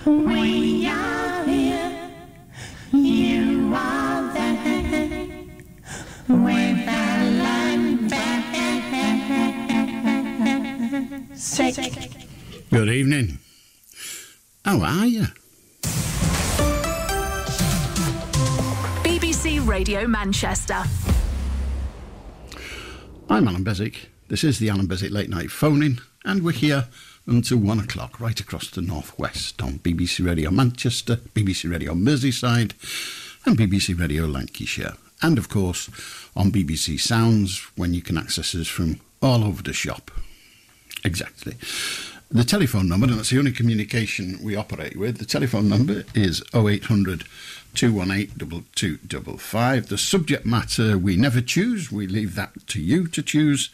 We are here, you are there, with Allan Beswick. Good evening. How are you? BBC Radio Manchester. I'm Allan Beswick. This is the Allan Beswick Late Night Phone-In, and we're here until 1 o'clock, right across the northwest on BBC Radio Manchester, BBC Radio Merseyside, and BBC Radio Lancashire. And, of course, on BBC Sounds, when you can access us from all over the shop. Exactly. The telephone number, and that's the only communication we operate with, the telephone number is 0800 218 2255. The subject matter we never choose, we leave that to you to choose,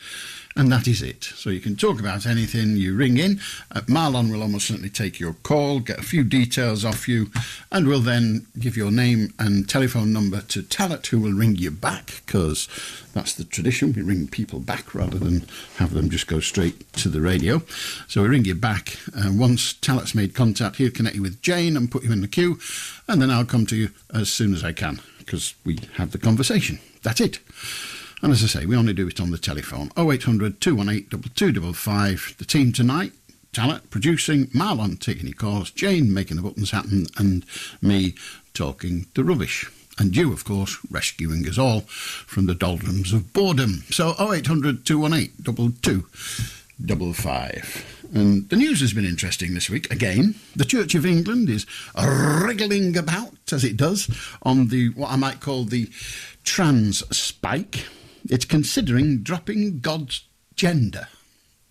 and that is it. So you can talk about anything, you ring in. Marlon will almost certainly take your call, get a few details off you, and will then give your name and telephone number to Talat, who will ring you back, because that's the tradition. We ring people back rather than have them just go straight to the radio. So we ring you back. Once Talat's made contact, he'll connect you with Jane and put you in the queue, and then I'll come to you as soon as I can, because we have the conversation. That's it. And as I say, we only do it on the telephone. 0800 218 2255. The team tonight, Talat producing, Marlon taking your calls, Jane making the buttons happen, and me talking the rubbish. And you, of course, rescuing us all from the doldrums of boredom. So 0800 218 2255. And the news has been interesting this week. Again, the Church of England is wriggling about, as it does, on the what I might call the trans spike. It's considering dropping God's gender.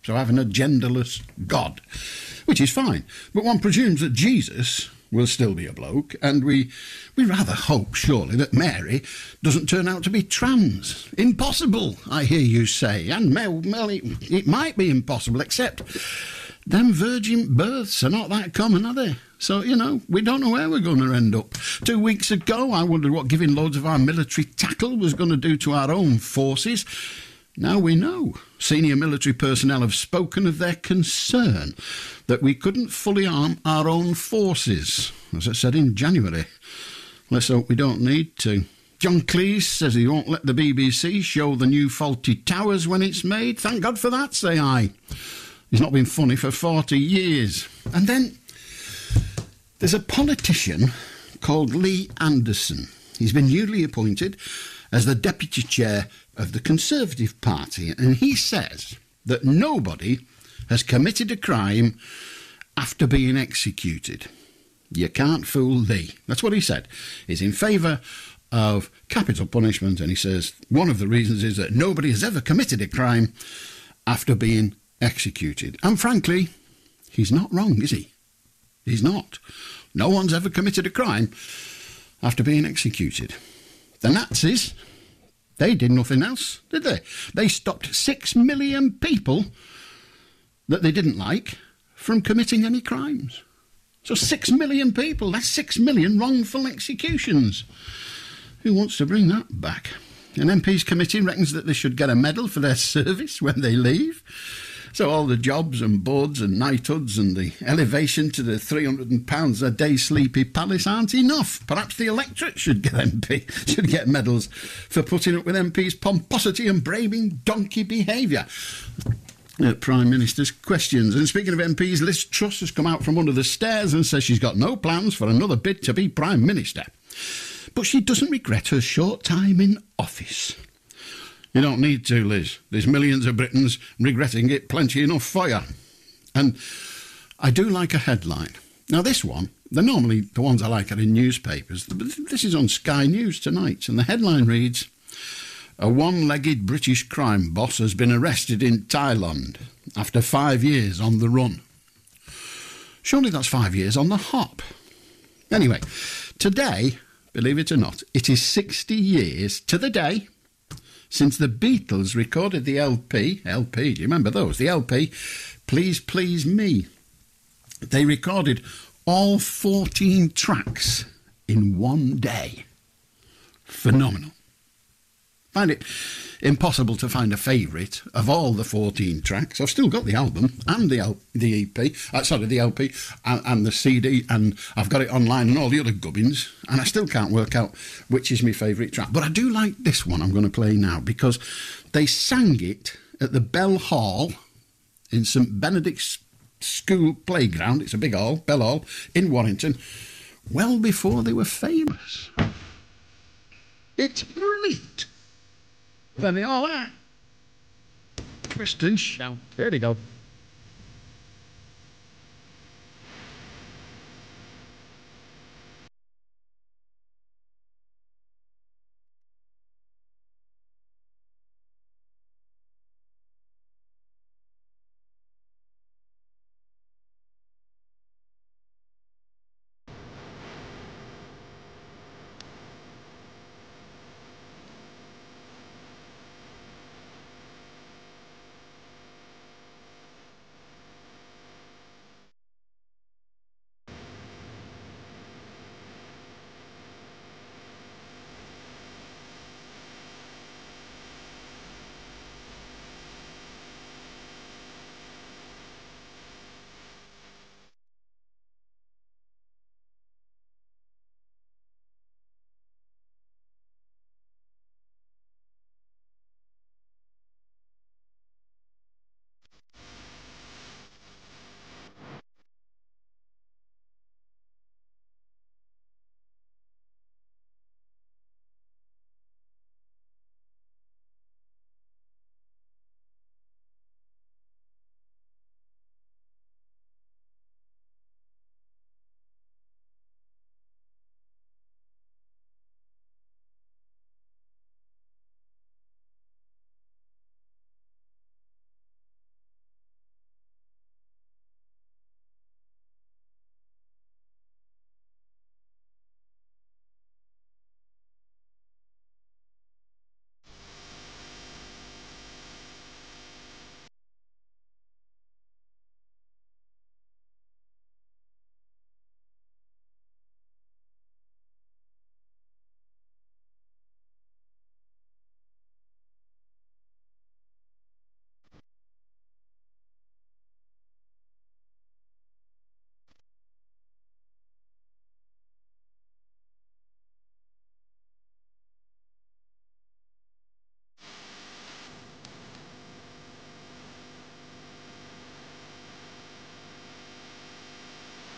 So having a genderless God, which is fine. But one presumes that Jesus will still be a bloke, and we rather hope, surely, that Mary doesn't turn out to be trans. Impossible, I hear you say. And, well, it might be impossible, except them virgin births are not that common, are they? So, you know, we don't know where we're going to end up. 2 weeks ago, I wondered what giving loads of our military tackle was going to do to our own forces. Now we know. Senior military personnel have spoken of their concern that we couldn't fully arm our own forces, as I said in January. Let's hope we don't need to. John Cleese says he won't let the BBC show the new faulty towers when it's made. Thank God for that, say I. He's not been funny for 40 years. And then there's a politician called Lee Anderson. He's been newly appointed as the deputy chair of the Conservative Party, and he says that nobody has committed a crime after being executed. You can't fool Lee. That's what he said. He's in favour of capital punishment, and he says one of the reasons is that nobody has ever committed a crime after being executed. And frankly, he's not wrong, is he? He's not. No one's ever committed a crime after being executed. The Nazis, they did nothing else, did they? They stopped 6 million people that they didn't like from committing any crimes. So 6 million people, that's 6 million wrongful executions. Who wants to bring that back? An MP's committee reckons that they should get a medal for their service when they leave. So all the jobs and boards and knighthoods and the elevation to the £300 a day sleepy palace aren't enough. Perhaps the electorate should get medals for putting up with MP's pomposity and braving donkey behaviour. Prime Minister's questions. And speaking of MPs, Liz Truss has come out from under the stairs and says she's got no plans for another bid to be Prime Minister. But she doesn't regret her short time in office. You don't need to, Liz. There's millions of Britons regretting it plenty enough for you. And I do like a headline. Now, this one, they're normally the ones I like are in newspapers, but this is on Sky News tonight, and the headline reads, "A one-legged British crime boss has been arrested in Thailand after 5 years on the run." Surely that's 5 years on the hop. Anyway, today, believe it or not, it is 60 years to the day since the Beatles recorded the LP, do you remember those? The LP, Please Please Me. They recorded all 14 tracks in one day. Phenomenal. find it impossible to find a favourite of all the 14 tracks. I've still got the album and the EP, the LP and the CD, and I've got it online and all the other gubbins, and I still can't work out which is my favourite track. But I do like this one I'm going to play now, because they sang it at the Bell Hall in St Benedict's School Playground. It's a big hall, Bell Hall, in Warrington, well before they were famous. It's brilliant. There they all are. Twist and shout. There they go.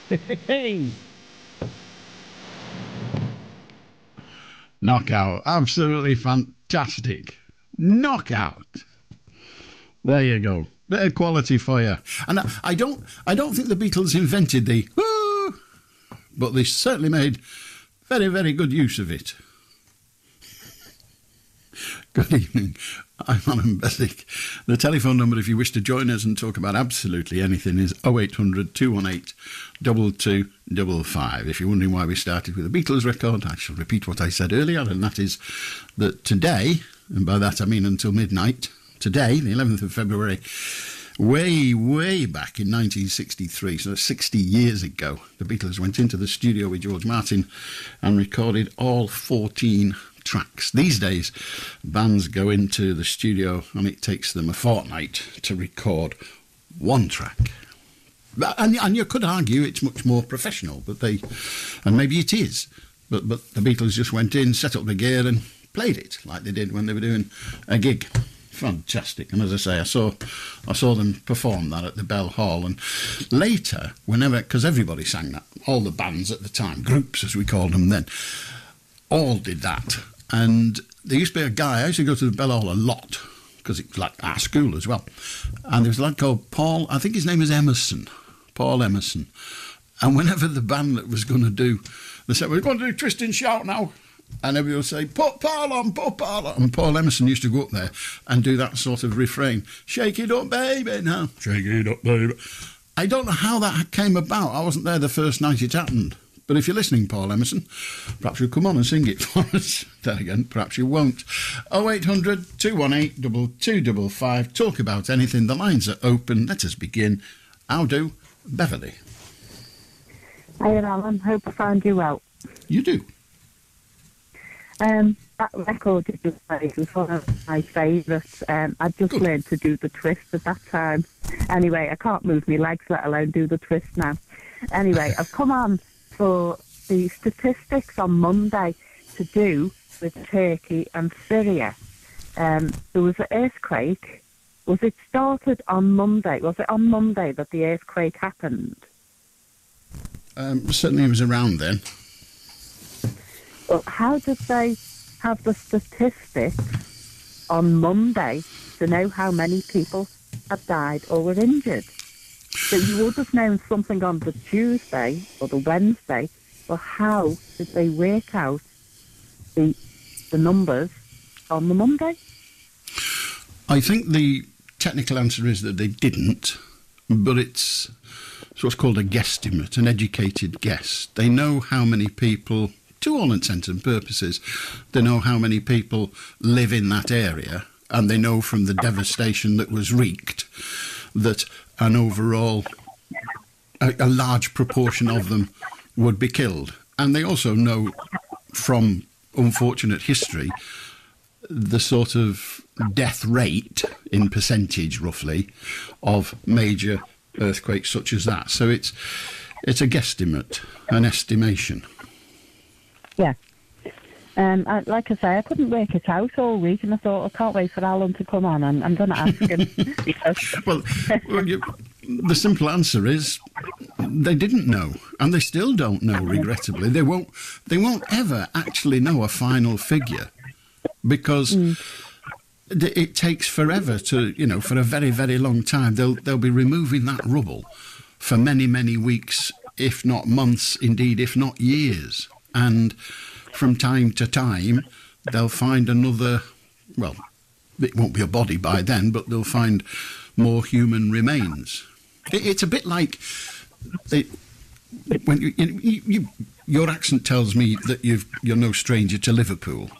Hey! Knockout. Absolutely fantastic. Knockout. There you go. Bit of quality for you. And I don't think the Beatles invented the woo, but they certainly made very, very good use of it. Good evening. I'm Allan Beswick. The telephone number, if you wish to join us and talk about absolutely anything, is 0800 218 2255. If you're wondering why we started with a Beatles record, I shall repeat what I said earlier, and that is that today, and by that I mean until midnight, today, the 11th of February, way, way back in 1963, so 60 years ago, the Beatles went into the studio with George Martin and recorded all 14 tracks. These days, bands go into the studio and it takes them a fortnight to record one track. And you could argue it's much more professional, and maybe it is, but the Beatles just went in, set up the gear and played it like they did when they were doing a gig. Fantastic. And as I say, I saw them perform that at the Bell Hall, and later, because everybody sang that, all the bands at the time, groups as we called them then, all did that. And there used to be a guy, I used to go to the Bell Hall a lot, because it was like our school as well. And there was a lad called Paul, I think his name was Emerson, Paul Emerson. And whenever the band that was going to do, they said, we're going to do Twist and Shout now. And everybody would say, put Paul on, put Paul on. And Paul Emerson used to go up there and do that sort of refrain. Shake it up, baby, now. Shake it up, baby. I don't know how that came about. I wasn't there the first night it happened. But if you're listening, Paul Emerson, perhaps you'll come on and sing it for us. Then again, perhaps you won't. 0800 218 2255. Talk about anything. The lines are open. Let us begin. Aldo, Beverly. Hi, Alan. Hope I found you well. You do. that record you just played was one of my favourites. I just learned to do the twist at that time. Anyway, I can't move my legs, let alone do the twist now. Anyway, I've come on for the statistics on Monday to do with Turkey and Syria. There was an earthquake. Was it started on Monday? Was it on Monday that the earthquake happened? Certainly it was around then. Well, how did they have the statistics on Monday to know how many people had died or were injured? So you would have known something on the Tuesday or the Wednesday, but how did they work out the numbers on the Monday? I think the technical answer is that they didn't, but it's what's called a guesstimate, an educated guess. They know how many people, to all intents and purposes, they know how many people live in that area, and they know from the devastation that was wreaked that an overall, a large proportion of them would be killed. And they also know from unfortunate history the sort of death rate in percentage, roughly, of major earthquakes such as that. So it's a guesstimate, an estimation. Yeah. Like I say, I couldn't work it out all week, and I thought, I can't wait for Allan to come on, and I'm going to ask him. Well, the simple answer is they didn't know, and they still don't know, regrettably. They won't ever actually know a final figure, because it takes forever to, for a very, very long time. They'll be removing that rubble for many, many weeks, if not months, indeed, if not years. And from time to time, they'll find another, well, it won't be a body by then, but they'll find more human remains. It's a bit like when your accent tells me that you're no stranger to Liverpool.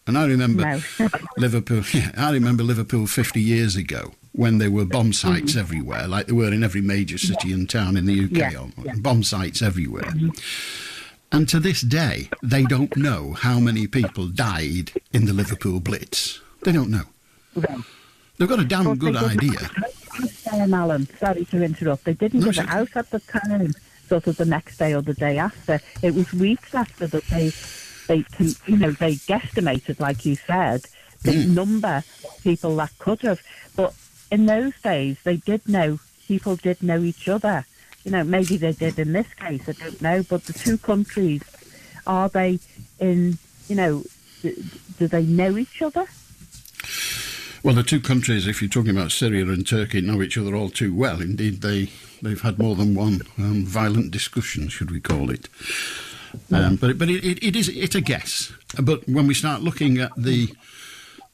And I remember Liverpool. Yeah, I remember Liverpool 50 years ago when there were bomb sites everywhere, like there were in every major city and town in the UK. Bomb sites everywhere. And to this day, they don't know how many people died in the Liverpool Blitz. They don't know. They've got a damn good idea. Allan, sorry to interrupt. They didn't give it out at the time, sort of the next day or the day after. It was weeks after that they guesstimated, like you said, the number of people that could have. But in those days, they did know, people did know each other. Maybe they did in this case, I don't know. But the two countries, are they in, do they know each other? Well, the two countries, if you're talking about Syria and Turkey, know each other all too well. Indeed, they've had more than one violent discussion, should we call it. But it's a guess. But when we start looking at the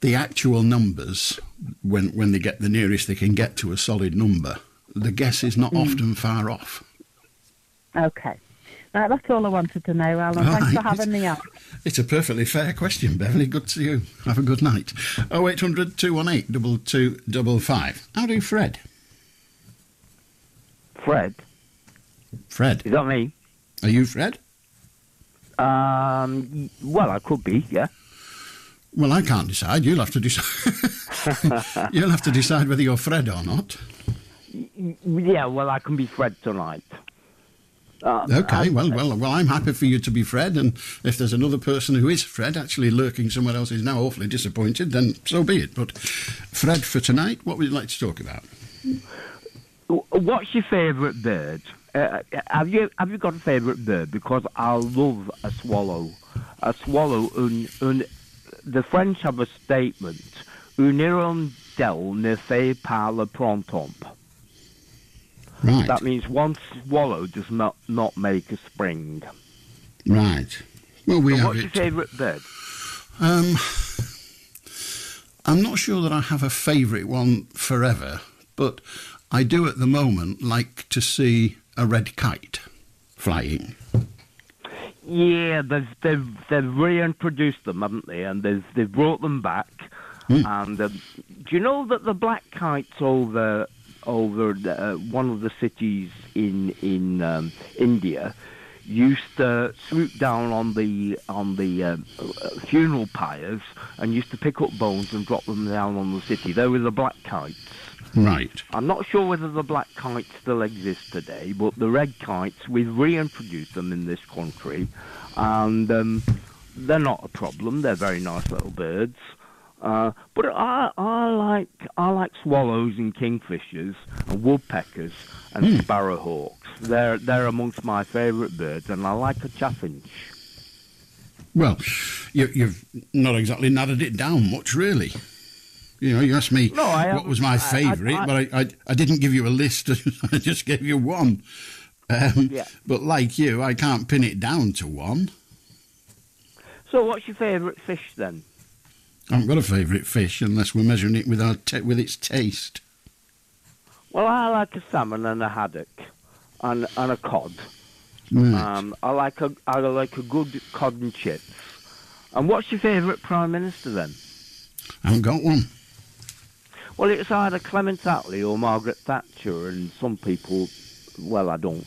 actual numbers, when they get the nearest they can get to a solid number, the guess is not often far off. Okay. That's all I wanted to know, Allan. Thanks for having me on. It's a perfectly fair question, Beverly. Good to you. Have a good night. 0800 218 2255. How do you, Fred? Fred? Fred? Is that me? Are you Fred? Well, I could be, yeah. Well, I can't decide. You'll have to decide. You'll have to decide whether you're Fred or not. Yeah, well, I can be Fred tonight. Okay, well, I'm happy for you to be Fred, and if there's another person who is Fred actually lurking somewhere else is now awfully disappointed, then so be it. But Fred, for tonight, what would you like to talk about? What's your favourite bird? Have you got a favourite bird? Because I love a swallow. A swallow, and the French have a statement, une hirondelle ne fait pas le printemps. Right. That means one swallow does not make a spring. Right. Well, what's your favourite bird? I'm not sure that I have a favourite one forever, but I do at the moment like to see a red kite flying. Yeah, they've reintroduced them, haven't they? And they've brought them back. And do you know that the black kites over one of the cities in India, used to swoop down on the funeral pyres and used to pick up bones and drop them down on the city. They were the black kites. Right. I'm not sure whether the black kites still exist today, but the red kites, we've reintroduced them in this country, and they're not a problem. They're very nice little birds. But I like swallows and kingfishers and woodpeckers and sparrowhawks. They're amongst my favourite birds, and I like a chaffinch. Well, you've not exactly narrowed it down much, really. You know, you asked me what was my favourite, but I didn't give you a list. I just gave you one. But like you, I can't pin it down to one. So what's your favourite fish, then? I haven't got a favourite fish unless we're measuring it with with its taste. Well, I like a salmon and a haddock and a cod. Right. I like a good cod and chips. And what's your favourite Prime Minister, then? I haven't got one. Well, it's either Clement Attlee or Margaret Thatcher, and some people, well, I don't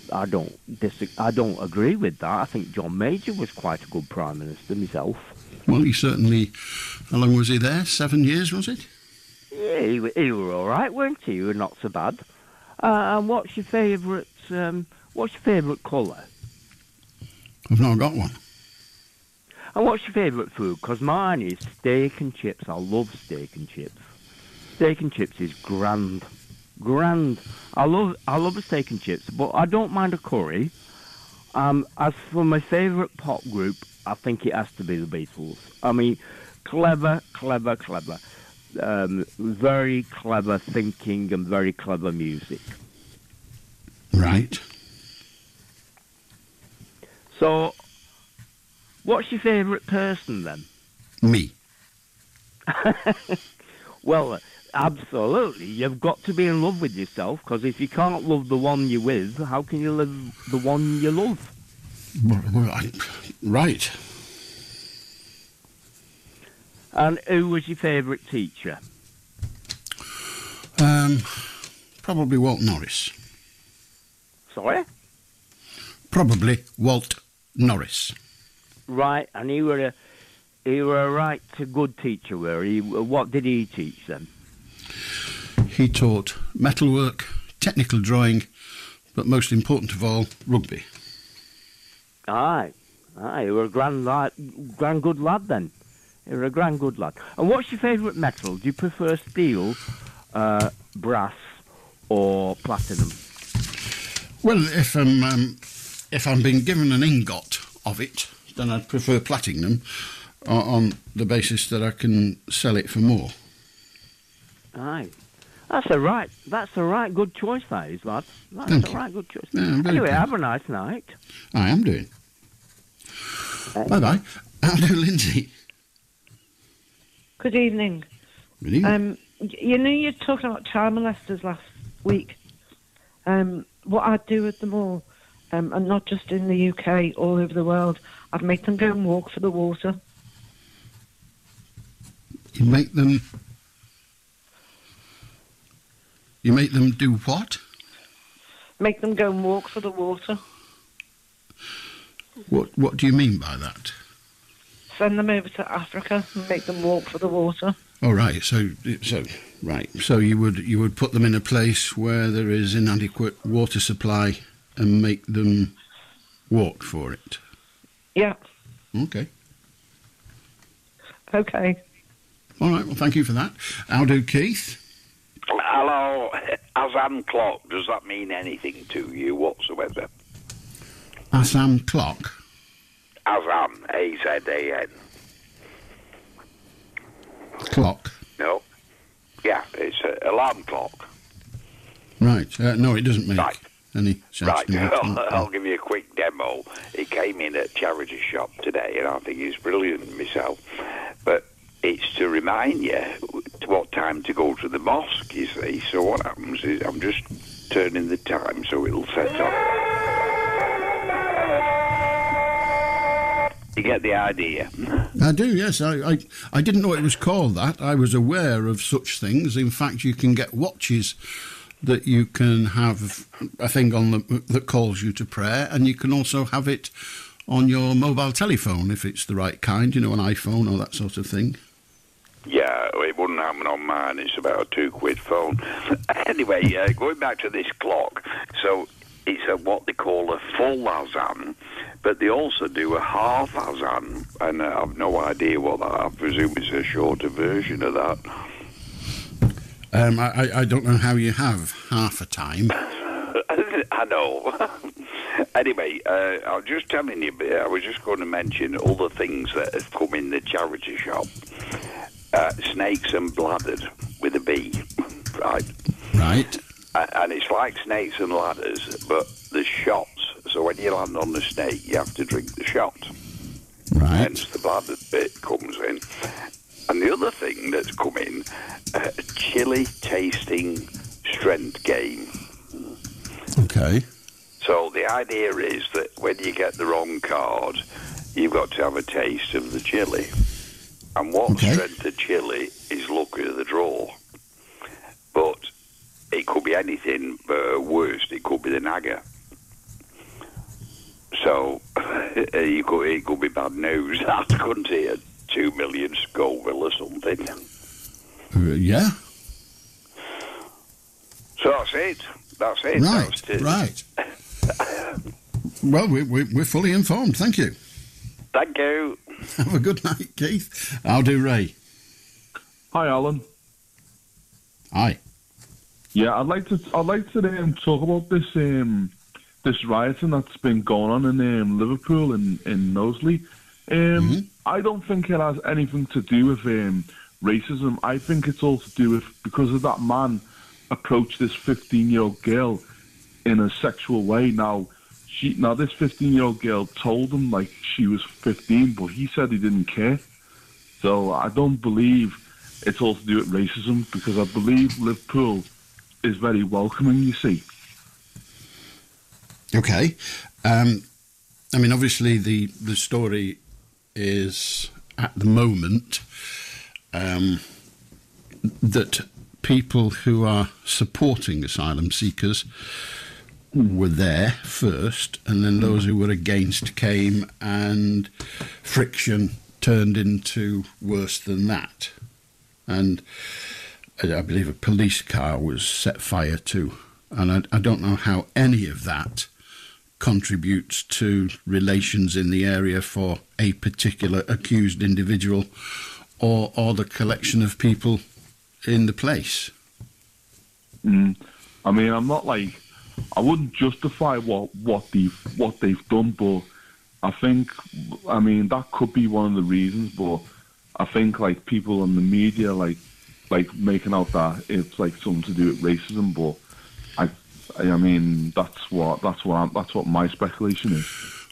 agree with that. I think John Major was quite a good Prime Minister myself. Well, he certainly... How long was he there? 7 years, was it? Yeah, he were all right, weren't he? He were not so bad. And what's your favourite colour? I've not got one. And what's your favourite food? Because mine is steak and chips. I love steak and chips. Steak and chips is grand. I love a steak and chips, but I don't mind a curry. As for my favourite pop group, I think it has to be the Beatles. I mean, clever. Very clever thinking and very clever music. Right. So, what's your favourite person, then? Me. Well, absolutely. You've got to be in love with yourself, because if you can't love the one you're with, how can you love the one you love? Right. And who was your favourite teacher? Probably Walt Norris. Sorry? Probably Walt Norris. Right, and he were a right good teacher, were he? What did he teach them? He taught metalwork, technical drawing, but most important of all, rugby. Aye, you were a grand good lad then. You were a grand good lad. And what's your favourite metal? Do you prefer steel, brass, or platinum? Well, if I'm being given an ingot of it, then I'd prefer platinum on the basis that I can sell it for more. Aye. That's a right good choice, that is, lad. That's Thank a you. right good choice. Yeah, I'm very anyway, proud. have a nice night. I am doing. Bye-bye. Aldo, Lindsay. Good evening. Good evening. You know, you're talking about child molesters last week. What I'd do with them all, and not just in the UK, all over the world, I'd make them go and walk for the water. You make them do what? Make them go and walk for the water. What do you mean by that? Send them over to Africa and make them walk for the water. Oh, right. So you would put them in a place where there is inadequate water supply and make them walk for it. Yeah. Okay. Okay. All right. Well, thank you for that. Aldo, Keith. Hello, Asam clock. Does that mean anything to you whatsoever? Asam clock. Asam, A-Z-A-N. Clock. No. Yeah, it's an alarm clock. Right. No, it doesn't make Right. any sense Right, to me. I'll give you a quick demo. It came in at charity shop today, and I think it's brilliant myself. But it's to remind you to what time to go to the mosque, you see. So what happens is I'm just turning the time so it'll set off. You get the idea? I do, yes. I didn't know it was called that. I was aware of such things. In fact, you can get watches that you can have a thing on that calls you to prayer, and you can also have it on your mobile telephone if it's the right kind, an iPhone or that sort of thing. Yeah, it wouldn't happen on mine. It's about a £2 phone. Anyway, going back to this clock, so it's what they call a full Asam, but they also do a half Asam, and I've no idea what that. I presume it's a shorter version of that. I don't know how you have half a time. I know. Anyway, I was just telling you, I was just going to mention other things that have come in the charity shop. Snakes and bladders with a B, right? Right. And it's like snakes and ladders, but there's shots. So when you land on the snake, you have to drink the shot. Right. Hence the bladder bit comes in. And the other thing that's come in, a chili tasting strength game. Okay. So the idea is that when you get the wrong card, you've got to have a taste of the chili. And what strength of chili is luck of the draw. But it could be anything, worst, it could be the nagger. So it could be bad news. That couldn't it? 2 million Scoville or something. Yeah. So that's it. That's it. Right. Well, we're fully informed. Thank you. Thank you. Have a good night, Keith. I'll do Ray. Hi, Alan. Hi. Yeah, I'd like to talk about this rioting that's been going on in Liverpool in Knowsley. I don't think it has anything to do with racism. I think it's all to do with because of that man approached this 15-year-old girl in a sexual way. Now this 15-year-old girl told him like she was 15, but he said he didn't care. So I don't believe it's all to do with racism because I believe Liverpool is very welcoming, you see. Okay. I mean, obviously the story is at the moment that people who are supporting asylum seekers were there first, and then those who were against came, and friction turned into worse than that. And I believe a police car was set fire to, and I don't know how any of that contributes to relations in the area for a particular accused individual or the collection of people in the place. I mean, I wouldn't justify what they've done, but I think, I mean, that could be one of the reasons, but I think like people in the media like making out that it's like something to do with racism, but I mean that's what my speculation is.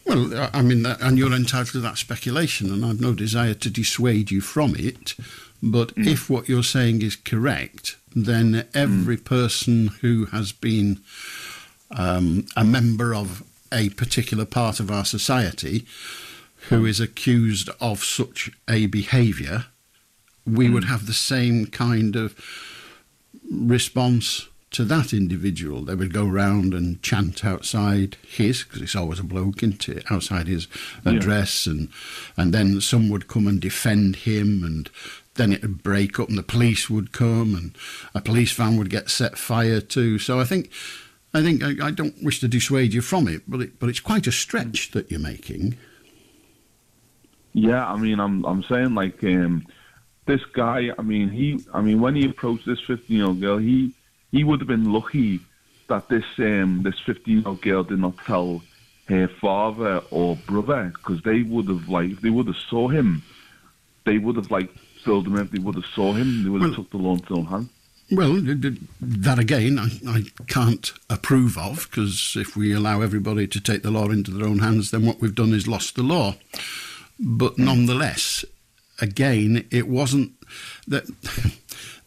Well, I mean, and you're entitled to that speculation, and I've no desire to dissuade you from it. But if what you're saying is correct, then every person who has been a member of a particular part of our society who is accused of such a behaviour, we would have the same kind of response to that individual. They would go round and chant outside his, because it's always a bloke, isn't it, outside his address, and then some would come and defend him, and then it would break up and the police would come and a police van would get set fire to. So I think I don't wish to dissuade you from it, but it's quite a stretch that you're making. Yeah, I mean, I'm saying like this guy. I mean, when he approached this 15-year-old girl, he would have been lucky that this 15-year-old girl did not tell her father or brother, because they would have saw him, they would have like filled him if they would have saw him. They would have took the law into their own hands. Well, that again, I can't approve of, because if we allow everybody to take the law into their own hands, then what we've done is lost the law. But nonetheless, again, it wasn't that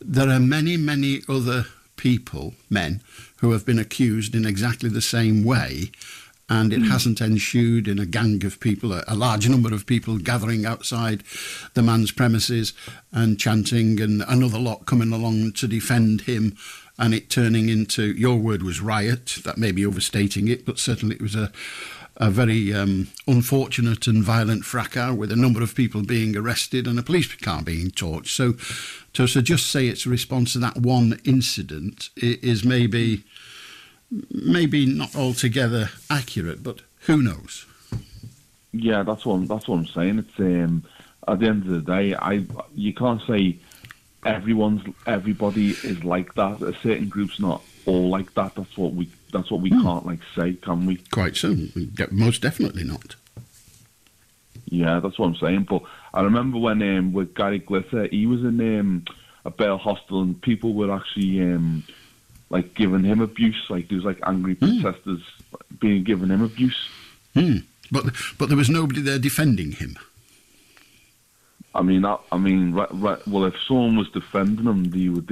there are many, many other people, men, who have been accused in exactly the same way, and it hasn't ensued in a gang of people, a large number of people gathering outside the man's premises and chanting, and another lot coming along to defend him and it turning into, your word was riot, that may be overstating it, but certainly it was a very unfortunate and violent fracas with a number of people being arrested and a police car being torched. So to just say it's a response to that one incident is maybe not altogether accurate, but who knows? Yeah, that's what I'm saying. It's at the end of the day, you can't say everybody is like that. A certain group's not all like that. That's what we can't say, can we? Quite so. Most definitely not. Yeah, that's what I'm saying. But I remember when with Gary Glitter, he was in a bail hostel, and people were actually giving him abuse. Like there was angry protesters being given him abuse. But there was nobody there defending him. Well, if someone was defending him, they would.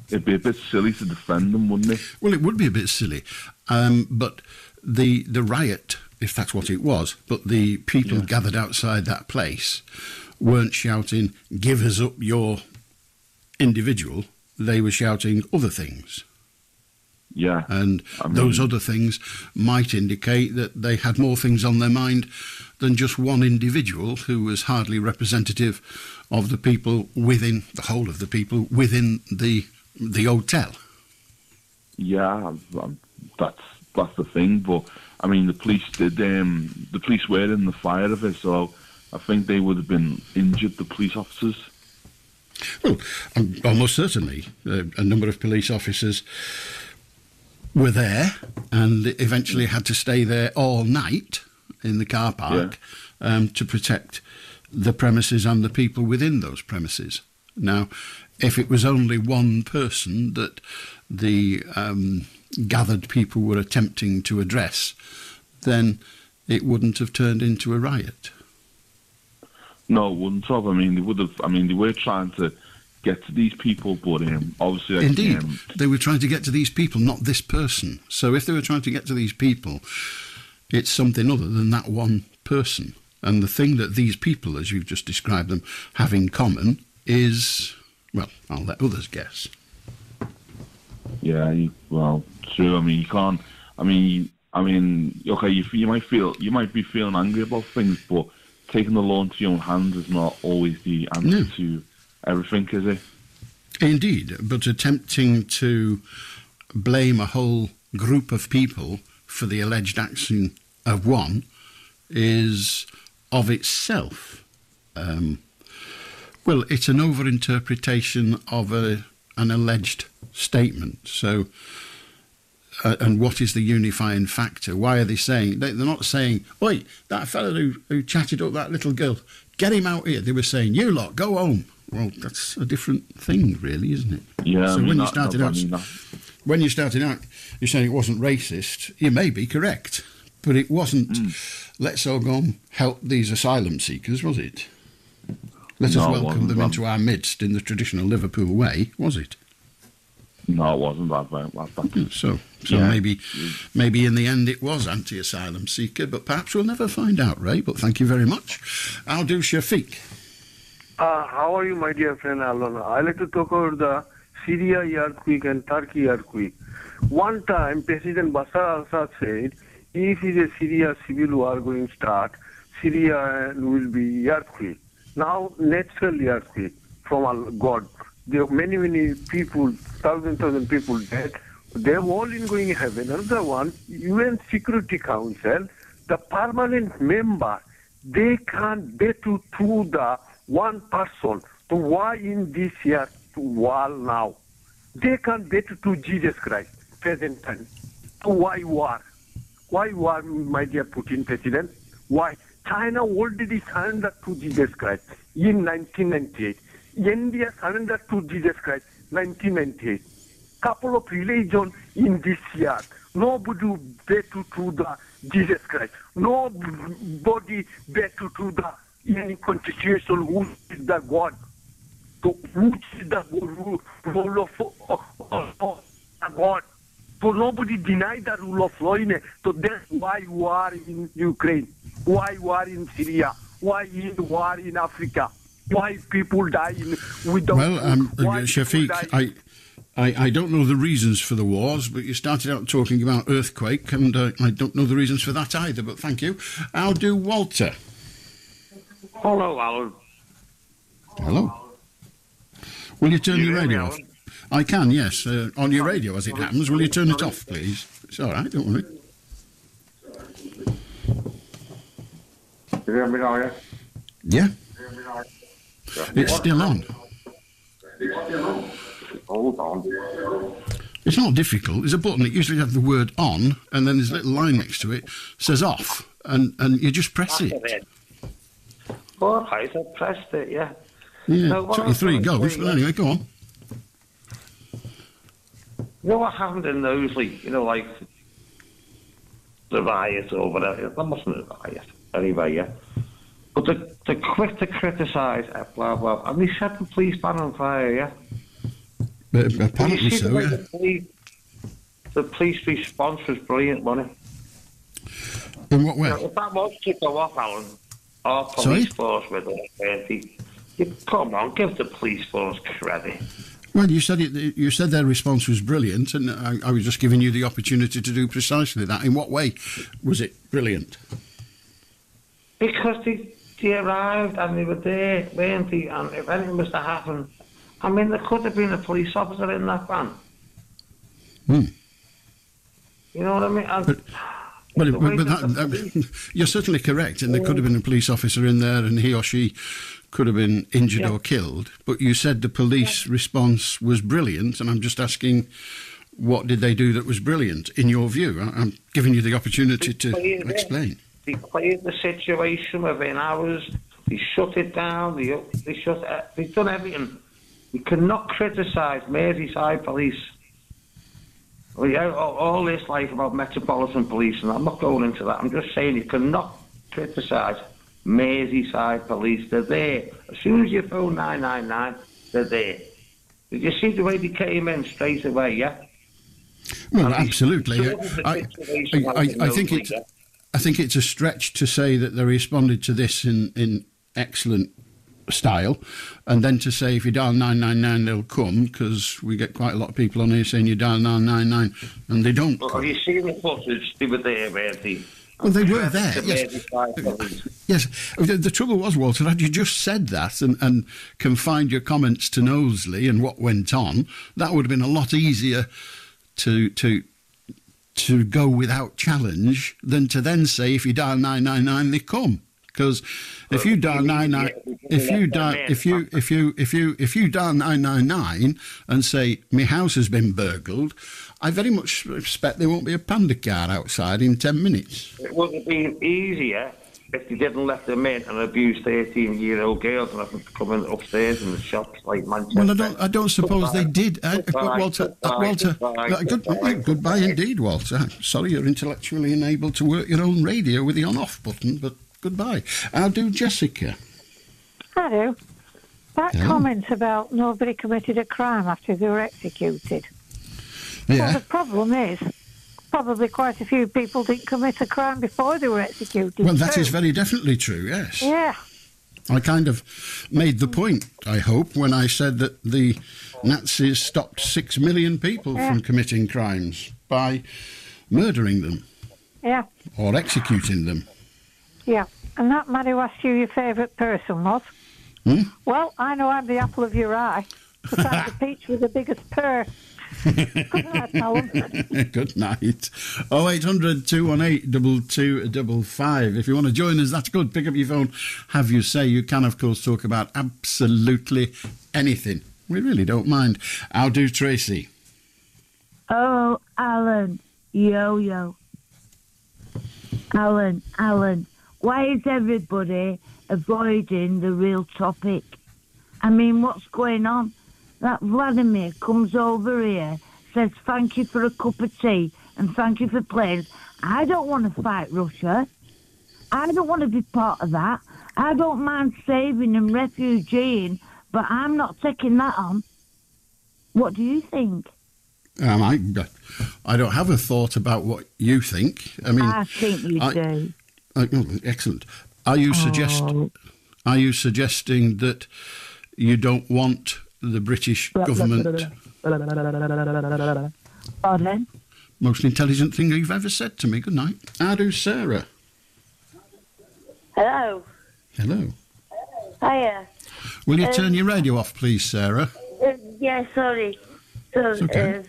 It'd be a bit silly to defend them, wouldn't it? Well, it would be a bit silly. But the riot, if that's what it was, but the people gathered outside that place weren't shouting, "Give us up your individual." They were shouting other things. Yeah. And those other things might indicate that they had more things on their mind than just one individual who was hardly representative of the people within, the whole of the people within the hotel. Yeah, that's the thing. But the police did. The police were in the fire of it, so I think they would have been injured. The police officers. Well, almost certainly, a number of police officers were there, and eventually had to stay there all night in the car park to protect the premises and the people within those premises. Now, if it was only one person that the gathered people were attempting to address, then it wouldn't have turned into a riot. No, it wouldn't have. They would have. They were trying to get to these people, but obviously... Indeed, they were trying to get to these people, not this person. So if they were trying to get to these people, it's something other than that one person. And the thing that these people, as you've just described them, have in common is... Well, I'll let others guess. Yeah, true. You can't. Okay, you might be feeling angry about things, but taking the law into your own hands is not always the answer to everything, is it? Indeed, but attempting to blame a whole group of people for the alleged action of one is of itself. Well, it's an overinterpretation of an alleged statement. So, and what is the unifying factor? Why are they saying... They're not saying, "Oi, that fella who chatted up that little girl, get him out here." They were saying, "You lot, go home." Well, that's a different thing, really, isn't it? Yeah. So when you started out, you're saying it wasn't racist. You may be correct, but it wasn't. Let's all go and help these asylum seekers, was it? Let us welcome them into our midst in the traditional Liverpool way, was it? No, it wasn't that. So maybe in the end it was anti-asylum seeker, but perhaps we'll never find out, Ray. But thank you very much. Aldo, Shafik. How are you, my dear friend Allan? I like to talk about the Syria earthquake and Turkey earthquake. One time, President Bashar al-Assad said, if a Syria civil war going to start, Syria will be earthquake. Now, natural earthquake from God. There are many people, thousand people dead. They're all in going to heaven. Another one, UN Security Council, the permanent member, they can't bet to the one person to why in this year to war now. They can't bet to Jesus Christ, present time. To why war? Why war, my dear Putin president? Why? China already surrendered to Jesus Christ in 1998. India surrendered to Jesus Christ 1998. Couple of religions in this year. Nobody bet to the Jesus Christ. Nobody bet to the any constitution who is the God. So who is the rule of God? So nobody denied the rule of law in it. So that's why war in Ukraine, why war in Syria, why war in Africa, why people die without. Well, Shafik, I don't know the reasons for the wars, but you started out talking about earthquake, and I don't know the reasons for that either, but thank you. I'll do Walter. Hello, Alan. Hello. Will you turn You your hear me, radio off? Alan? I can, yes. On your radio, as it happens. Will you turn it off, please? It's all right, don't worry. You hear me now, yeah? Yeah? It's still on. Hold on. It's not difficult. There's a button. It usually has the word on, and then there's a little line next to it, says off, and you just press it. All right, I pressed it, yeah. Yeah, No, took you 3 goes, but anyway, go on. You know what happened in Knowsley? You know, like the riot or whatever. That wasn't a riot, anyway, yeah. But they're quick to criticise, blah, blah. And they set the police ban on fire, yeah? But apparently see so, the way yeah. the police response was brilliant, wasn't it? In what way? Now, if that was to go off, Alan, our police Sorry? force with it, you come on, give the police force credit. Well, you said it. You said their response was brilliant, and I was just giving you the opportunity to do precisely that. In what way was it brilliant? Because they arrived and they were there, weren't they? And if anything was to happen, I mean, there could have been a police officer in that van. Hmm. You know what I mean? And But you're certainly correct, and there could have been a police officer in there, and he or she could have been injured or killed. But you said the police response was brilliant, and I'm just asking, what did they do that was brilliant, in your view? I'm giving you the opportunity to explain. They cleared the situation within hours. They shut it down. They've done everything. You cannot criticise Merseyside police. Well, yeah, all this like about Metropolitan Police, and I'm not going into that. I'm just saying you cannot criticise Merseyside Police. They're there. As soon as you phone 999, they're there. Did you see the way they came in straight away, yeah? Well, absolutely. I think it's a stretch to say that they responded to this in excellent style, and then to say if you dial 999 they'll come, because we get quite a lot of people on here saying you dial 999 and they don't come. Have you seen the footage? They were there, weren't they? Well, they were there, yes. Yes. The trouble was, Walter, had you just said that and confined your comments to Knowsley and what went on, that would have been a lot easier to go without challenge than to then say if you dial 999 they come. Because if you dial 999 and say my house has been burgled, I very much expect there won't be a panda car outside in 10 minutes. It would have been easier if they didn't let them in and abuse 13-year-old girls and have them coming upstairs in the shops like Manchester. Well, I don't suppose they did. Walter, goodbye indeed, Walter. Sorry you're intellectually unable to work your own radio with the on-off button, but goodbye. I'll do Jessica. Hello. That comment about nobody committed a crime after they were executed. Yeah. Well, the problem is probably quite a few people didn't commit a crime before they were executed. Well, that is very definitely true, yes. Yeah. I kind of made the point, I hope, when I said that the Nazis stopped 6 million people from committing crimes by murdering them. Yeah. Or executing them. Yeah. And that man who asked you your favourite person was? Well, I know I'm the apple of your eye, because I'm the peach with the biggest purr. Good night, Alan. Good night. 0800 218 2255. If you want to join us, that's good. Pick up your phone, have your say. You can, of course, talk about absolutely anything. We really don't mind. I'll do Tracy. Oh, Alan. Yo. Alan. Why is everybody avoiding the real topic? I mean, what's going on? That Vladimir comes over here, says thank you for a cup of tea and thank you for playing. I don't want to fight Russia. I don't want to be part of that. I don't mind saving and refugeeing, but I'm not taking that on. What do you think? I don't have a thought about what you think. I mean, I think you do. Excellent. Are you suggesting that you don't want the British government Pardon? Most intelligent thing you've ever said to me. Good night. How do Sarah? Hello. Hello. Hiya. Will you turn your radio off, please, Sarah? Yeah, sorry. So, okay.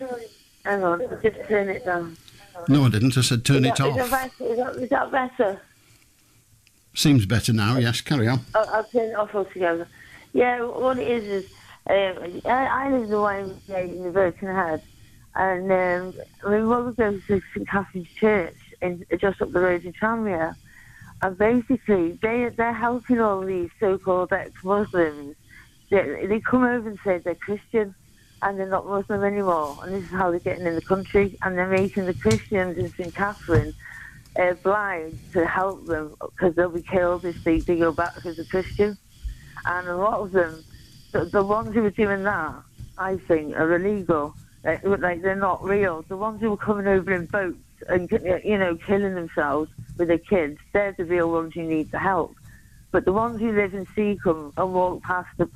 Hang on, just turn it down. No, I didn't. I said turn it off. Is that better? Seems better now, yes. Carry on. I'll turn it off altogether. Yeah, what it is I live in the YMCA in the Birkenhead, and my mother goes to St Catherine's Church just up the road in Tranmere, and basically they're helping all these so-called ex-Muslims. They come over and say they're Christian, and they're not Muslim anymore, and this is how they're getting in the country, and they're making the Christians in St Catherine blind to help them, because they'll be killed if they go back as a Christian. And a lot of them, the ones who are doing that, I think, are illegal. Like they're not real. The ones who are coming over in boats and, you know, killing themselves with their kids, they're the real ones who need the help. But the ones who live in Seacombe and walk past the,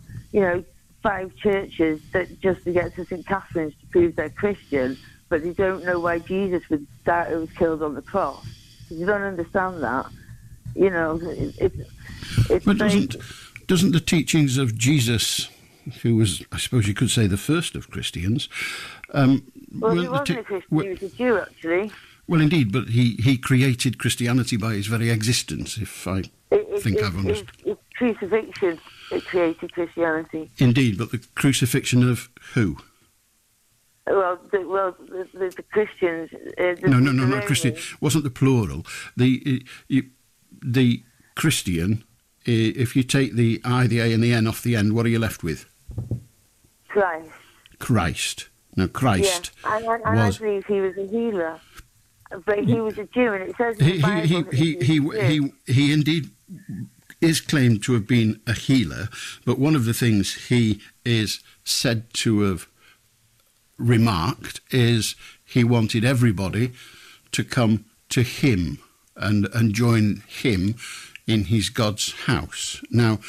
5 churches that just to get to St Catherine's to prove they're Christian, but they don't know why Jesus was killed on the cross. You don't understand that. It's but doesn't the teachings of Jesus, who was, I suppose you could say, the first of Christians... well, he wasn't a Christian, he was a Jew, actually. Well, indeed, but he created Christianity by his very existence, if I think I've understood. It's crucifixion that created Christianity. Indeed, but the crucifixion of who? Well, the Christians... No, not Christian. Wasn't the plural. The Christian, if you take the I, the A and the N off the end, what are you left with? Christ. Now, Christ and I believe he was a healer. But he was a Jew, and it says in the Bible he indeed is claimed to have been a healer, but one of the things he is said to have remarked is he wanted everybody to come to him and join him in his God's house. Now,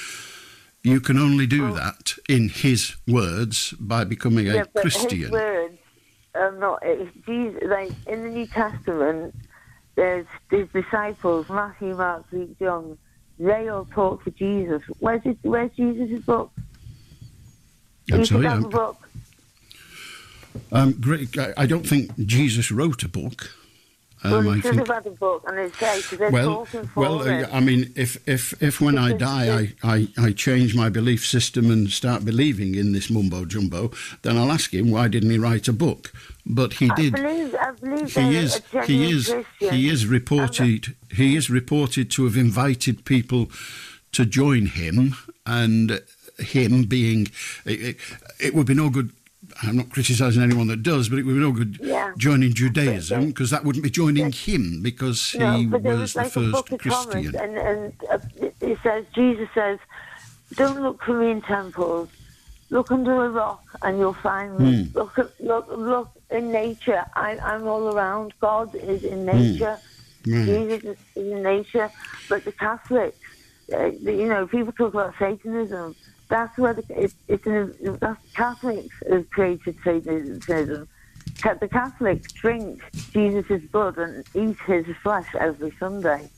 you can only do that in his words by becoming a Christian. His words are not. Jesus, like in the New Testament, there's his disciples, Matthew, Mark, Luke, John. They all talk for Jesus. Where's Jesus' book? Absolutely. Book. Great. I don't think Jesus wrote a book. Well, he should have had a book, and it's safe, because they're talking for him. I mean, if when I die, I change my belief system and start believing in this mumbo jumbo, then I'll ask him why didn't he write a book? But he did. I believe he is reported to have invited people to join him, and him being, it would be no good. I'm not criticising anyone that does, but it would be no good joining Judaism, because that wouldn't be joining him, because he was the first Christian. And it says, Jesus says, don't look for me in temples. Look under a rock and you'll find me. Look in nature. I'm all around. God is in nature. Jesus is in nature. But the Catholics, people talk about Satanism. That's where the Catholics have created Satanism. The Catholics drink Jesus' blood and eat his flesh every Sunday.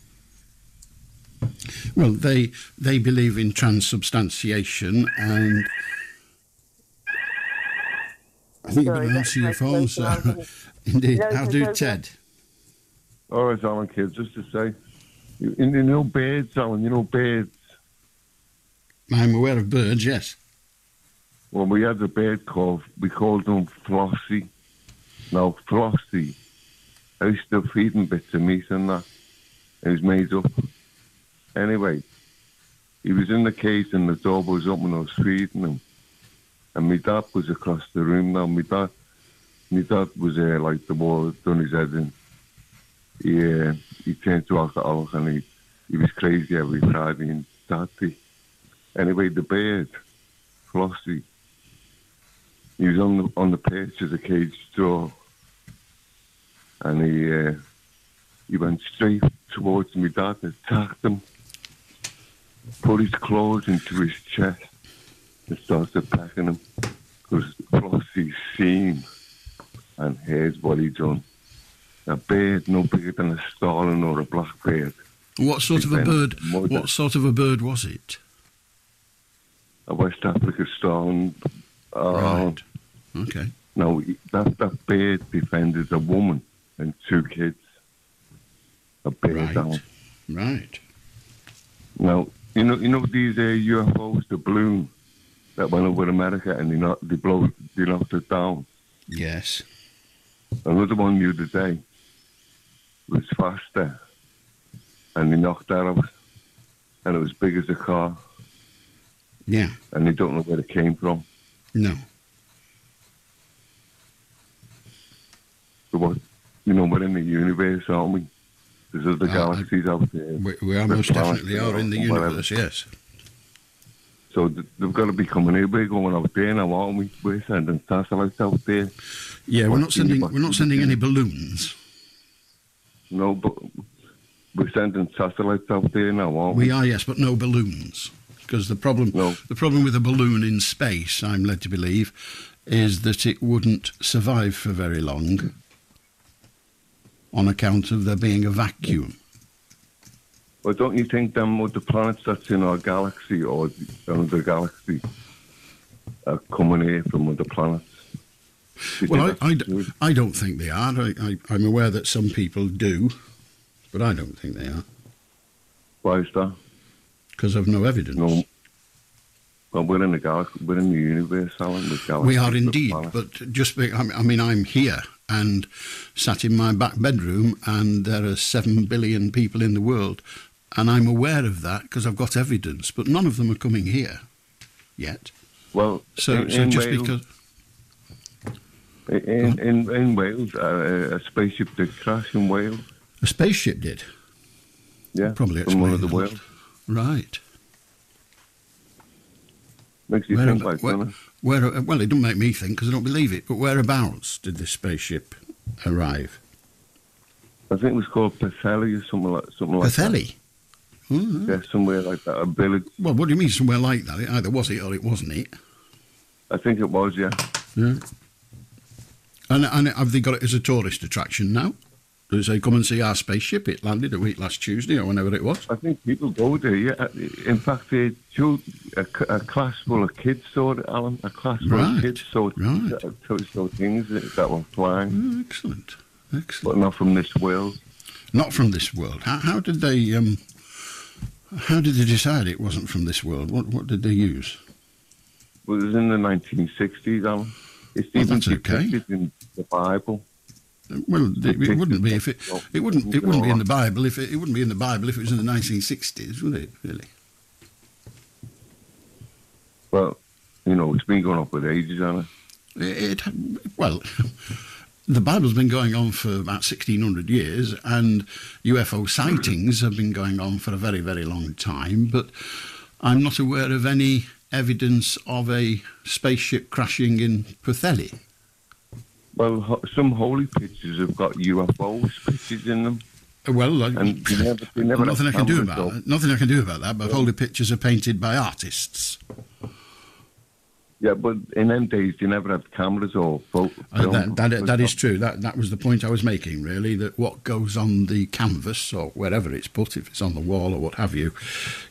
Well, they believe in transubstantiation, and I think you're going to answer your phone, sir. Indeed. How do Ted? All right, Alan, kids, just to say, you know birds, Alan, birds. I'm aware of birds, yes. Well, we had a bird we called him Flossie. Now, Flossie, I used to feed him bits of meat and that. It was made up. Anyway, he was in the cage and the door was open and I was feeding him. And my dad was across the room now. My dad was there like the wall had done his head in. He turned to alcoholic and he was crazy every Friday and Saturday. Anyway, the bird, Flossie, he was on the perch of the cage door, and he went straight towards me dad, attacked him, put his claws into his chest, and started pecking him. Because Flossie's seen and heard what he done. A bird no bigger than a starling or a blackbird. What sort of a bird? What sort of a bird was it? A West African starling. Right. Okay. No, that bird defended a woman and 2 kids. A bird down. Right. Now, you know these UFOs, the balloon that went over America and they knocked it down. Yes. Another one the other day was faster, and they knocked that out, and it was big as a car. Yeah. And they don't know where it came from. No. So what? We're in the universe, aren't we? There's other galaxies out there. We are most definitely are in the universe, yes. So they've got to be coming here. We're going out there now, aren't we? We're sending satellites out there. Yeah, we're not sending any balloons. No, but we're sending satellites out there now, aren't we? We are, yes, but no balloons. Because the problem with a balloon in space, I'm led to believe, is that it wouldn't survive for very long on account of there being a vacuum. Well, don't you think them other planets that's in our galaxy or another galaxy are coming here from other planets? Well, I don't think they are. I'm aware that some people do, but I don't think they are. Why is that? Because I've no evidence. No. Well, we're in the galaxy. We're in the universe, Alan. We are indeed, but I'm here and sat in my back bedroom, and there are 7 billion people in the world, and I'm aware of that because I've got evidence. But none of them are coming here yet. Well, so just Wales, because. In Wales, a spaceship did crash in Wales. A spaceship did? Yeah, probably from one of the whales. Right. Makes you think like, doesn't it? Well, it doesn't make me think because I don't believe it, but whereabouts did this spaceship arrive? I think it was called Pathelli or something like that. Pathelli? Oh, yeah, somewhere like that, a village. Well, what do you mean somewhere like that? It either was it or it wasn't it. I think it was, yeah. Yeah. And have they got it as a tourist attraction now? Do they say, come and see our spaceship? It landed a week last Tuesday or whenever it was. I think people go there, yeah. In fact, a class full of kids saw it, Alan. A class full of kids saw things that were flying. Oh, excellent. But not from this world. Not from this world. How did they decide it wasn't from this world? What did they use? Well, it was in the 1960s, Alan. It's even depicted in the Bible. Well, it wouldn't be if it wouldn't be in the Bible if it wouldn't be in the Bible if it was in the 1960s, would it? Really? Well, it's been going on for ages, hasn't it? Well, the Bible's been going on for about 1,600 years, and UFO sightings have been going on for a very, very long time. But I'm not aware of any evidence of a spaceship crashing in Pathelli. Well, some holy pictures have got UFOs pictures in them. Well, they never nothing I can do about that. Nothing I can do about that. But holy pictures are painted by artists. Yeah, but in them days, they never had cameras or film. That is true. That was the point I was making, really, that what goes on the canvas or wherever it's put, if it's on the wall or what have you,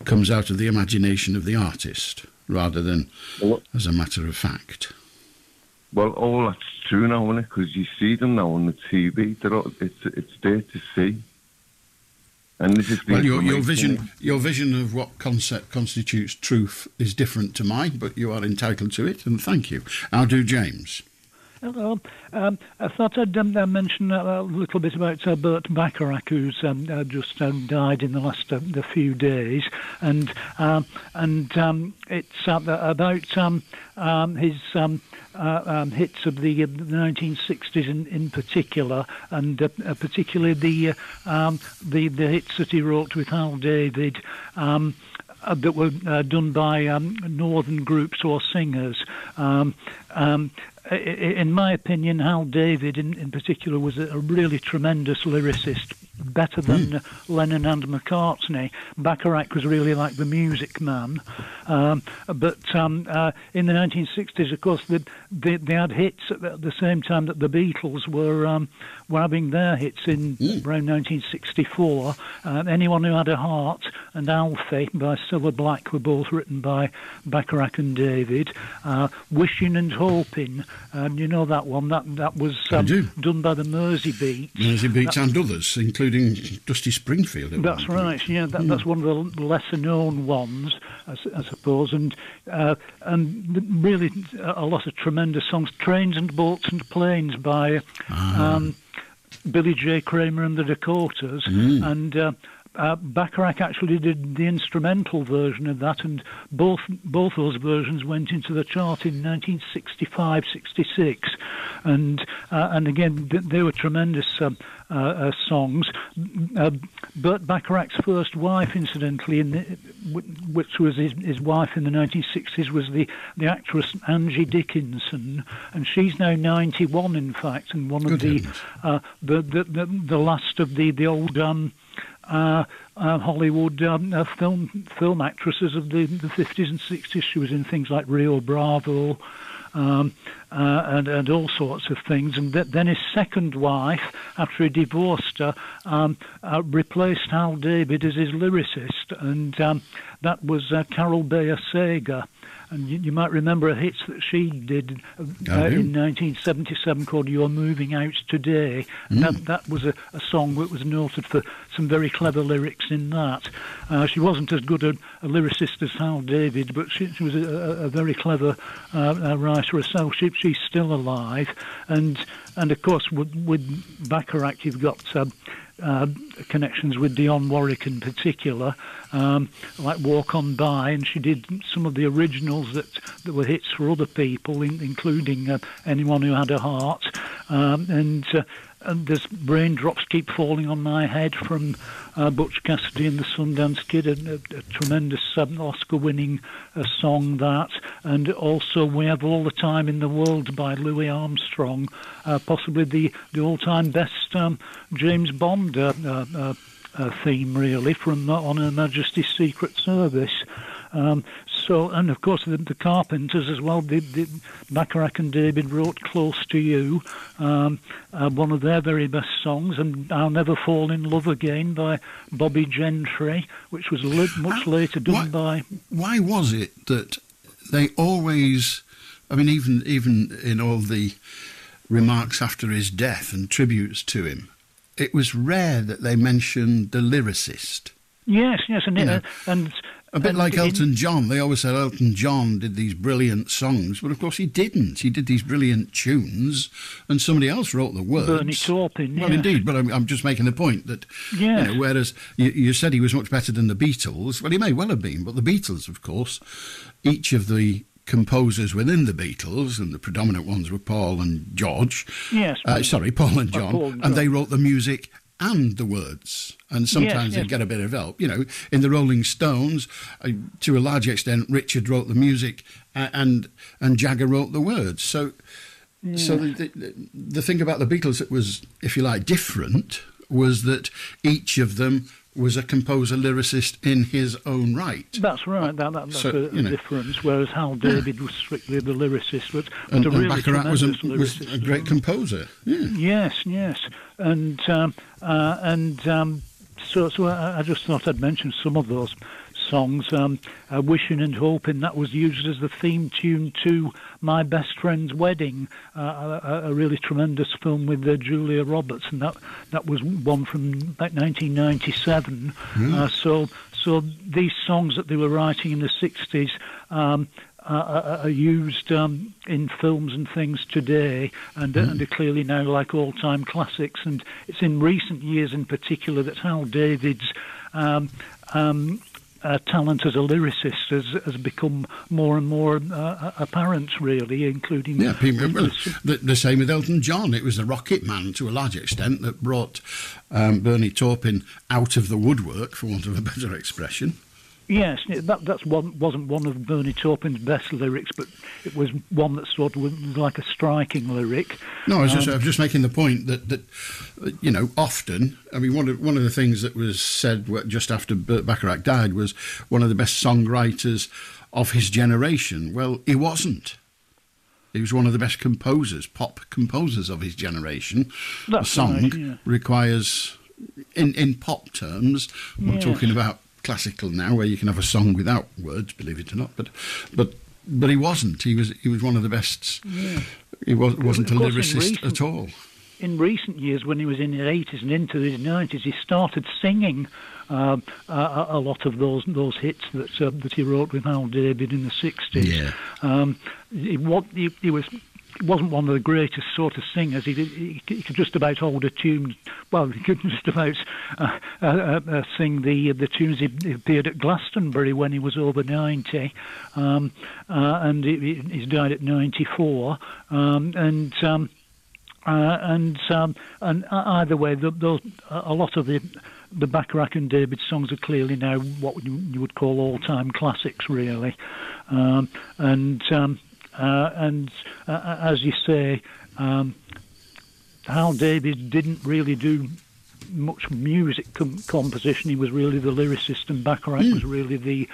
comes out of the imagination of the artist rather than as a matter of fact. Well, all that's true now, isn't it? Because you see them now on the TV. It's there to see. And this is your vision of what constitutes truth is different to mine, but you are entitled to it, and thank you. I'll do James. Hello. I thought I'd mention a little bit about Bert Bacharach, who's just died in the last few days, and it's about his hits of the 1960s in particular, and particularly the hits that he wrote with Hal David. That were done by northern groups or singers. In my opinion, Hal David in particular was a really tremendous lyricist. better than Lennon and McCartney. Bacharach was really like the music man. But in the 1960s, of course, they had hits at the same time that the Beatles were having their hits in around 1964. Anyone Who Had a Heart and Alfie by Silver Black were both written by Bacharach and David. Wishing and Hoping, you know that one, that was done by the Mersey Beats. Mersey Beats and others, including Dusty Springfield. That's right, yeah, that's one of the lesser known ones, I suppose, and really a lot of tremendous songs. Trains and Boats and Planes by Billy J. Kramer and the Dakotas, and Bacharach actually did the instrumental version of that, and both those versions went into the chart in 1965, 66, and again they were tremendous songs. Bert Bacharach's first wife, incidentally, which was his wife in the 1960s, was the actress Angie Dickinson, and she's now 91, in fact, and one of the last of the old Hollywood film actresses of the 50s and 60s. She was in things like Rio Bravo and all sorts of things. And then his second wife, after he divorced her, replaced Hal David as his lyricist, and that was Carol Bayer Sager. And you might remember a hit that she did in 1977 called You're Moving Out Today. That was a song that was noted for some very clever lyrics in that. She wasn't as good a lyricist as Hal David, but she was a very clever writer herself. She's still alive. And of course, with Bacharach, you've got connections with Dionne Warwick in particular, like Walk On By, and she did some of the originals that were hits for other people, including Anyone Who Had a Heart, and there's Raindrops Keep Falling on My Head from Butch Cassidy and the Sundance Kid, a tremendous Oscar-winning song, that, and also We Have All the Time in the World by Louis Armstrong, possibly the all-time best James Bond theme, really, from On Her Majesty's Secret Service. So, and of course the Carpenters as well. Bacharach and David wrote Close to You, one of their very best songs, and I'll Never Fall in Love Again by Bobby Gentry, which was much later done by... Why was it that they always, I mean, even in all the remarks after his death and tributes to him, it was rare that they mentioned the lyricist? Yes, and a bit like Elton John. They always said Elton John did these brilliant songs, but of course he didn't. He did these brilliant tunes, and somebody else wrote the words. Bernie Taupin, Well, indeed, but I'm just making the point that, whereas you said he was much better than the Beatles, well, he may well have been, but the Beatles, of course, each of the composers within the Beatles, and the predominant ones were Paul and George. Yes. Paul and John, and they wrote the music and the words, and sometimes they get a bit of help. You know, in the Rolling Stones, to a large extent, Richard wrote the music and Jagger wrote the words. So the thing about the Beatles that was, if you like, different was that each of them was a composer lyricist in his own right. That's right. That's a difference. Whereas Hal David was strictly the lyricist, but and really Bacharach was a great composer. Yeah. Yes, and so I just thought I'd mention some of those songs. Wishing and Hoping, that was used as the theme tune to My Best Friend's Wedding, a really tremendous film with Julia Roberts, and that was one from about 1997. So these songs that they were writing in the 60s are used in films and things today, and are clearly now like all-time classics. And it's in recent years in particular that Hal David's talent as a lyricist has become more and more apparent, really, including... Yeah, the same with Elton John. It was the Rocket Man, to a large extent, that brought Bernie Taupin out of the woodwork, for want of a better expression. Yes, that wasn't one of Bernie Taupin's best lyrics, but it was one that sort of was like a striking lyric. No, I was just making the point that often, I mean, one of the things that was said just after Bert Bacharach died was one of the best songwriters of his generation. Well, he wasn't. He was one of the best composers, pop composers of his generation. That's a song right, yeah. requires, in pop terms, I'm not talking about classical now, where you can have a song without words, believe it or not. But he wasn't. He was one of the best. Yeah. He wasn't a lyricist at all. In recent years, when he was in his 80s and into his 90s, he started singing a lot of those hits that he wrote with Hal David in the 60s. Yeah. He wasn't one of the greatest sort of singers. He could just about hold a tune. Well, he could just about sing the tunes. He appeared at Glastonbury when he was over 90, and he's died at 94. And either way, a lot of the Bacharach and David songs are clearly now what you would call all-time classics, really. As you say, Hal David didn't really do much music composition. He was really the lyricist, and Bacharach was really the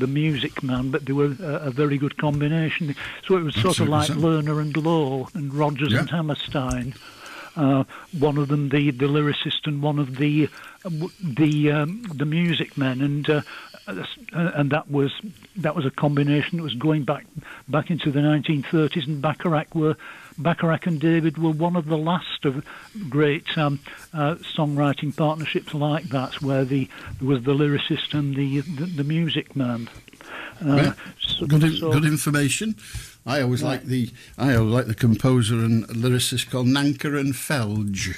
music man. But they were a very good combination. So it was sort of like Lerner and Lowe and Rodgers and Hammerstein. One of them the lyricist and one of the music men, and that was a combination that was going back into the 1930s. And Bacharach and David were one of the last of great songwriting partnerships like that, where there was the lyricist and the music man. Good information. I always like the composer and lyricist called Nanker and Felge.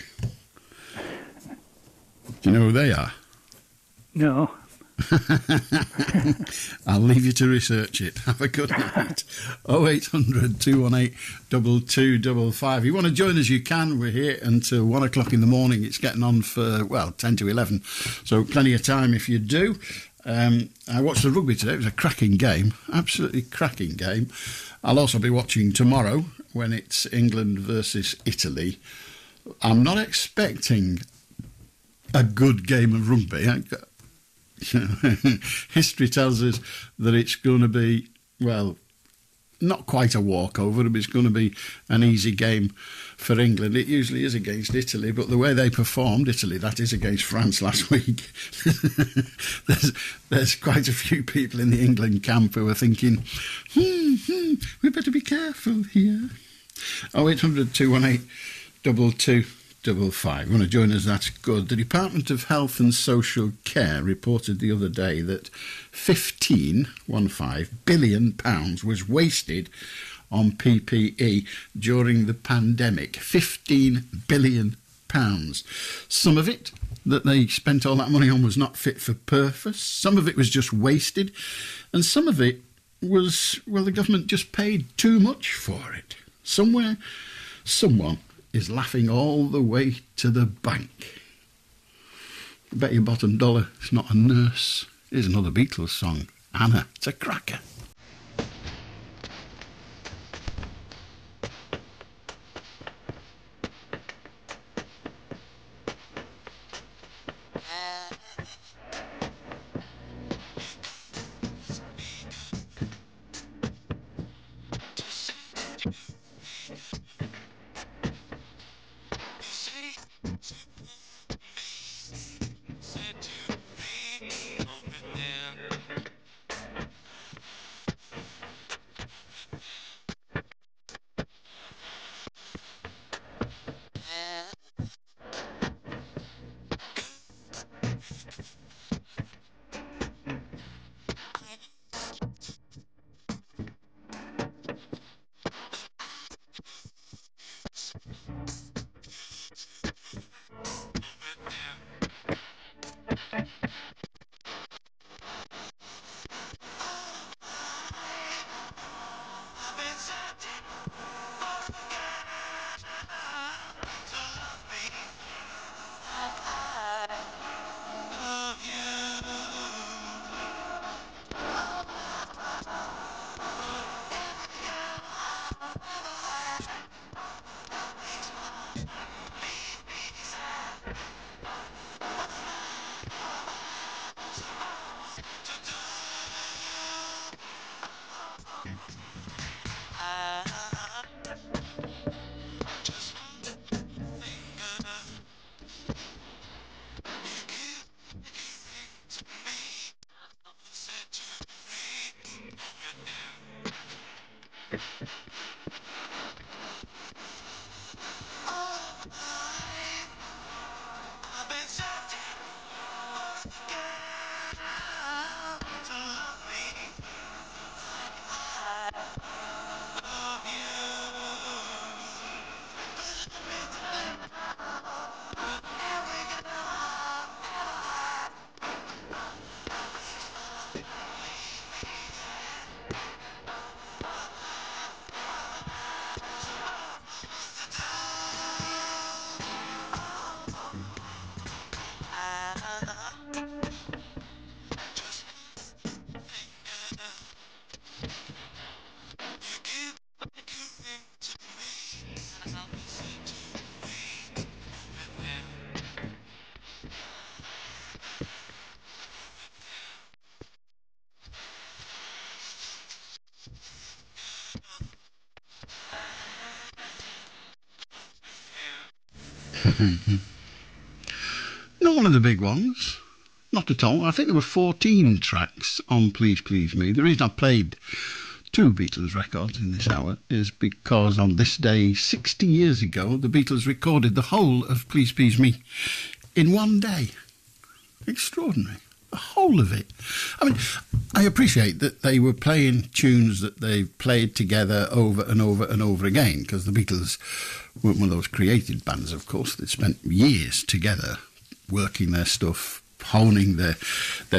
Do you know who they are? No. I'll leave you to research it. Have a good night. 0800 218 2255. If you want to join us, you can. We're here until 1 o'clock in the morning. It's getting on for, 10 to 11. So plenty of time if you do. I watched the rugby today. It was a cracking game. Absolutely cracking game. I'll also be watching tomorrow when it's England versus Italy. I'm not expecting a good game of rugby. History tells us that it's going to be, not quite a walkover, but it's going to be an easy game for England. It usually is against Italy, but the way they performed, Italy, that is against France last week, there's quite a few people in the England camp who are thinking, we better be careful here. 0800 218 2255. You want to join us? That's good. The Department of Health and Social Care reported the other day that £15 billion was wasted on PPE during the pandemic. £15 billion. Some of it that they spent all that money on was not fit for purpose. Some of it was just wasted. And some of it was, the government just paid too much for it. Somewhere, someone is laughing all the way to the bank. Bet your bottom dollar it's not a nurse. Here's another Beatles song, Anna. It's a cracker. Not one of the big ones. Not at all. I think there were 14 tracks on Please Please Me. The reason I played 2 Beatles records in this hour is because on this day 60 years ago the Beatles recorded the whole of Please Please Me in one day. Extraordinary. The whole of it. I mean, I appreciate that they were playing tunes that they played together over and over and over again, because the Beatles weren't one of those created bands, of course. They spent years together working their stuff, honing their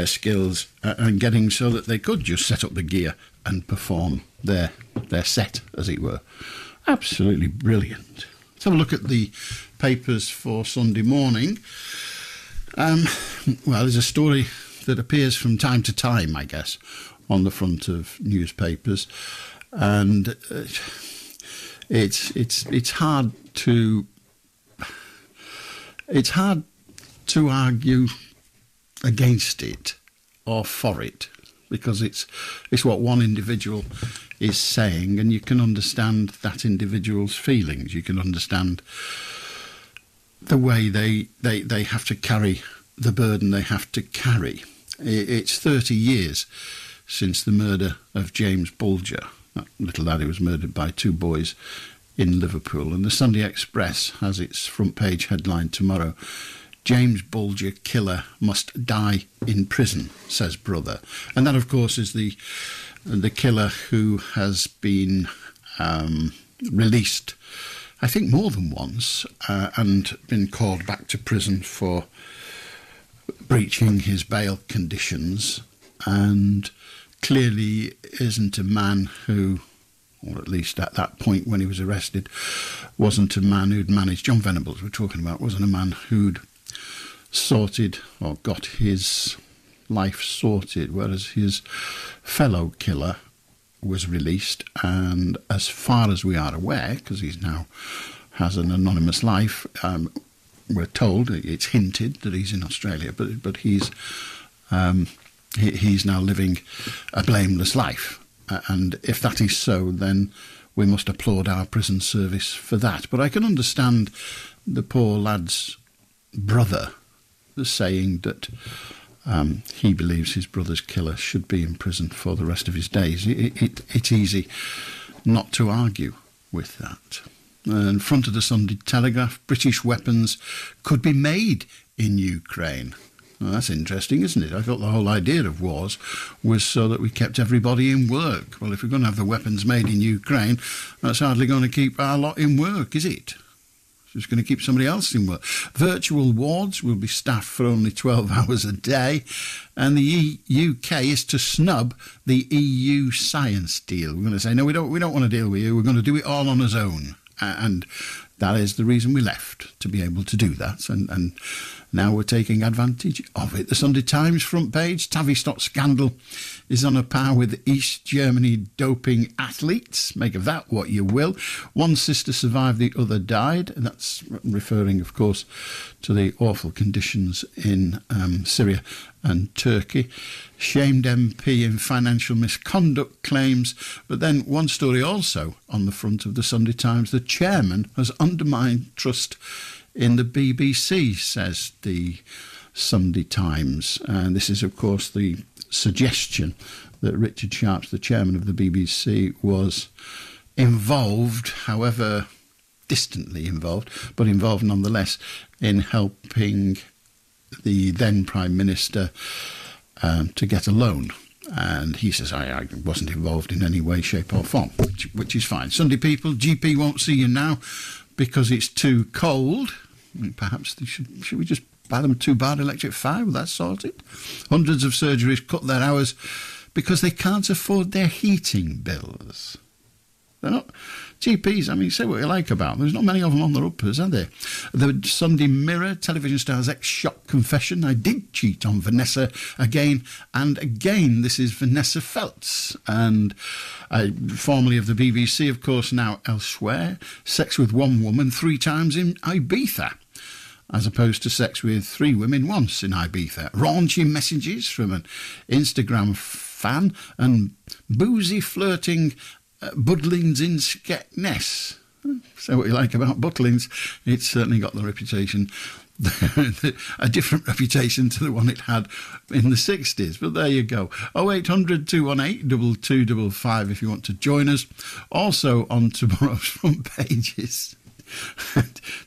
skills, and getting so that they could just set up the gear and perform their set, as it were. Absolutely brilliant. Let's have a look at the papers for Sunday morning. Well, there's a story that appears from time to time, I guess, on the front of newspapers, and it's hard to argue against it or for it, because it's what one individual is saying, and you can understand that individual's feelings. You can understand the way they have to carry the burden they have to carry. It's 30 years since the murder of James Bulger, that little lad who was murdered by 2 boys in Liverpool, and the Sunday Express has its front page headline tomorrow: James Bulger killer must die in prison, says brother. And that, of course, is the killer who has been released, I think, more than once, and been called back to prison for breaching his bail conditions, and clearly isn't a man who, or at least at that point when he was arrested, wasn't a man who'd managed, John Venables we're talking about, wasn't a man who'd sorted or got his life sorted, whereas his fellow killer was released, and as far as we are aware, because he's now has an anonymous life, we're told, it's hinted that he's in Australia, but he's now living a blameless life, and if that is so, then we must applaud our prison service for that. But I can understand the poor lad's brother saying that he believes his brother's killer should be in prison for the rest of his days. It's easy not to argue with that. In front of the Sunday Telegraph, British weapons could be made in Ukraine. Well, that's interesting, isn't it? I thought the whole idea of wars was so that we kept everybody in work. Well, if we're going to have the weapons made in Ukraine, that's hardly going to keep our lot in work, is it? It's going to keep somebody else in work. Virtual wards will be staffed for only 12 hours a day, and the UK is to snub the EU science deal. We're going to say, no, we don't want to deal with you. We're going to do it all on our own. And that is the reason we left, to be able to do that. And now we're taking advantage of it. The Sunday Times front page, Tavistock scandal is on a par with East Germany doping athletes. Make of that what you will. One sister survived, the other died. And that's referring, of course, to the awful conditions in Syria and Turkey. Shamed MP in financial misconduct claims. But then one story also on the front of the Sunday Times, the chairman has undermined trust in the BBC, says the Sunday Times. And this is, of course, the suggestion that Richard Sharps, the chairman of the BBC, was involved, however distantly involved, but involved nonetheless, in helping the then Prime Minister to get a loan. And he says, I wasn't involved in any way, shape or form, which is fine. Sunday People, GP won't see you now because it's too cold. Perhaps should we just buy them a 2-bar electric fire? Will that sort it? Hundreds of surgeries cut their hours because they can't afford their heating bills. They're not GPs. I mean, say what you like about them. There's not many of them on the uppers, are there? The Sunday Mirror, television star's ex-shock confession. I did cheat on Vanessa again and again. This is Vanessa Feltz, and formerly of the BBC, of course, now elsewhere. Sex with one woman 3 times in Ibiza, as opposed to sex with 3 women once in Ibiza. Raunchy messages from an Instagram fan and boozy flirting Budlings in Skegness. Say what you like about Butlins, it's certainly got the reputation, a different reputation to the one it had in the 60s. But there you go. 0800 218 2255 if you want to join us. Also on tomorrow's front pages.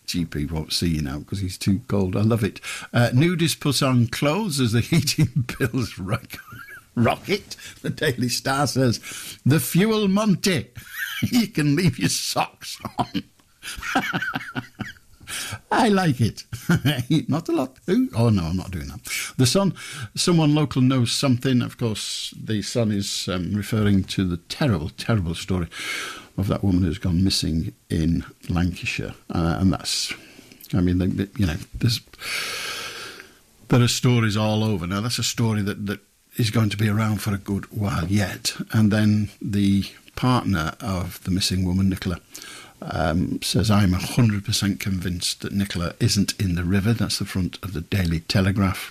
GP won't see you now because he's too cold. I love it. Nudists put on clothes as the heating bills rocket. The Daily Star says, the fuel Monty. You can leave your socks on. I like it. Not a lot. Oh, no, I'm not doing that. The Sun, someone local knows something. Of course, the Sun is referring to the terrible, terrible story of that woman who's gone missing in Lancashire. And that's, I mean, you know, there are stories all over. Now, that's a story that is going to be around for a good while yet. And then the partner of the missing woman, Nicola, says, I'm 100% convinced that Nicola isn't in the river. That's the front of the Daily Telegraph.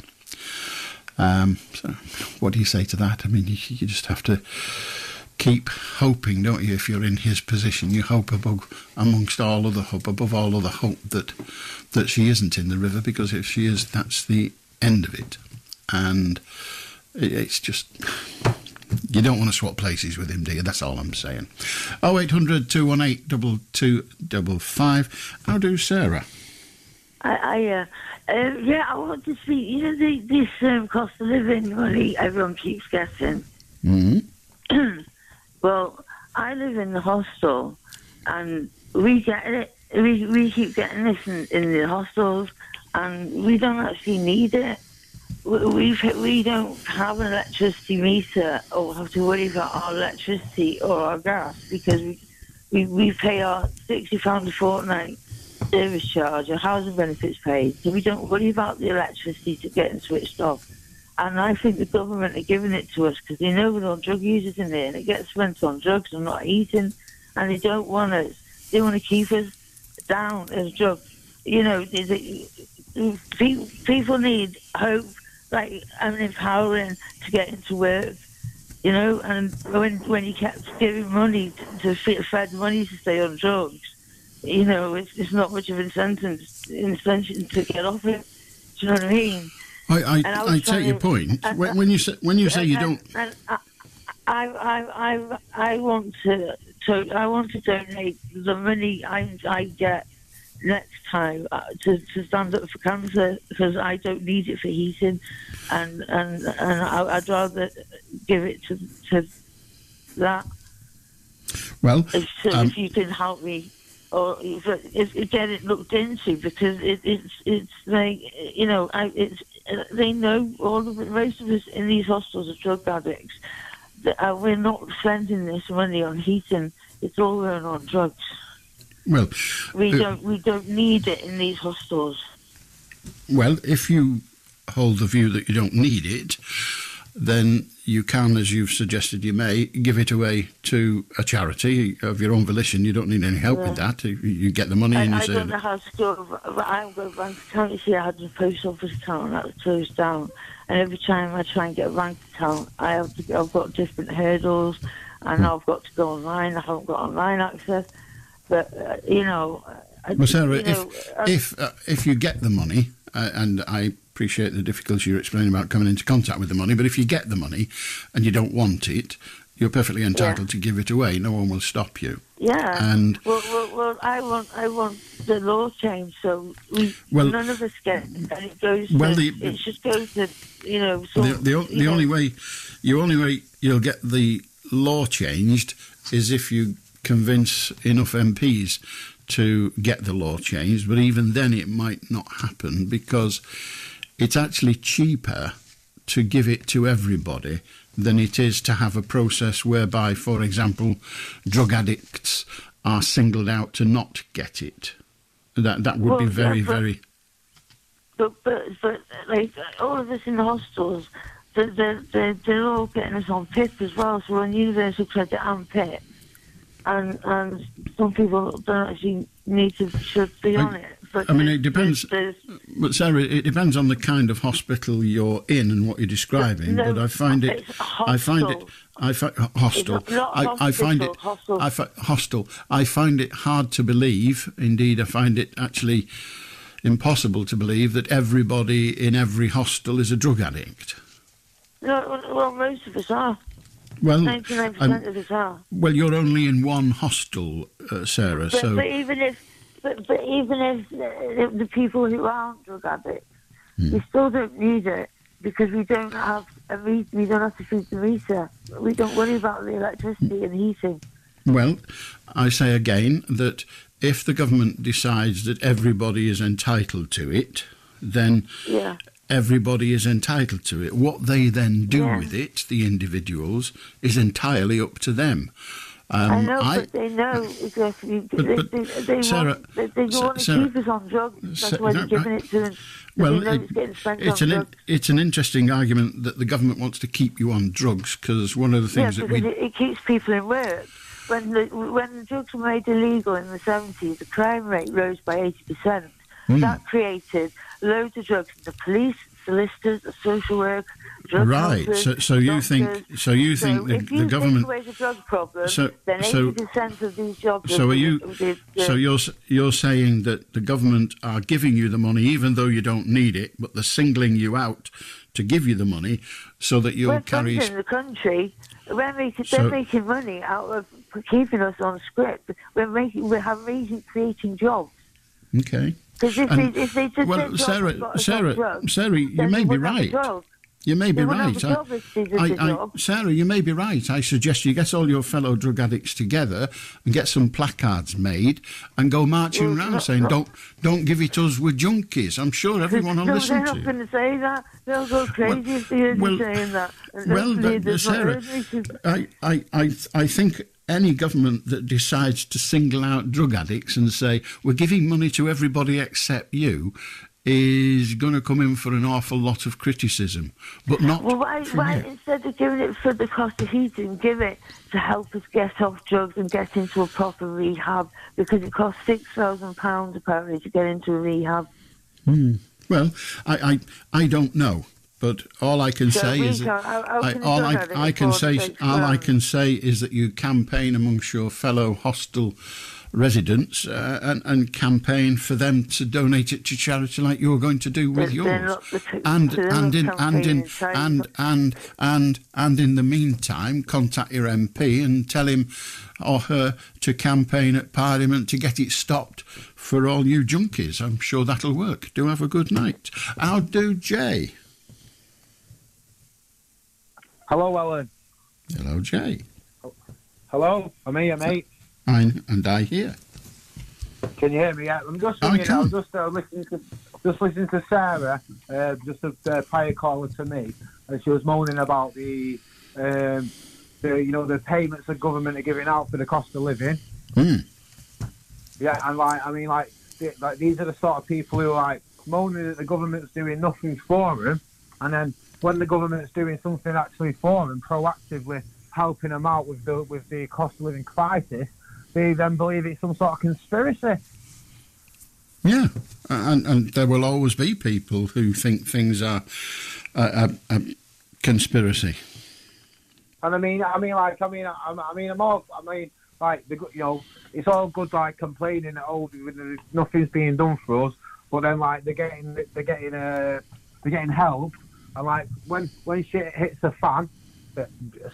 So what do you say to that? I mean, you just have to keep hoping, don't you? If you're in his position, you hope above all other hope that she isn't in the river, because if she is, that's the end of it. And it's just, you don't want to swap places with him, do you? That's all I'm saying. 0800 218 2255. How do Sarah? I want to see, you know, this cost of living money everyone keeps getting. Mm-hmm. Well, I live in the hostel, and we get it. We keep getting this in the hostels, and we don't actually need it. We don't have an electricity meter or have to worry about our electricity or our gas, because we pay our £60 a fortnight service charge, our housing benefits paid, so we don't worry about the electricity getting switched off. And I think the government are giving it to us because they know we're all drug users in there, and it gets spent on drugs and not eating, and they don't want us. They want to keep us down as drugs. You know, people need hope, like, and empowering to get into work. You know, and when you kept giving money to fed money to stay on drugs, you know, it's not much of an incentive to get off it. Do you know what I mean? I take your point. When you say you don't, I want to donate the money I get next time to stand up for cancer, because I don't need it for heating, and I'd rather give it to that. Well, if you can help me, or if get it looked into, because it's like, you know, they know most of us in these hostels are drug addicts. We're not spending this money on heating; it's all going on drugs. Well, we don't need it in these hostels. Well, if you hold the view that you don't need it, then you can, as you've suggested you may, give it away to a charity of your own volition. You don't need any help with that. You get the money and you say... I don't know how to go, but I haven't got a bank account. You see, I had a post office account that was closed down, and every time I try and get a bank account, I've got different hurdles, and I've got to go online. I haven't got online access. But, you know... Well, Sarah, if you get the money, and I appreciate the difficulty you're explaining about coming into contact with the money, but if you get the money and you don't want it, you're perfectly entitled to give it away. No one will stop you. Yeah. And well, I want the law changed, so none of us get it. And it goes it just goes to, you know... The only way you'll get the law changed is if you convince enough MPs to get the law changed, but even then it might not happen, because it's actually cheaper to give it to everybody than it is to have a process whereby, for example, drug addicts are singled out to not get it. That would be very... But like all of us in the hostels, they're all getting us on PIP as well, so we're on universal credit and PIP. And some people don't actually should be on it. I mean, it depends. But Sarah, it depends on the kind of hospital you're in and what you're describing. No, but I find it hostile. I find it hard to believe. Indeed, I find it actually impossible to believe that everybody in every hostel is a drug addict. No, well, most of us are. Well, 99% of us are. Well, you're only in one hostel, Sarah. But even if the people who aren't drug addicts, we still don't need it because we don't have we don't have to feed the meter. We don't worry about the electricity and heating. Well, I say again that if the government decides that everybody is entitled to it, then everybody is entitled to it. What they then do with it, the individuals, is entirely up to them. I know, but they know exactly. They want to keep us on drugs. That's why they're giving it to them. Well, it's an interesting argument that the government wants to keep you on drugs because one of the things it keeps people in work. When the drugs were made illegal in the 70s, the crime rate rose by 80%. That created loads of drugs in the police, solicitors, the social work, drug helpers, so you think the government take away the drug problem, then 80% of these jobs. So you're saying that the government are giving you the money even though you don't need it, but they're singling you out to give you the money so that you'll carry. In the country, they're making money out of keeping us on script. We're creating jobs. Okay. Because if they just Sarah, you may be right. You may be right. Sarah, you may be right. I suggest you get all your fellow drug addicts together and get some placards made and go marching around saying, "Don't give it us, we're junkies." I'm sure everyone will listen to you. They're not going to say that. They'll go crazy if they hear me saying that. Sarah, I think any government that decides to single out drug addicts and say, we're giving money to everybody except you, is going to come in for an awful lot of criticism, but not. Well, why instead of giving it for the cost of heating, give it to help us get off drugs and get into a proper rehab? Because it costs £6,000 apparently to get into a rehab. Well, I don't know. But all I can say is all I can say is that you campaign amongst your fellow hostel residents and campaign for them to donate it to charity like you're going to do with yours. And in the meantime, contact your MP and tell him or her to campaign at Parliament to get it stopped for all you junkies. I'm sure that'll work. Do have a good night. Aldo J. Hello, Alan. Hello, Jay. Hello, I'm here, mate. I hear. Can you hear me? I'm just ringing. I was just listening to Sarah, just a prior caller to me, and she was moaning about the payments the government are giving out for the cost of living. Yeah, and these are the sort of people who are moaning that the government's doing nothing for them, and then when the government's doing something actually for them, proactively helping them out with the cost of living crisis, they then believe it's some sort of conspiracy. Yeah, and there will always be people who think things are a conspiracy. And it's all good complaining that nothing's being done for us, but then they're getting help. And when shit hits the fan,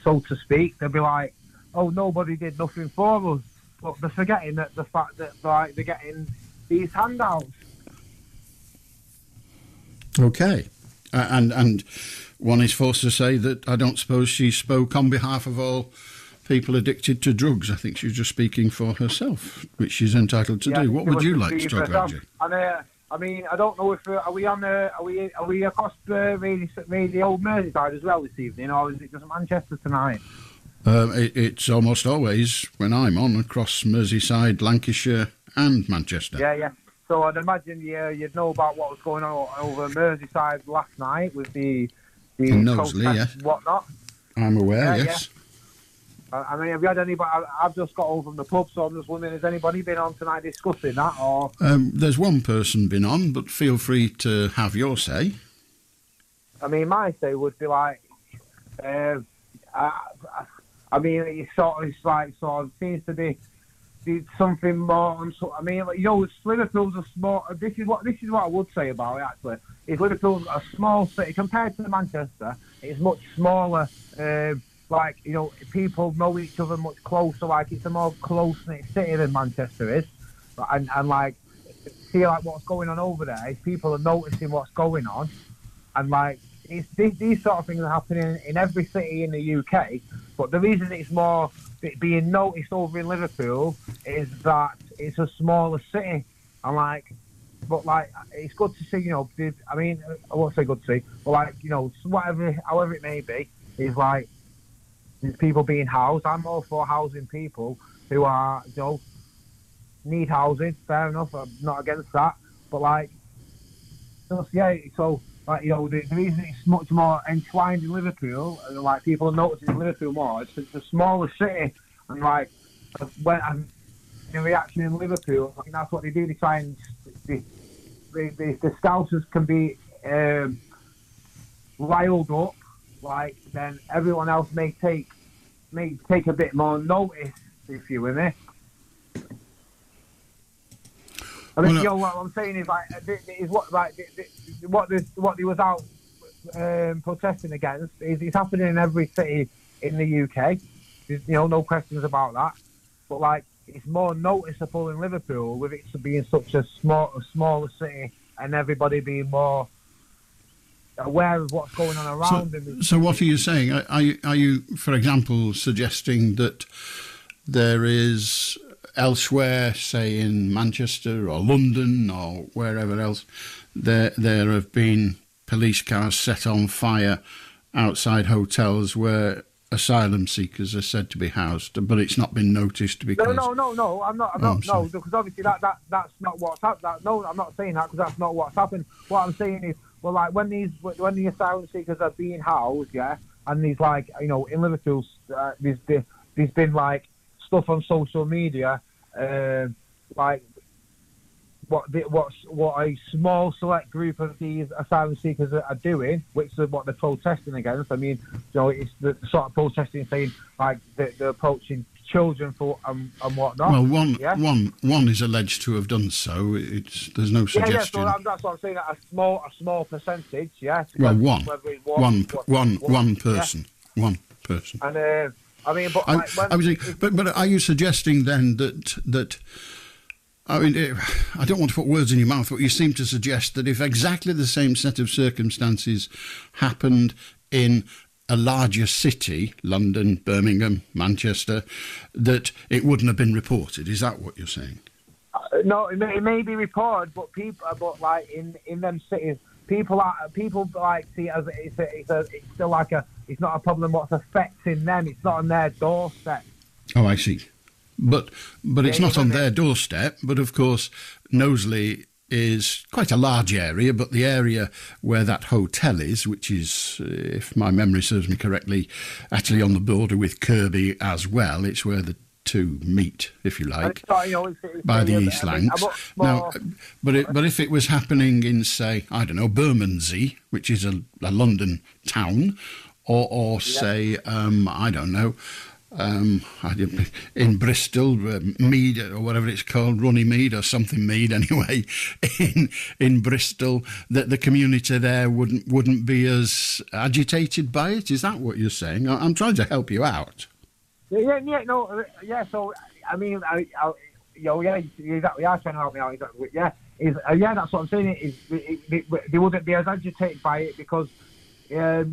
so to speak, they'll be like, "Oh, nobody did nothing for us," but they're forgetting that the fact that they're getting these handouts. Okay, and one is forced to say that I don't suppose she spoke on behalf of all people addicted to drugs. I think she's just speaking for herself, which she's entitled to do. What would you like to talk about, Jay? I don't know if are we across the old Merseyside as well this evening, or is it just Manchester tonight? It's almost always when I'm on across Merseyside, Lancashire, and Manchester. Yeah. So I'd imagine you'd know about what was going on over Merseyside last night with the Knowsley, protests and whatnot. I'm aware. Yes. I mean, have you had anybody? I've just got home from the pub, so I'm just wondering, has anybody been on tonight discussing that? Or There's one person been on, but feel free to have your say. I mean, my say would be like, I mean, it's like seems to be something more. I mean, you know, Liverpool's a small. This is what I would say about it. Actually, is Liverpool's a small city compared to Manchester. It's much smaller. Like, you know, people know each other much closer. Like, it's a more close-knit city than Manchester is. And like, see, like, what's going on over there is people are noticing what's going on. And, like, these sort of things are happening in every city in the UK. But the reason it's more being noticed over in Liverpool is that it's a smaller city. And, like, but, like, it's good to see, you know, I mean, I won't say good to see, but, like, you know, however it may be, is, like, there's people being housed. I'm all for housing people who are, you know, need housing. Fair enough. I'm not against that. But, like, just, yeah, so, like, you know, the reason it's much more entwined in Liverpool, and, like, people are noticing Liverpool more, it's a smaller city. And, like, when I'm in reaction in Liverpool, I think that's what they do. They try and, the Scousers can be riled up. Like, then everyone else may take a bit more notice, if you're with me. I mean, you know, what I'm saying is, like, is what they was out protesting against is happening in every city in the UK. There's, you know, no questions about that. But, like, it's more noticeable in Liverpool with it being such a smaller city and everybody being more aware of what's going on around them. So what are you saying? Are you, for example, suggesting that there is elsewhere, say in Manchester or London or wherever else, there have been police cars set on fire outside hotels where asylum seekers are said to be housed, but it's not been noticed because... No, I'm not, because obviously that's not what's happened. No, I'm not saying that because that's not what's happened. What I'm saying is, well, like, when the asylum seekers are being housed, yeah, and these, like, you know, in Liverpool, there's been, like, stuff on social media, like, what a small select group of these asylum seekers are doing, which is what they're protesting against. I mean, you know, it's the sort of protesting saying, like, they're approaching children for and whatnot. Well, one is alleged to have done so. There's no suggestion. Yeah, so that's what I'm saying. A small percentage. Yeah. Well, one person. Yeah. One person. And I mean, but I was saying, but are you suggesting then that? I mean, I don't want to put words in your mouth, but you seem to suggest that if exactly the same set of circumstances happened in a larger city, London, Birmingham, Manchester, that it wouldn't have been reported. Is that what you're saying? No, it may be reported, but like in them cities, people like see it as it's still like it's not a problem what's affecting them. It's not on their doorstep. Oh, I see. But it's not on their doorstep. But of course, Knowsley is quite a large area, but the area where that hotel is, which is, if my memory serves me correctly, actually on the border with Kirby as well, it's where the two meet, if you like, by the East Lancs. Now, but if it was happening in, say, I don't know, Bermondsey, which is a London town, or say, I don't know, in Bristol, Mead or whatever it's called, Runnymede or something Mead anyway, in Bristol, that the community there wouldn't be as agitated by it. Is that what you're saying? I'm trying to help you out. So I mean, you are trying to help me out. Exactly. Yeah, that's what I'm saying. They wouldn't be as agitated by it because. That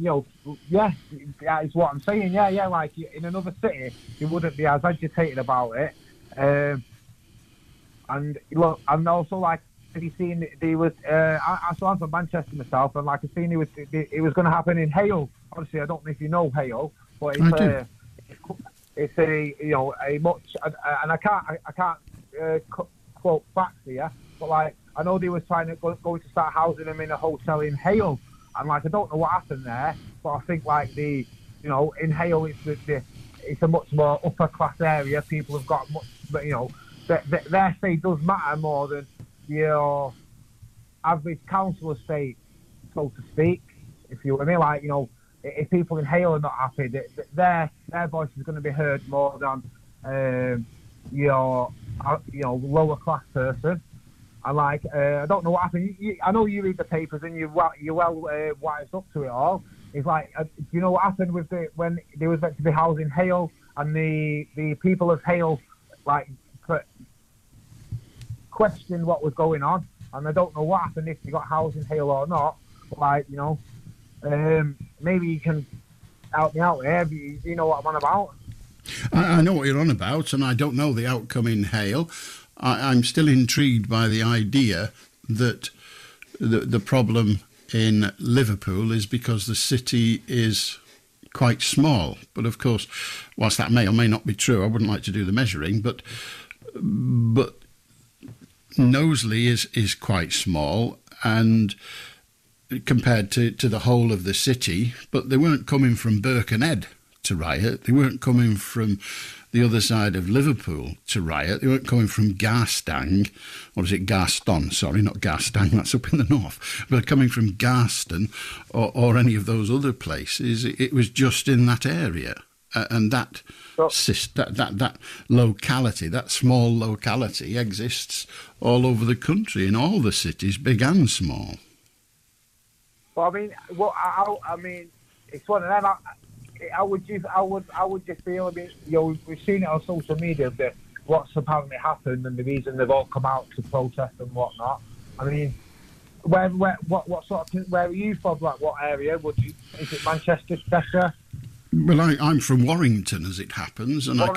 is what I'm saying. Yeah, like in another city, you wouldn't be as agitated about it. And look, I'm also like, have you seen? There was, I'm from Manchester myself, and like I've seen it was going to happen in Hale. Obviously, I don't know if you know Hale, but it's a much, and I can't quote facts here, but like I know they was trying to going to start housing them in a hotel in Hale. And like I don't know what happened there, but I think like in Hale it's a much more upper class area. People have got much, but their say does matter more than your average council estate, so to speak. If you know what I mean, if people in Hale are not happy, their voice is going to be heard more than your lower class person. And I don't know what happened. I know you read the papers and you're well wised up to it all. It's do you know what happened with when there was meant to be housing Hale and the people of Hale questioned what was going on, and I don't know what happened, if you got housing Hale or not. Maybe you can help me out there. You know what I'm on about. I know what you're on about, and I don't know the outcome in Hale. I'm still intrigued by the idea that the problem in Liverpool is because the city is quite small. But of course, whilst that may or may not be true, I wouldn't like to do the measuring, but Knowsley is quite small, and compared to the whole of the city, but they weren't coming from Birkenhead to riot. They weren't coming from the other side of Liverpool to riot. They weren't coming from Garstang, or is it Garston? Sorry, not Garstang, that's up in the north. But coming from Garston or any of those other places. It was just in that area. And that locality, that small locality, exists all over the country, in all the cities, big and small. Well, I mean, it's one of them. How would you feel? I mean, we've seen it on social media that what's apparently happened and the reason they've all come out to protest and whatnot. I mean, where are you from? What area is it? Manchester, Cheshire? Well, I'm from Warrington, as it happens, and I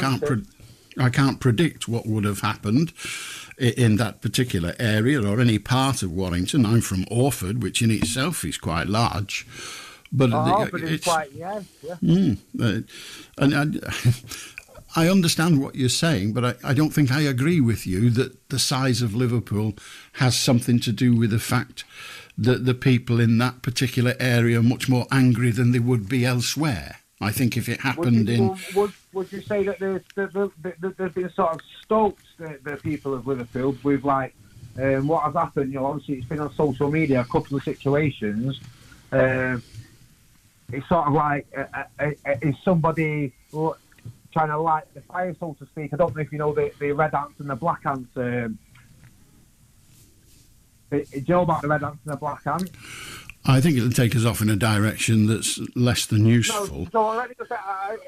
can't predict what would have happened in that particular area or any part of Warrington. I'm from Orford, which in itself is quite large. But it's quite, yeah. And I understand what you're saying, but I don't think I agree with you that the size of Liverpool has something to do with the fact that the people in that particular area are much more angry than they would be elsewhere. I think if it happened would you say that there's been sort of stoked the people of Liverpool with what has happened? Obviously it's been on social media, a couple of situations. It's sort of is somebody trying to light the fire, so to speak? I don't know if you know the red ants and the black ants. Do you know about the red ants and the black ants? I think it'll take us off in a direction that's less than useful. No, so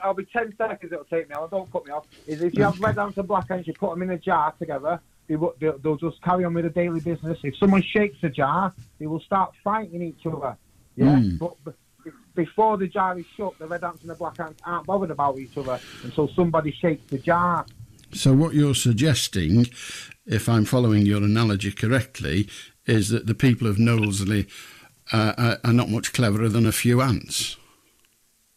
I'll be 10 seconds it'll take me off. Don't cut me off. Is if you have red ants and black ants, you put them in a jar together, they'll just carry on with the daily business. If someone shakes the jar, they will start fighting each other. Yeah, but before the jar is shut, the red ants and the black ants aren't bothered about each other until somebody shakes the jar. So what you're suggesting, if I'm following your analogy correctly, is that the people of Knowsley are not much cleverer than a few ants.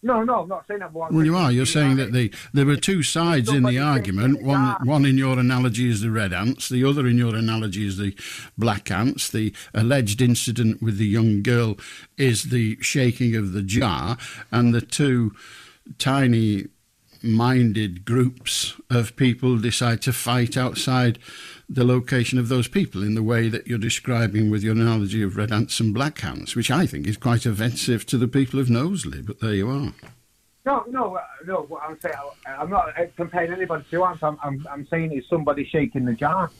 No, I'm not saying that. Well, you are. You're saying that there were two sides in the argument. One in your analogy is the red ants. The other in your analogy is the black ants. The alleged incident with the young girl is the shaking of the jar. And the two tiny-minded groups of people decide to fight outside the location of those people in the way that you're describing with your analogy of red ants and black ants, which I think is quite offensive to the people of Knowsley, but there you are. No. What I'm saying, I'm not comparing anybody to ants. I'm saying it's somebody shaking the jar.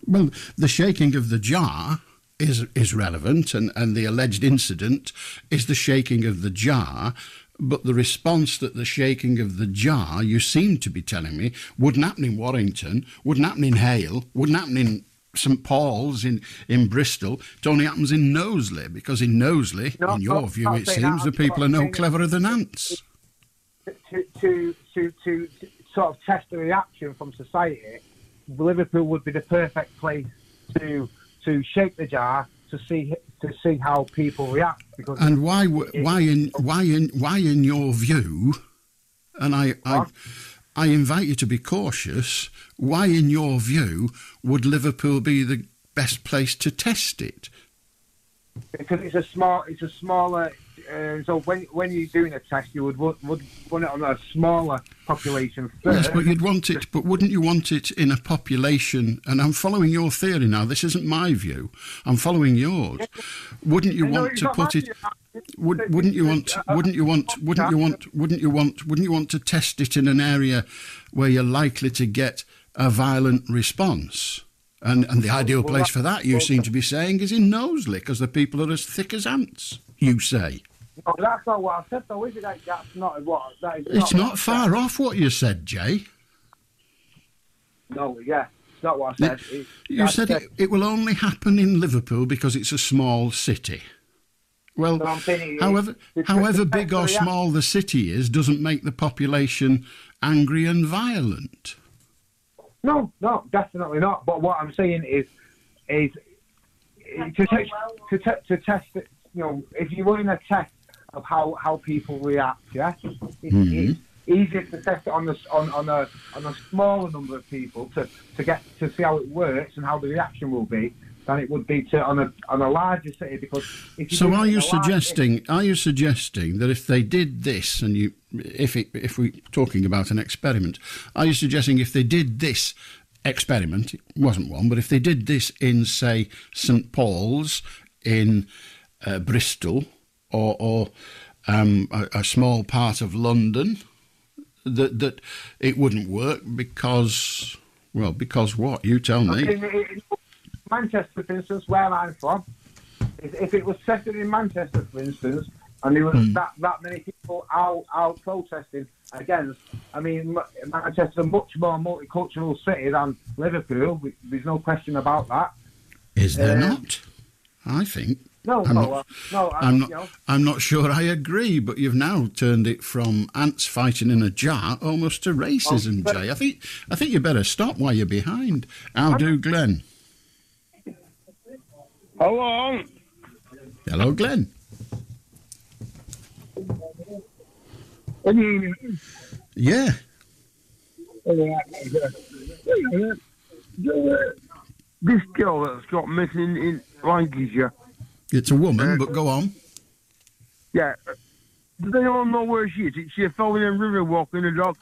Well, the shaking of the jar is relevant, and the alleged incident is the shaking of the jar. But the response that the shaking of the jar, you seem to be telling me, wouldn't happen in Warrington, wouldn't happen in Hale, wouldn't happen in St Paul's in Bristol. It only happens in Knowsley, because in Knowsley, in your view, it seems the people are no cleverer than ants. To sort of test the reaction from society, Liverpool would be the perfect place to shake the jar to see how people react. And why in your view, and I invite you to be cautious, why in your view would Liverpool be the best place to test it? because it's a smaller. So when you're doing a test, you would run it on a smaller population first. Yes, but you'd want it. But wouldn't you want it in a population? And I'm following your theory now. This isn't my view. I'm following yours. Wouldn't you want to put it? Wouldn't you want to test it in an area where you're likely to get a violent response? And the ideal place for that, you seem to be saying, is in Knowsley, because the people are as thick as ants. You say. No, that's not what I said, though, is it? That's not what. That is it's not far off what you said, Jay. No, yeah, it's not what I said. You said it will only happen in Liverpool because it's a small city. Well, however big or small the city is, doesn't make the population angry and violent. No, definitely not. But what I'm saying is to test it. You know, if you were in a test of how people react, yeah, it's easier to test it on a smaller number of people to see how it works and how the reaction will be than it would be on a larger city. Because are you suggesting that if they did this, and if we're talking about an experiment, are you suggesting if they did this experiment, it wasn't one, but if they did this in, say, St Paul's in Bristol or a small part of London, that it wouldn't work because what? You tell me. Manchester, for instance, where I'm from, if it was tested in Manchester, for instance, and there was that many people out protesting against, I mean, Manchester's a much more multicultural city than Liverpool. There's no question about that. Is there not? I think. I'm not sure I agree, but you've now turned it from ants fighting in a jar almost to racism, Jay. I think you better stop while you're behind. Aldo, Glenn. Hello. Hello, Glenn. Can you hear me? Yeah. This girl that's got missing in Lancashire. It's a woman, but go on. Yeah. Does anyone know where she is? Is she falling in a river walking the dog?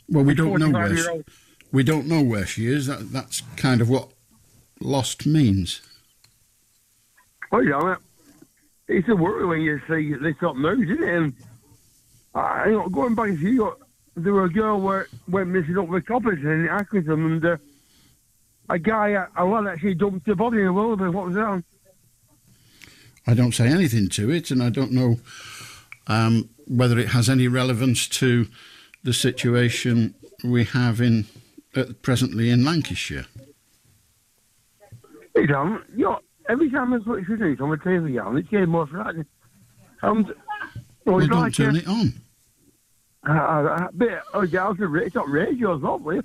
Well, we don't know where she is. That's kind of what lost means. Oh, yeah. It's a worry when you see this up news, isn't it? And going back a few, there was a girl where went missing up with coppers in Accrington, and a lad actually dumped her body in the wilderness. What was that? I don't say anything to it, and I don't know whether it has any relevance to the situation we have presently in Lancashire. It don't. Every time I put it on the TV on, it gets more frightening. Don't turn it on. It's not radio, it's not with.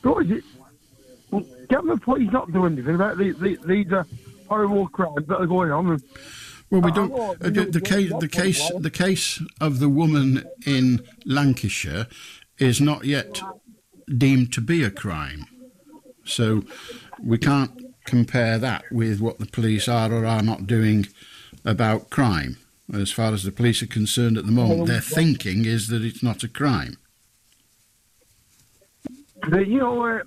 Get the police not doing anything about these horrible crimes that are going on. Well, we don't. The case of the woman in Lancashire is not yet deemed to be a crime, so we can't compare that with what the police are or are not doing about crime. As far as the police are concerned at the moment, their thinking is that it's not a crime. The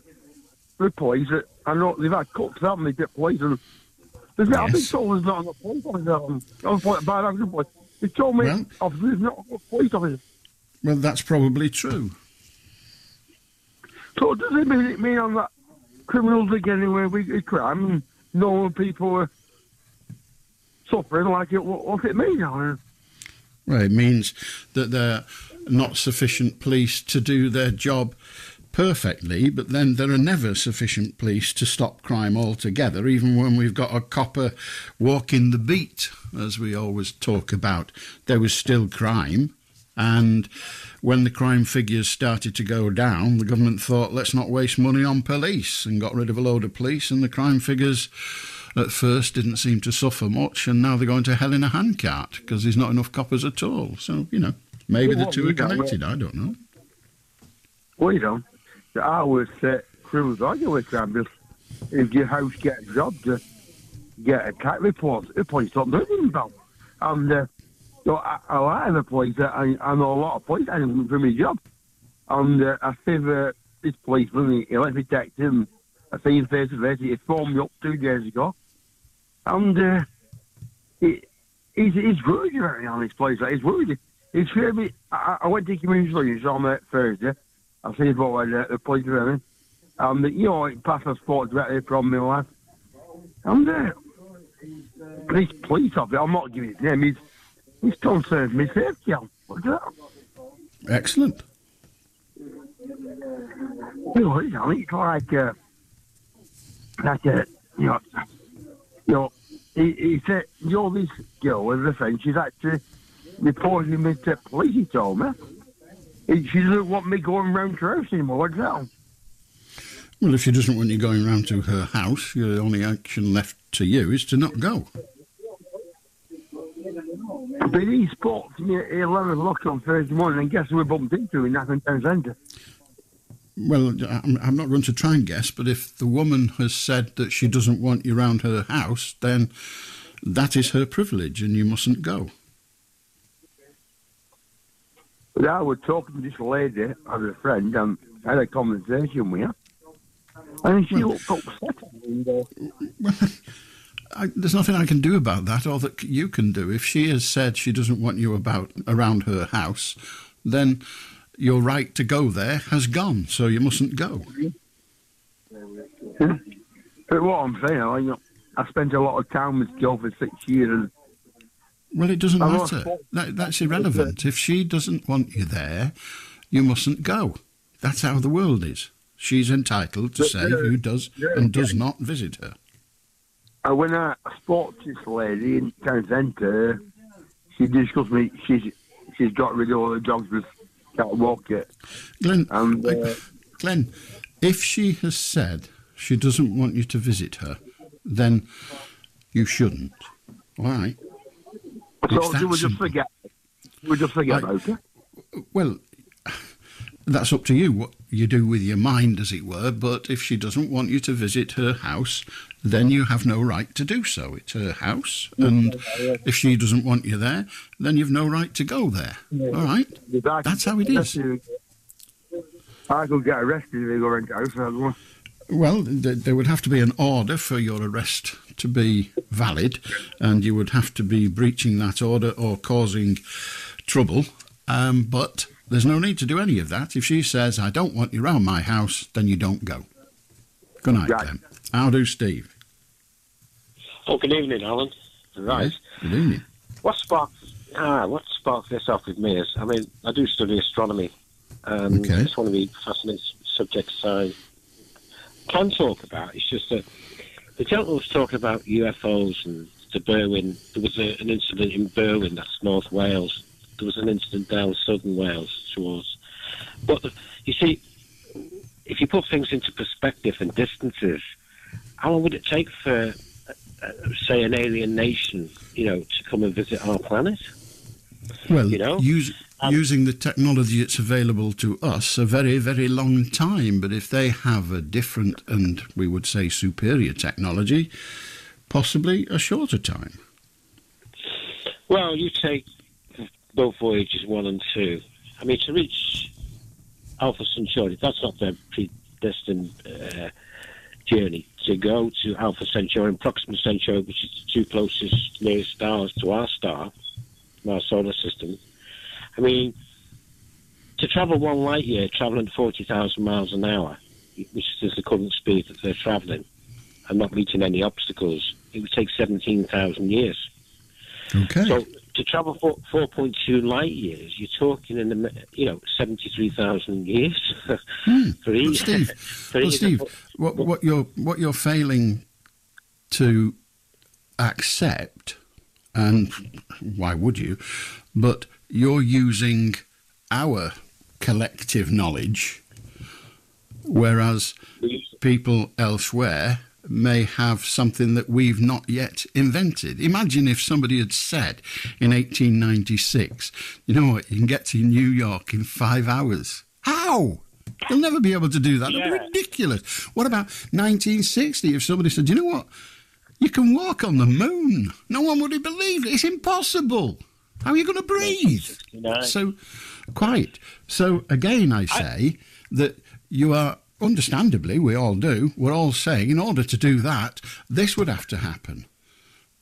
police, I know they've had cuts, haven't they, get poison. I've been told there's not enough police officers. They told me there's not enough police officers. Well, that's probably true. So does it mean on that criminals are getting away with crime and normal people are suffering like it? What's it mean? Well, it means that there are not sufficient police to do their job perfectly, but then there are never sufficient police to stop crime altogether, even when we've got a copper walking the beat, as we always talk about. There was still crime, and when the crime figures started to go down, the government thought, let's not waste money on police, and got rid of a load of police, and the crime figures at first didn't seem to suffer much, and now they're going to hell in a handcart because there's not enough coppers at all. So, maybe the two are connected, I don't know. Well, I would say criminals argue with crime if your house gets robbed. get attack reports. The police don't do anything about. And I like the police. I know a lot of police. I didn't for my job. And I see this policeman, he let me text him. I see him face to face. He phoned me up 2 days ago. And he's worried about me on this place. He's worried. He's feared me. I went to community service on Thursday. I see about the police running. And, it passed a sport directly from my life. And this police officer, I'm not giving his name, he's concerned me safety. What's that? Excellent. It's like, he said, this girl with a friend, she's actually reporting me to police, he told me. She doesn't want me going round to her house anymore, what's that? Well, if she doesn't want you going round to her house, your only action left to you is to not go. But he spoke to me at 11 o'clock on Thursday morning, and guess who we bumped into in Nathaniel Town Centre? Well, I'm not going to try and guess, but if the woman has said that she doesn't want you round her house, then that is her privilege and you mustn't go. But I was talking to this lady as a friend, and I had a conversation with her. And she looked upset. There's nothing I can do about that, or that you can do. If she has said she doesn't want you around her house, then your right to go there has gone, so you mustn't go. But what I'm saying, I spent a lot of time with this girl for 6 years. Well, it doesn't matter. That's irrelevant. If she doesn't want you there, you mustn't go. That's how the world is. She's entitled to say who does and does not visit her. When I spoke to this lady in town centre, she discussed me. She's got rid of all the dogs that can't walk yet. Glenn, if she has said she doesn't want you to visit her, then you shouldn't. All right? So we just forget. We just forget about it. Well, that's up to you, what you do with your mind, as it were, but if she doesn't want you to visit her house, then you have no right to do so. It's her house, and if she doesn't want you there, then you've no right to go there. All right? That's how it is. I could get arrested if they go around the house. Well, there would have to be an order for your arrest to be valid, and you would have to be breaching that order or causing trouble, but there's no need to do any of that. If she says, I don't want you round my house, then you don't go. Good night, then. How do, Steve? Oh, good evening, Alan. Right. Yes, good evening. What sparked this off with me is, I do study astronomy. It's one of the fascinating subjects I can talk about. It's just that the gentleman was talking about UFOs and the Berwyn. There was an incident in Berwyn, that's North Wales. There was an incident down southern Wales towards... But, you see, if you put things into perspective and distances, how long would it take for, say, an alien nation, to come and visit our planet? Well, using the technology that's available to us, a very, very long time. But if they have a different and, we would say, superior technology, possibly a shorter time. Well, you take both voyages 1 and 2. To reach Alpha Centauri, that's not their predestined journey. To go to Alpha Centauri and Proxima Centauri, which is the 2 closest nearest stars to our star, our solar system. To travel 1 light year, travelling 40,000 miles an hour, which is the current speed that they're travelling, and not meeting any obstacles, it would take 17,000 years. Okay. So to travel 4.2 light years, you're talking in the 73,000 years for each. Steve, what you're failing to accept, and why would you? But you're using our collective knowledge, whereas people elsewhere may have something that we've not yet invented. Imagine if somebody had said in 1896, you know what, you can get to New York in 5 hours. How? You'll never be able to do that. That'd be ridiculous. What about 1960 if somebody said, you know what, You can walk on the moon. No one would have believed it. It's impossible. How are you going to breathe? So, quite. So, again, I say that you are, understandably, we all do, we're all saying, in order to do that, this would have to happen.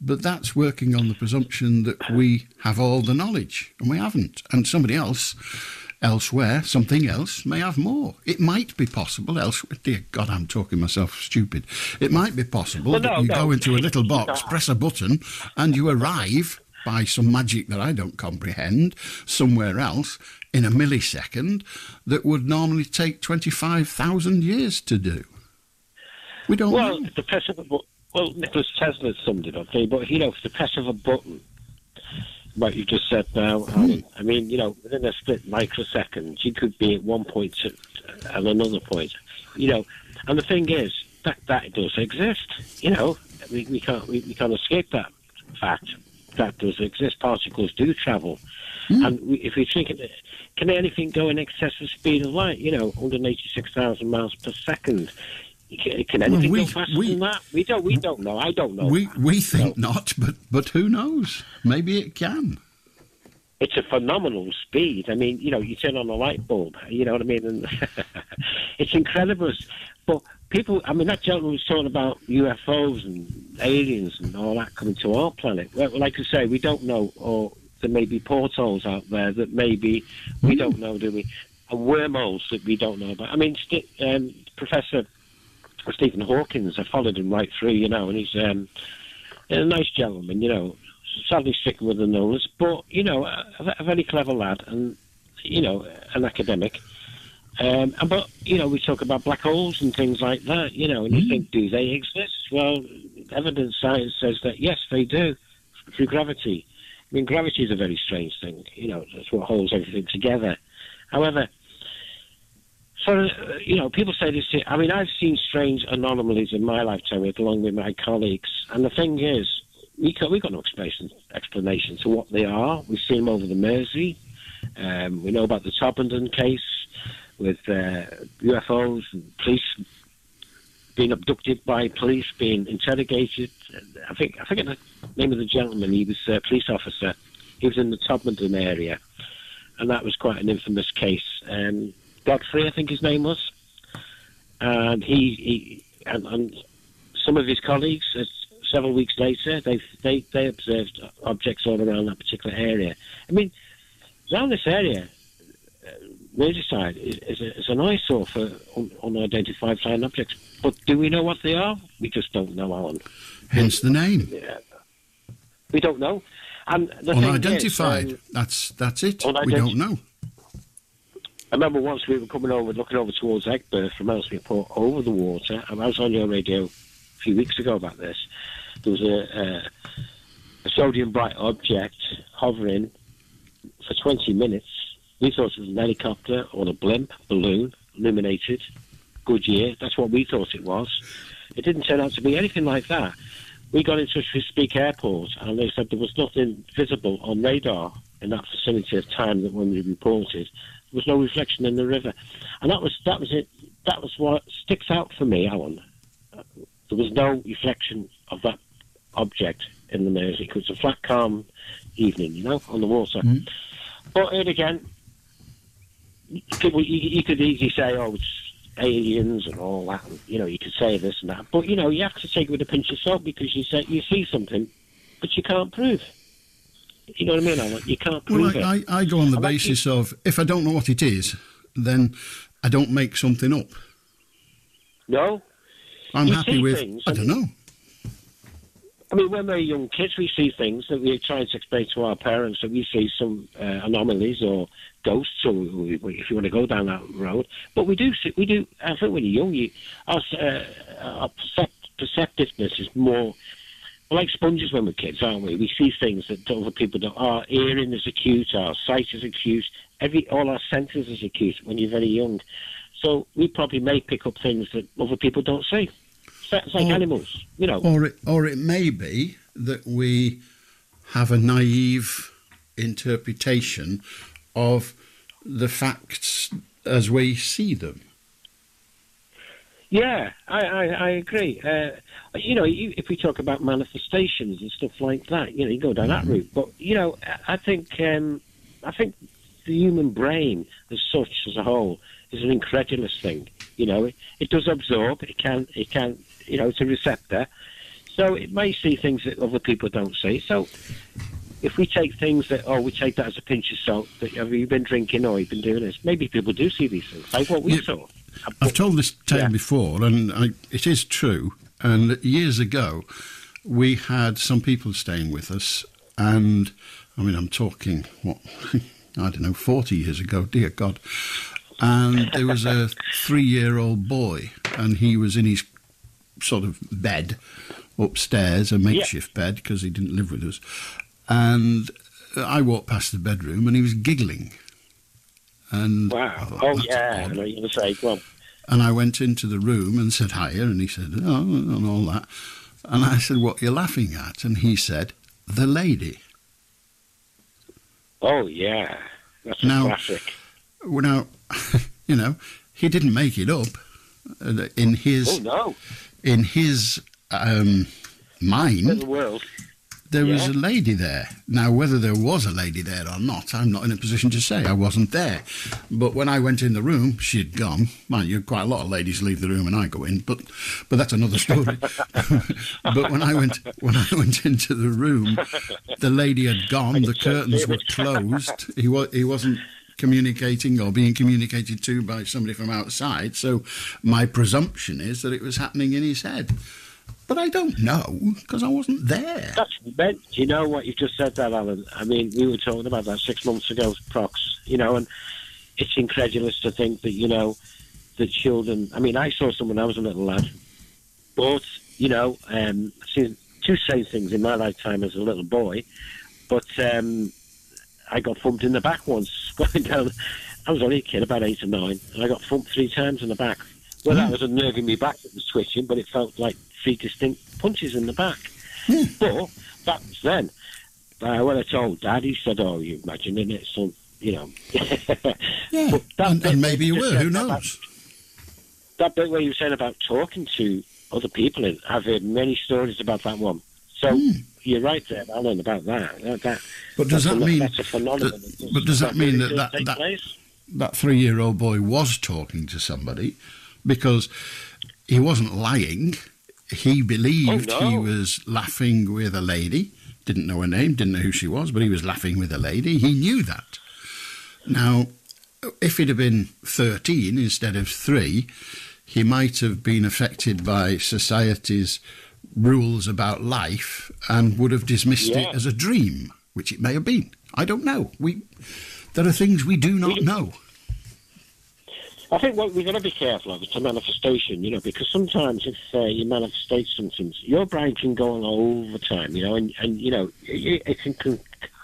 But that's working on the presumption that we have all the knowledge, and we haven't. And somebody else, elsewhere, something else, may have more. It might be possible, elsewhere. Dear God, I'm talking myself stupid. It might be possible that you go into a little box, press a button, and you arrive, by some magic that I don't comprehend, somewhere else, in a millisecond, that would normally take 25,000 years to do. We don't know. The press of a button. Well, Nicholas Tesla summed it up, but, you know, if the press of a button, like you just said now, I mean, you know, within a split microsecond, you could be at one point and another point, you know. And the thing is, that does exist, you know. We can't escape that fact. That does exist. Particles do travel. And if we think, can anything go in excess of speed of light, you know, 186,000 miles per second? Can anything go faster than that? We don't know. I don't know. We think not, but who knows? Maybe it can. It's a phenomenal speed. I mean, you know, you turn on a light bulb, you know what I mean? And it's incredible. But people, I mean, that gentleman was talking about UFOs and aliens and all that coming to our planet. Well, like I say, we don't know, or there may be portholes out there that maybe we don't know, do we? And wormholes that we don't know about. I mean, Professor Stephen Hawkins, I followed him right through, you know, and he's a nice gentleman, you know, sadly sticking with the knowledge, but, you know, a very clever lad and, you know, an academic. But, you know, we talk about black holes and things like that, you know, and you think, do they exist? Well, evidence science says that, yes, they do, through gravity. I mean, gravity is a very strange thing, you know, that's what holds everything together. However, so, you know, people say this. I mean, I've seen strange anomalies in my lifetime, along with my colleagues. And the thing is, we've got no explanation to what they are. We've seen them over the Mersey. We know about the Toppenden case with UFOs and police being abducted by police, being interrogated. I forget the name of the gentleman. He was a police officer. He was in the Toppenden area, and that was quite an infamous case. Godfrey, I think his name was, and he and some of his colleagues, several weeks later, they observed objects all around that particular area. I mean, around this area, Merseyside is an eyesore for unidentified flying objects. But do we know what they are? We just don't know, Alan. Hence the name. Yeah. We don't know. And the unidentified. Thing is, that's it. We don't know. I remember once we were looking over towards Egbert from Ellesmere over the water, and I was on your radio a few weeks ago about this. There was a sodium bright object hovering for 20 minutes. We thought it was an helicopter or a blimp, balloon, illuminated, Goodyear. That's what we thought it was. It didn't turn out to be anything like that. We got in touch with Speke Airport, and they said there was nothing visible on radar in that vicinity of time that when we reported. There was no reflection in the river. And that was it. That was what sticks out for me, Alan. There was no reflection of that object in the Mersey. It was a flat, calm evening, you know, on the water. But then again, you could easily say, oh, it's aliens and all that, and, you know, you could say this and that. But, you know, you have to take it with a pinch of salt because you see something, but you can't prove. You know what I mean, Alan? You can't prove it. I go on the basis of, if I don't know what it is, then I don't make something up. No. I'm happy with, I don't know. I mean, when we're young kids, we see things that we're trying to explain to our parents, that we see some anomalies or ghosts, or if you want to go down that road. But we do, I think when you're young, our perceptiveness is more, we're like sponges when we're kids, aren't we? We see things that other people don't. Our hearing is acute, our sight is acute, all our senses is acute when you're very young. So we probably may pick up things that other people don't see. It's like animals, you know. Or it may be that we have a naive interpretation of the facts as we see them. Yeah, I agree. You know, if we talk about manifestations and stuff like that, you know, you go down that route. But you know, I think the human brain, as such, as a whole, is an incredulous thing. You know, it does absorb. It can. You know, it's a receptor, so it may see things that other people don't see. So, if we take things that, we take that as a pinch of salt. That have you been drinking or you've been doing this? Maybe people do see these things, like what we saw. I've told this tale before, and it is true. And years ago, we had some people staying with us, and I mean, I'm talking, I don't know, 40 years ago, dear God. And there was a 3-year-old boy, and he was in his sort of bed upstairs, a makeshift bed, because he didn't live with us. And I walked past the bedroom, and he was giggling. And wow! Thought, I know you're going to say, well. And I went into the room and said hiya, and he said, oh, and all that. And I said, what are you laughing at? And he said, the lady. Oh, yeah. That's a classic. Now, you know, he didn't make it up. In his mind, in the world. There was a lady there. Now, whether there was a lady there or not, I'm not in a position to say. I wasn't there. But when I went in the room, she'd gone. Mind you, quite a lot of ladies leave the room and I go in, but that's another story. But when I went into the room, the lady had gone. The curtains were closed. He wasn't communicating or being communicated to by somebody from outside. So my presumption is that it was happening in his head. But I don't know, because I wasn't there. That's meant. You know what you've just said there, Alan? I mean, we were talking about that 6 months ago, prox, you know, and it's incredulous to think that, you know, the children... I mean, I saw someone, I was a little lad, but, you know, I've seen two same things in my lifetime as a little boy, but I got thumped in the back once, going down... I was only a kid, about 8 or 9, and I got thumped 3 times in the back. Well, that was a nerve in my back that was twitching, but it felt like 3 distinct punches in the back. But that was then. When I told Dad, he said, "Oh, you're imagining it, son." You know. Yeah, and maybe you were. Who knows? That bit where you were saying about talking to other people, I've heard many stories about that one. So you're right there, Alan, about that. But does that mean? That's a phenomenon. But does that mean that 3-year-old boy was talking to somebody? Because he wasn't lying. He believed he was laughing with a lady. Didn't know her name, didn't know who she was, but he was laughing with a lady. He knew that. Now, if he'd have been 13 instead of 3, he might have been affected by society's rules about life and would have dismissed it as a dream, which it may have been. I don't know. There are things we do not know. I think what we've got to be careful of is a manifestation, you know, because sometimes if you manifestate something, your brain can go on all the time, you know, and you know, it can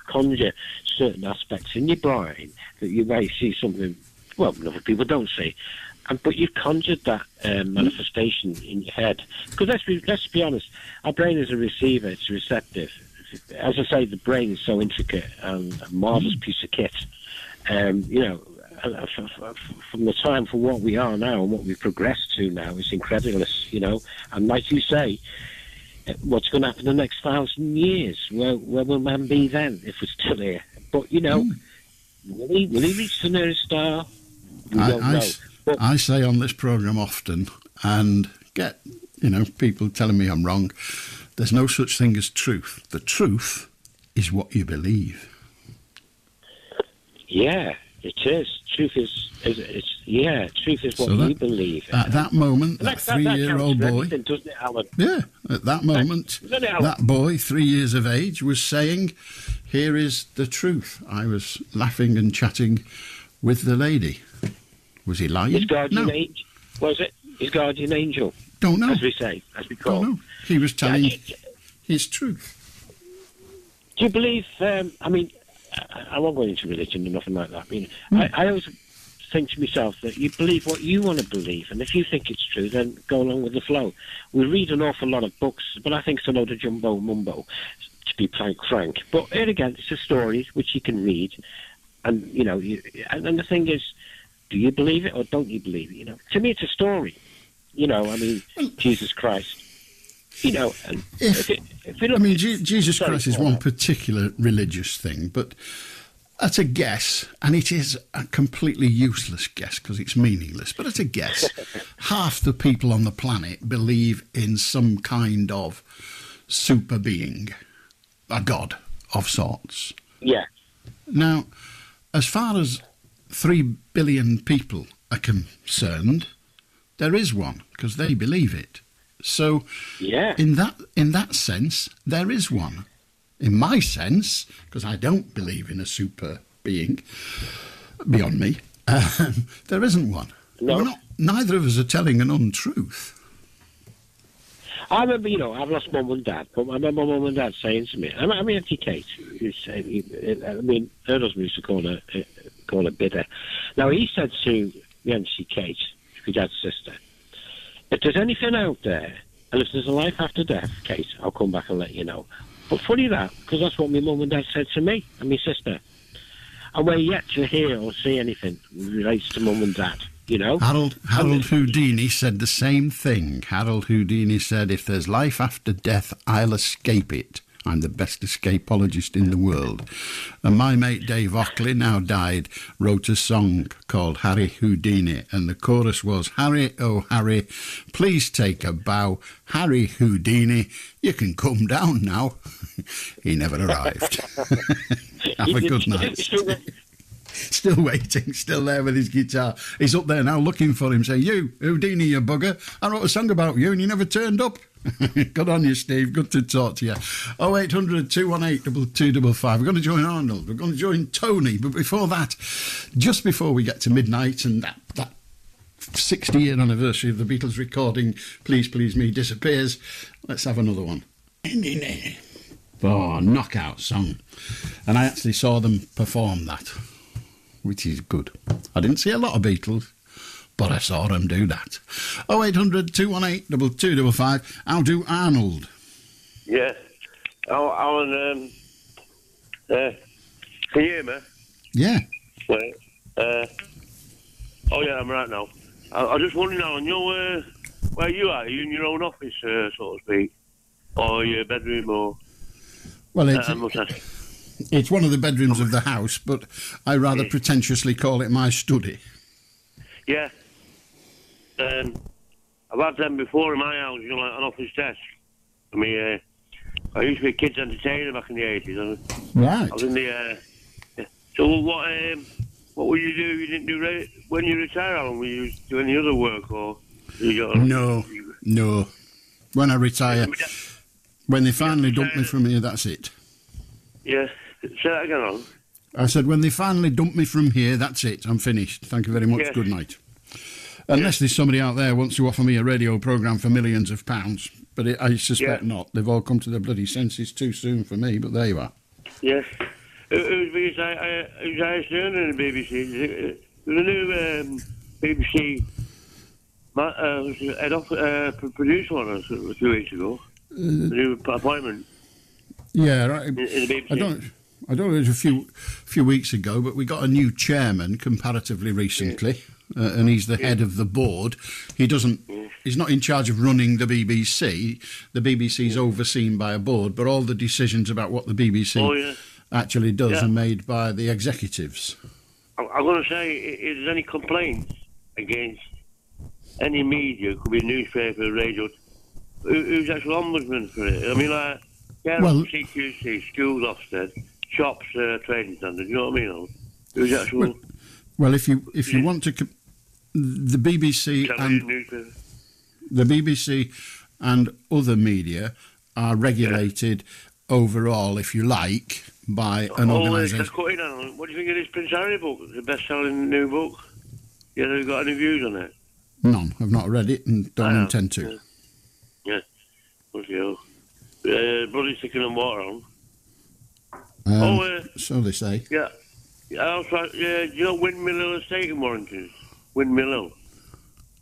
conjure certain aspects in your brain that you may see something, well, other people don't see. But you've conjured that manifestation in your head. Because let's be honest, our brain is a receiver, it's receptive. As I say, the brain is so intricate and a marvellous piece of kit. You know, from the time for what we are now and what we've progressed to now, it's incredulous, you know. And like you say, what's going to happen in the next 1,000 years? Where will man be then if we're still here? But, you know, will he reach the nearest star? We don't know. I say on this programme often, and get, you know, people telling me I'm wrong, there's no such thing as truth. The truth is what you believe. Yeah, it is. Truth is what you believe. At that moment, that 3-year-old boy... Doesn't it, Alan? Yeah, at that moment, that boy, 3 years of age, was saying, here is the truth. I was laughing and chatting with the lady. Was he lying? His guardian angel. Was it? His guardian angel. Don't know. As we say, as we call. Don't know. He was telling his truth. Do you believe, I mean, I won't go into religion or nothing like that. I mean, I always think to myself that you believe what you want to believe, and if you think it's true, then go along with the flow. We read an awful lot of books, but I think it's a load of jumbo-mumbo, to be frank. But here again, it's a story which you can read, and, you know, and the thing is, do you believe it or don't you believe it? You know, to me, it's a story. You know, I mean, Jesus Christ. You know, and if we look, I mean, Jesus Christ is one particular religious thing, but at a guess, and it is a completely useless guess because it's meaningless, but at a guess, half the people on the planet believe in some kind of super being, a god of sorts. Yeah. Now, as far as 3 billion people are concerned, there is one, because they believe it. So, yeah. in that sense, there is one. In my sense, because I don't believe in a super being beyond me, there isn't one. No. Neither of us are telling an untruth. I remember, you know, I've lost Mum and Dad, but I remember Mum and Dad saying to me, I mean, Auntie Kate, who said, I mean, her husband used to call her bitter. Now, he said to Auntie Kate, my dad's sister, if there's anything out there, and if there's a life after death, Kate, I'll come back and let you know. But funny that, because that's what my mum and dad said to me and my sister. And we're yet to hear or see anything relates to mum and dad, you know? Harold Houdini said the same thing. Harold Houdini said, if there's life after death, I'll escape it. I'm the best escapologist in the world. And my mate Dave Ockley, now died, wrote a song called Harry Houdini, and the chorus was, Harry, oh Harry, please take a bow. Harry Houdini, you can come down now. He never arrived. Have a good night. Still waiting, still there with his guitar. He's up there now looking for him, saying, you, Houdini, you bugger, I wrote a song about you and you never turned up. Good on you, Steve. Good to talk to you. 0800 218 2255. We're going to join Arnold. We're going to join Tony. But before that, just before we get to midnight and that 60-year anniversary of the Beatles recording Please Please Me disappears, let's have another one. Oh, knockout song. And I actually saw them perform that, which is good. I didn't see a lot of Beatles, but I saw them do that. 0800 218 2255. I'll do Arnold. Yeah. Alan, can you hear me? Yeah. Wait. Oh, yeah, I'm right now. I just wondering, Alan, you know where you are? Are you in your own office, so to speak? Or your bedroom, or... Well, it's one of the bedrooms of the house, but I rather pretentiously call it my study. Yeah. I've had them before in my house, you know, like an office desk. I mean, I used to be a kids' entertainer back in the 80s. Right. I was in the... So what would you do if you didn't do... When you retire, Alan, will you do any other work, or... No. When I retire, when they finally dump me from here, that's it. Yeah. Say that again, Alan. I said, when they finally dump me from here, that's it. I'm finished. Thank you very much. Yeah. Good night. Unless there's somebody out there who wants to offer me a radio programme for millions of pounds. But I suspect not. They've all come to their bloody senses too soon for me, but there you are. Yes. Who's Ice Turner in the BBC? The new BBC producer one a few weeks ago. The new appointment. Yeah, right. In the BBC. I don't know, it was a few weeks ago, but we got a new chairman comparatively recently, and he's the head of the board. He's not in charge of running the BBC. The BBC's overseen by a board, but all the decisions about what the BBC actually does are made by the executives. I'm going to say, if there's any complaints against any media, could be newspaper, radio, who's actual ombudsman for it? I mean, like, CQC, schools, Ofsted, shops, trading standards, you know what I mean? Who's actual... Well, if you want to... The BBC and other media are regulated overall, if you like, by an organisation. What do you think of this Prince Harry book? The best-selling new book? Yeah, have you got any views on it? None. I've not read it and don't intend to. Yeah. Okay. Bloody sticking and water on. So they say. Yeah. Do you know Windmill Hill Estate in Warrington? Windmill Hill?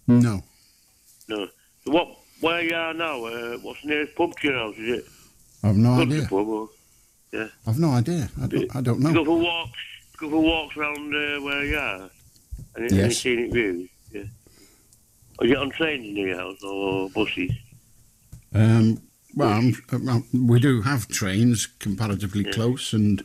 No. No. So where you are now, what's the nearest pub to your house, is it? I've no idea. Pub, or, yeah. I've no idea. I don't know. Go for walks around where you are? And scenic views? Yeah. Is it on trains in your house or buses? Well, we do have trains comparatively close and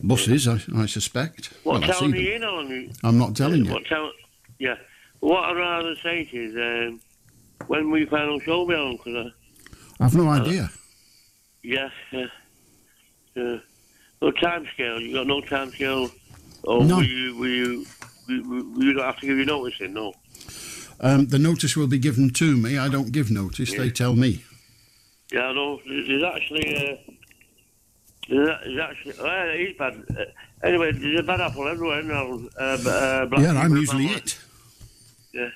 buses, I suspect. What Well, I town see are you them. in, Alan? I'm not telling you. What town? Yeah. What I'd rather say to you is, when we final show be on, because I've no idea. yeah. No time scale. You got no time scale, or No. will you don't have to give your notice in? No. The notice will be given to me. I don't give notice. They tell me. Yeah, I know. There's actually. It is bad. Anyway, there's a bad apple everywhere now. Yeah, I'm usually it. Yeah.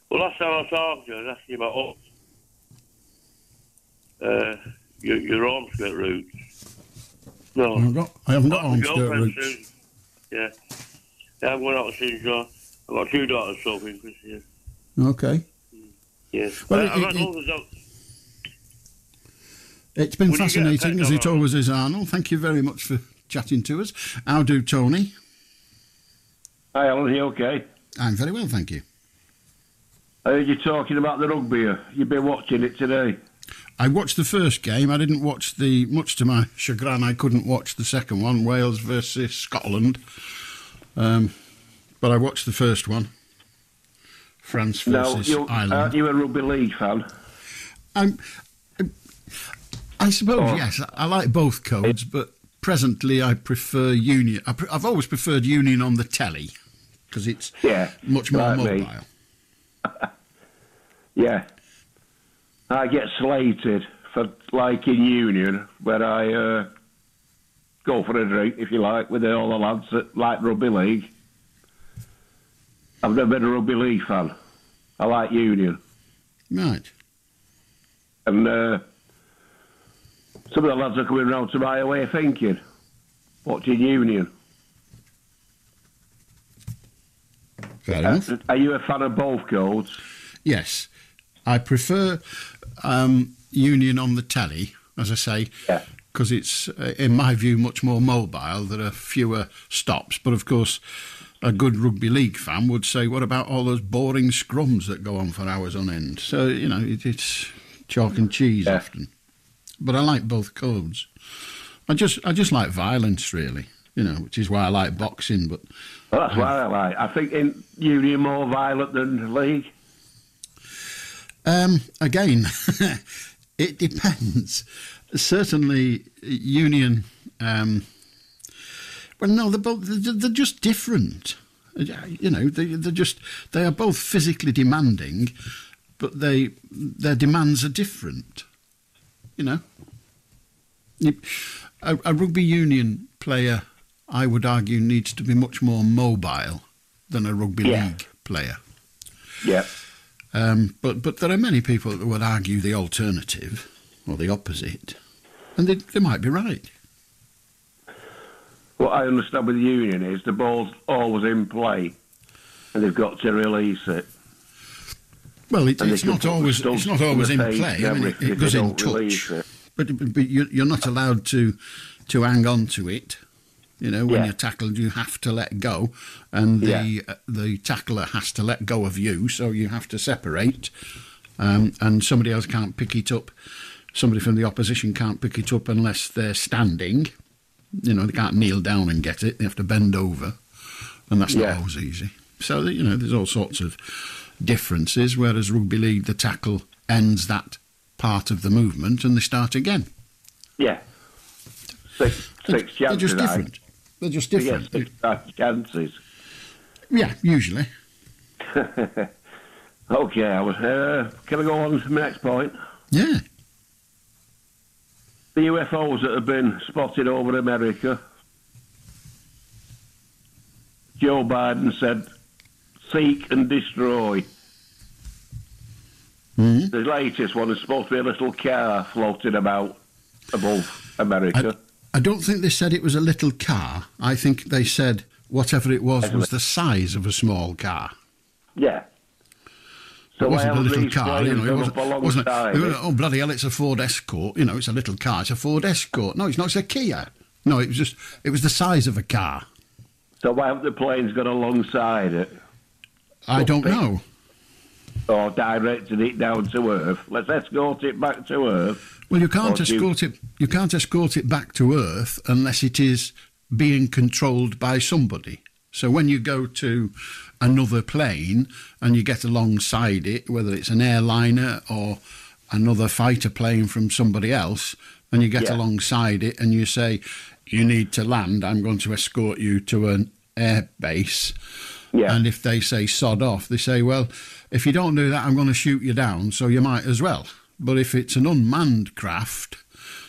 Well, last time I talked to you, I was asking you about your arm skirt roots. No. I haven't got arm skirt roots. Soon. Yeah. I'm going out soon, so I've got 2 daughters soaking this year. Okay. Yeah. Well, I've got loads of it's been Will you get a fascinating, pet as it dog? always is, Arnold. Thank you very much for chatting to us. How do, Tony? Hi, Alan, are you okay? I'm very well, thank you. I heard you talking about the rugby. You've been watching it today. I watched the first game. I didn't watch much to my chagrin, I couldn't watch the second one, Wales versus Scotland. But I watched the first one, France versus Ireland. Aren't you a rugby league fan? I suppose, yes. I like both codes, but presently I prefer Union. I've always preferred Union on the telly, because it's much more mobile. Yeah. I get slated for liking Union when I go for a drink, if you like, with all the lads that like rugby league. I've never been a rugby league fan. I like Union. Right. And some of the lads are coming round to my way of thinking, watching Union. Fair enough. Are you a fan of both codes? Yes. I prefer Union on the telly, as I say, because it's, in my view, much more mobile. There are fewer stops. But, of course, a good rugby league fan would say, what about all those boring scrums that go on for hours on end? So, you know, it's chalk and cheese often. But I like both codes. I just like violence, really, you know, which is why I like boxing. But Well, that's what I like. I think in Union more violent than league. Again, it depends. Certainly, Union. Well, no, they're just different. You know, they are both physically demanding, but their demands are different. You know, a rugby union player, I would argue, needs to be much more mobile than a rugby league player. Yeah. But there are many people that would argue the alternative or the opposite, and they might be right. What I understand with the Union is the ball's always in play, and they've got to release it. Well, it's not always in play. I mean, it goes in touch, but you're not allowed to hang on to it. You know, when you're tackled, you have to let go, and the tackler has to let go of you, so you have to separate, and somebody else can't pick it up. Somebody from the opposition can't pick it up unless they're standing. You know, they can't kneel down and get it. They have to bend over, and that's not always easy. So, you know, there's all sorts of differences, whereas rugby league, the tackle ends that part of the movement and they start again. Yeah. Six chances. They're just different. They're just different. Six chances. Yeah, usually. Okay, can I go on to my next point? Yeah. The UFOs that have been spotted over America. Joe Biden said, seek and destroy. Mm-hmm. The latest one is supposed to be a little car floating about above America. I don't think they said it was a little car. I think they said whatever it was the size of a small car. Yeah. So it wasn't a little car, you know. It wasn't oh, bloody hell, it's a Ford Escort. You know, it's a little car. It's a Ford Escort. No, it's not. It's a Kia. No, it was the size of a car. So why haven't the planes gone alongside it? I don't know. Or directed it down to Earth. Let's escort it back to Earth. Well, you can't escort it. You can't escort it back to Earth unless it is being controlled by somebody. So when you go to another plane and you get alongside it, whether it's an airliner or another fighter plane from somebody else, and you get alongside it and you say, you need to land, I'm going to escort you to an air base. Yeah. And if they say sod off, they say, well, if you don't do that, I'm going to shoot you down, so you might as well. But if it's an unmanned craft,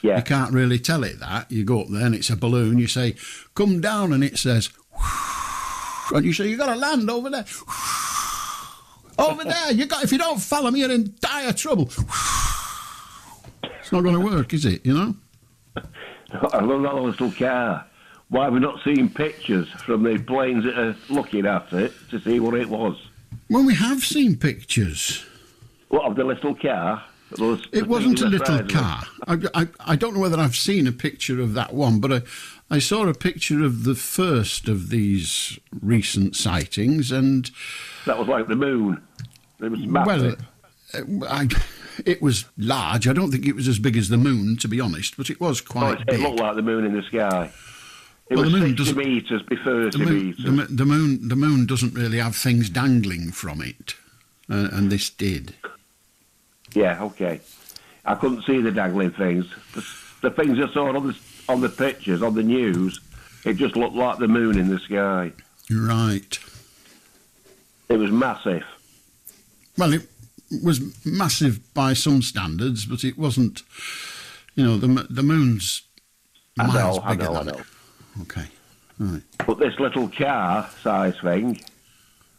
you can't really tell it that. You go up there and it's a balloon, you say, come down, and it says, and you say, you got to land over there. Over there, if you don't follow me, you're in dire trouble. It's not going to work, is it, you know? I love that little car. Why have we not seen pictures from the planes that are looking at it to see what it was? Well, we have seen pictures. What, of the little car? It wasn't a little car. I don't know whether I've seen a picture of that one, but I saw a picture of the first of these recent sightings, and that was like the moon. It was massive. Well, it was large. I don't think it was as big as the moon, to be honest, but it was quite big. It looked like the moon in the sky. It was 60 metres by 30 metres. The moon doesn't really have things dangling from it, and this did. Yeah, okay. I couldn't see the dangling things. The things I saw on the pictures, on the news, it just looked like the moon in the sky. Right. It was massive. Well, it was massive by some standards, but it wasn't, you know, the moon's miles bigger than it. Okay, right. But this little car-size thing,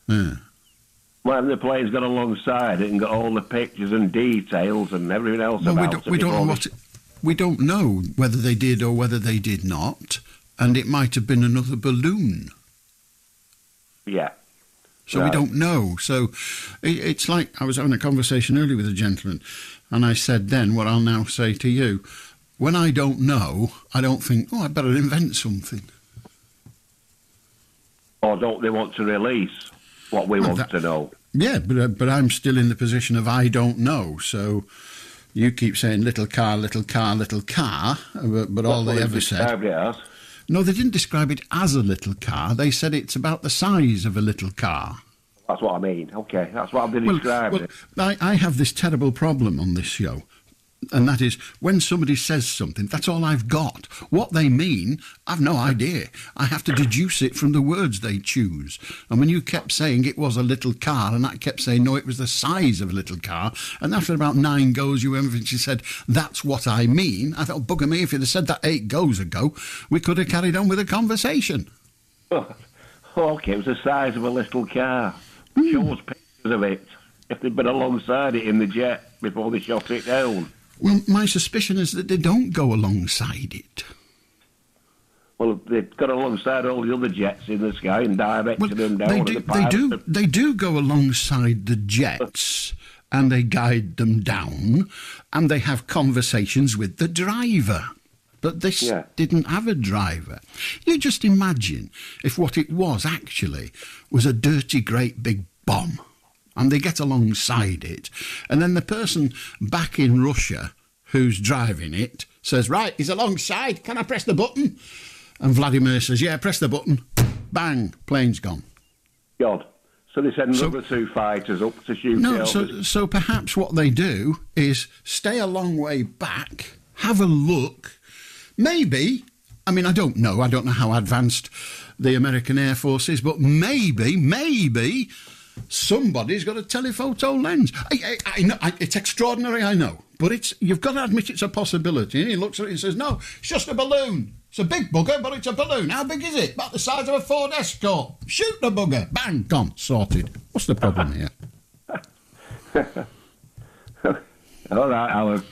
when the plane's got alongside it and got all the pictures and details and everything else about it. We don't know whether they did or whether they did not, and it might have been another balloon. Yeah. So we don't know. So it's like I was having a conversation earlier with a gentleman, and I said then what I'll now say to you. When I don't know, I don't think, I better invent something. Or don't they want to release what we want to know? Yeah, but I'm still in the position of I don't know. So you keep saying little car, little car, little car, but all they ever said... No, they didn't describe it as a little car. They said it's about the size of a little car. That's what I mean. Okay, that's what I've been describing. I have this terrible problem on this show. And that is, when somebody says something, that's all I've got. What they mean, I've no idea. I have to deduce it from the words they choose. And when you kept saying it was a little car, and I kept saying, no, it was the size of a little car, and after about 9 goes, you eventually said, that's what I mean. I thought, bugger me, if you'd have said that 8 goes ago, we could have carried on with a conversation. Oh, okay, it was the size of a little car. Show us pictures of it, if they'd been alongside it in the jet before they shot it down. Well, my suspicion is that they don't go alongside it. Well, they've got alongside all the other jets in the sky and directed them down. They do go alongside the jets and they guide them down and they have conversations with the driver. But this didn't have a driver. You just imagine if what it was actually was a dirty, great big bomb. And they get alongside it, and then the person back in Russia who's driving it says, right, he's alongside, can I press the button? And Vladimir says, yeah, press the button. Bang, plane's gone. God. So they send another 2 fighters up to shoot so perhaps what they do is stay a long way back, have a look, maybe, I mean, I don't know how advanced the American Air Force is, but maybe... somebody's got a telephoto lens. I know, it's extraordinary, I know, but you've got to admit it's a possibility. And he looks at it and says, no, it's just a balloon. It's a big bugger, but it's a balloon. How big is it? About the size of a Ford Escort. Shoot the bugger. Bang, gone, sorted. What's the problem here? All right, Alan.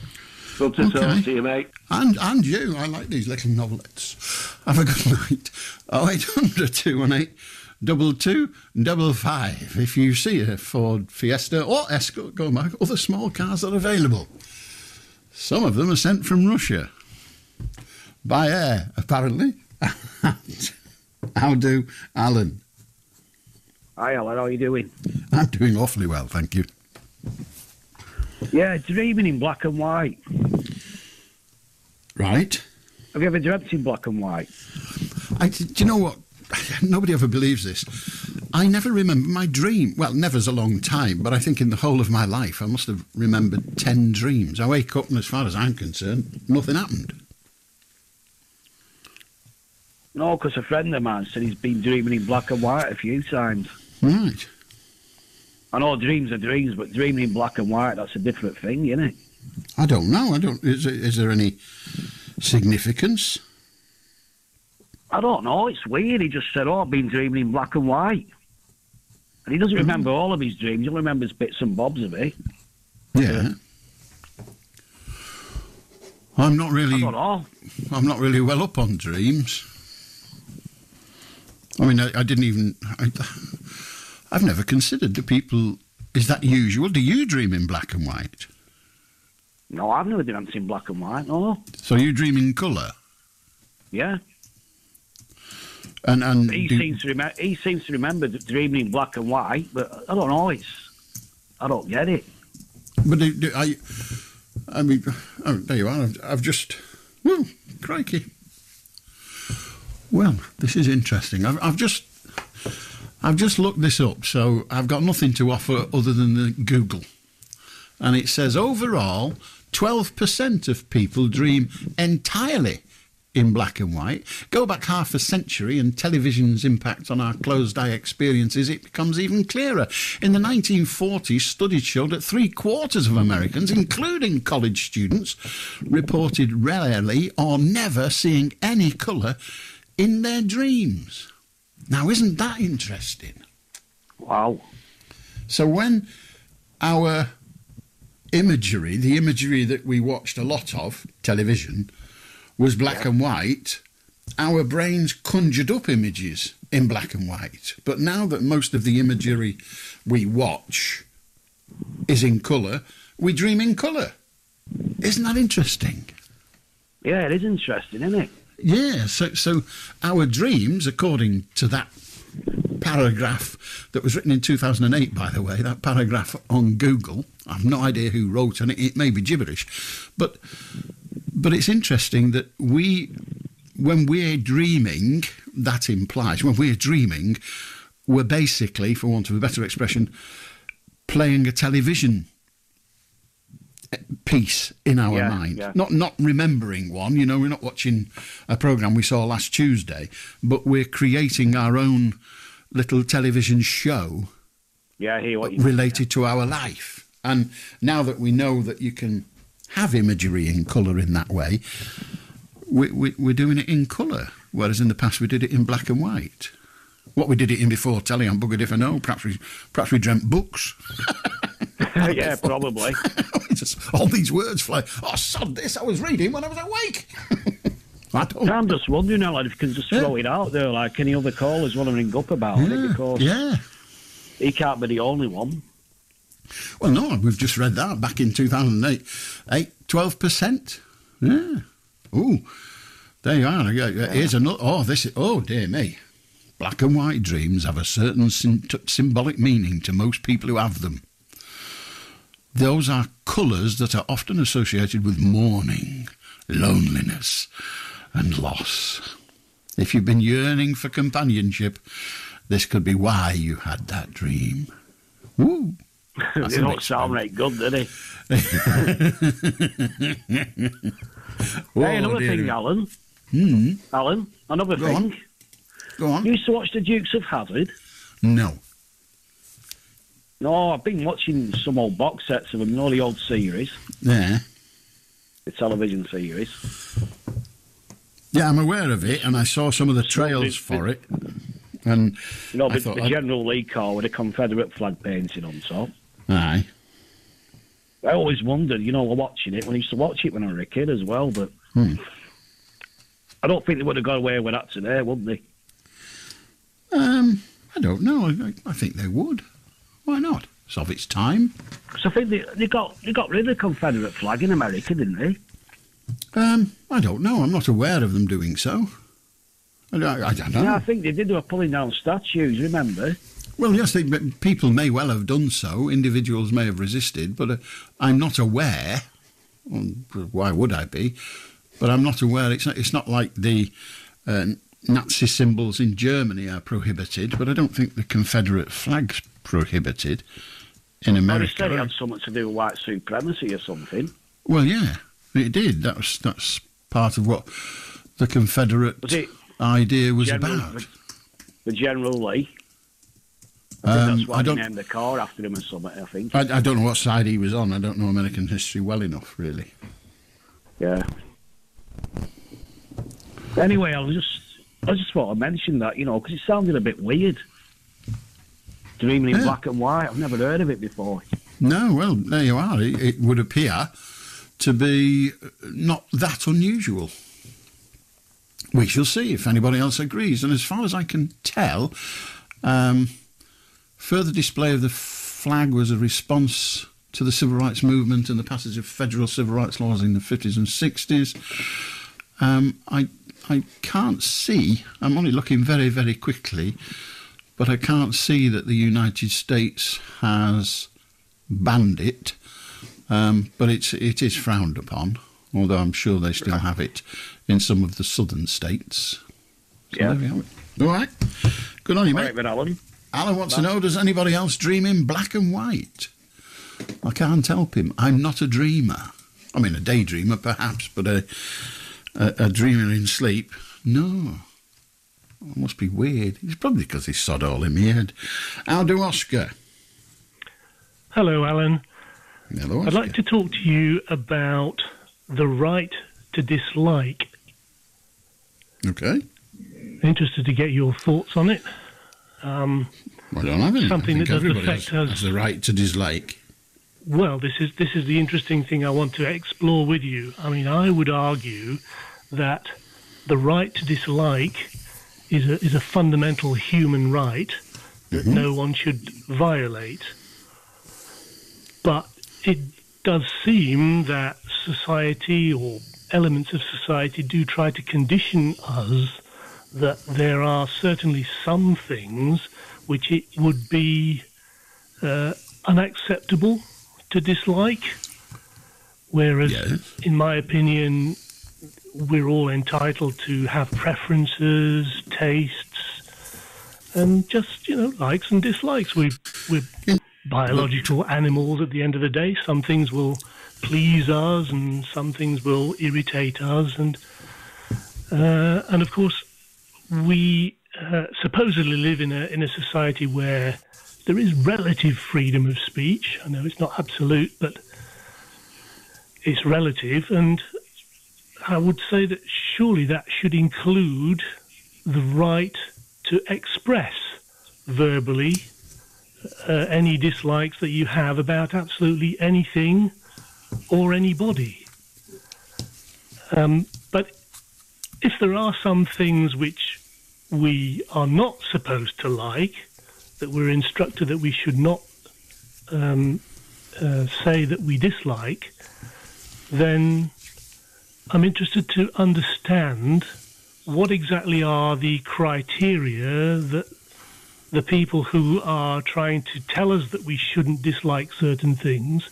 Good to talk to you, mate. And you. I like these little novelettes. Have a good night. 0800 218 2255. If you see a Ford Fiesta or Escort go back, other small cars are available. Some of them are sent from Russia by air, apparently. How do, Alan? Hi, Alan, how are you doing? I'm doing awfully well, thank you. Yeah, dreaming in black and white. Right. Have you ever dreamt in black and white? Do you know what? Nobody ever believes this. I never remember my dream. Well, never's a long time, but I think in the whole of my life I must have remembered 10 dreams. I wake up and as far as I'm concerned, nothing happened. No, because a friend of mine said he's been dreaming in black and white a few times. Right. I know dreams are dreams, but dreaming in black and white, that's a different thing, isn't it? I don't know. Is there any significance? I don't know. It's weird. He just said, I've been dreaming in black and white. And he doesn't remember all of his dreams. He only remembers bits and bobs of it. Yeah. I'm not really... I don't know. I'm not really well up on dreams. I mean, I didn't even... I've never considered, do people... Is that usual? Do you dream in black and white? No, I've never dreamt in black and white, no. So you dream in colour? Yeah. And he seems to remember dreaming in black and white, but I don't know. I don't get it. But I mean, oh, there you are. I've just, whoa, crikey. Well, this is interesting. I've just looked this up, so I've got nothing to offer other than the Google, and it says overall, 12% of people dream entirely in black and white. Go back half a century and television's impact on our closed-eye experiences, it becomes even clearer. In the 1940s, studies showed that 3/4 of Americans, including college students, reported rarely or never seeing any colour in their dreams. Now, isn't that interesting? Wow. So when our imagery, the imagery that we watched a lot of, television, was black and white, our brains conjured up images in black and white. But now that most of the imagery we watch is in colour, we dream in colour. Isn't that interesting? Yeah, it is interesting, isn't it? Yeah, so our dreams, according to that paragraph that was written in 2008, by the way, that paragraph on Google, I've no idea who wrote on it, it may be gibberish, but it's interesting that when we're dreaming, that implies, when we're dreaming, we're basically, for want of a better expression, playing a television piece in our mind. Yeah. Not remembering one, you know, we're not watching a programme we saw last Tuesday, but we're creating our own little television show I hear what you related to our life. And now that we know that you can have imagery in colour in that way, we're doing it in colour, whereas in the past we did it in black and white. What we did it in before, telly, I'm buggered if I know. Perhaps we dreamt books. Yeah, probably. Just all these words fly. Oh, sod this! I was reading when I was awake. I'm just wondering, Alan, if you can just throw it out there, like any other callers want to ring up about it, because he can't be the only one. Well, no, we've just read that back in 2008. 12%. Yeah. Ooh, there you are. Here's another. Oh, dear me. Black and white dreams have a certain symbolic meaning to most people who have them. Those are colours that are often associated with mourning, loneliness and loss. If you've been yearning for companionship, this could be why you had that dream. Woo! They don't sound right good, do they? Hey, another thing, Alan. Alan, another thing. Go on. You used to watch the Dukes of Hazzard? No. No, I've been watching some old box sets of them, you know, the old series. Yeah. The television series. Yeah, I'm aware of it, and I saw some of the trails for it. And you know, the General Lee car with a Confederate flag painted on top. Aye. I always wondered, you know, watching it, when I used to watch it when I was a kid as well, but I don't think they would have got away with that today, would they? I don't know. I think they would. Why not? It's of its time. Because I think they got rid of the Confederate flag in America, didn't they? I don't know. I'm not aware of them doing so. I don't know. Yeah, I think they did. They were pulling down statues, remember? Well, yes, people may well have done so. Individuals may have resisted, but I'm not aware. Why would I be? But I'm not aware. It's not like the Nazi symbols in Germany are prohibited, but I don't think the Confederate flag's prohibited in America. They said it had something to do with white supremacy or something. Well, yeah, it did. That's part of what the Confederate idea was about. The General Lee. That's why they named the car after him or something, I think. I don't know what side he was on. I don't know American history well enough, really. Yeah. Anyway, I just thought I'd mention that, because it sounded a bit weird. Dreaming in black and white. I've never heard of it before. No, well, there you are. It would appear to be not that unusual. We shall see if anybody else agrees. And as far as I can tell, further display of the flag was a response to the civil rights movement and the passage of federal civil rights laws in the 50s and 60s. I can't see, I'm only looking very, very quickly, but I can't see that the United States has banned it, but it is frowned upon, although I'm sure they still have it in some of the southern states. So there we have it. All right. Good on you, mate. Right, Alan. Alan wants to know, does anybody else dream in black and white? I can't help him. I'm not a dreamer. I mean, a daydreamer, perhaps, but a dreamer in sleep, no. It must be weird. It's probably because he's sod all in my head. Aldo Oscar. Hello, Alan. Hello, Oscar. I'd like to talk to you about the right to dislike. Okay. Interested to get your thoughts on it. I don't have any. Something that does affect us. Has the right to dislike. Well, this is the interesting thing I want to explore with you. I mean, I would argue that the right to dislike is a fundamental human right that no one should violate. But it does seem that society or elements of society do try to condition us that there are certainly some things which it would be unacceptable to dislike, whereas, in my opinion, we're all entitled to have preferences, tastes, and just, likes and dislikes. We're biological animals at the end of the day. Some things will please us and some things will irritate us. And of course, we supposedly live in a society where there is relative freedom of speech. I know it's not absolute, but it's relative. And I would say that surely that should include the right to express verbally any dislikes that you have about absolutely anything or anybody. But if there are some things which we are not supposed to like, that we're instructed that we should not say that we dislike, then I'm interested to understand what exactly are the criteria that the people who are trying to tell us that we shouldn't dislike certain things,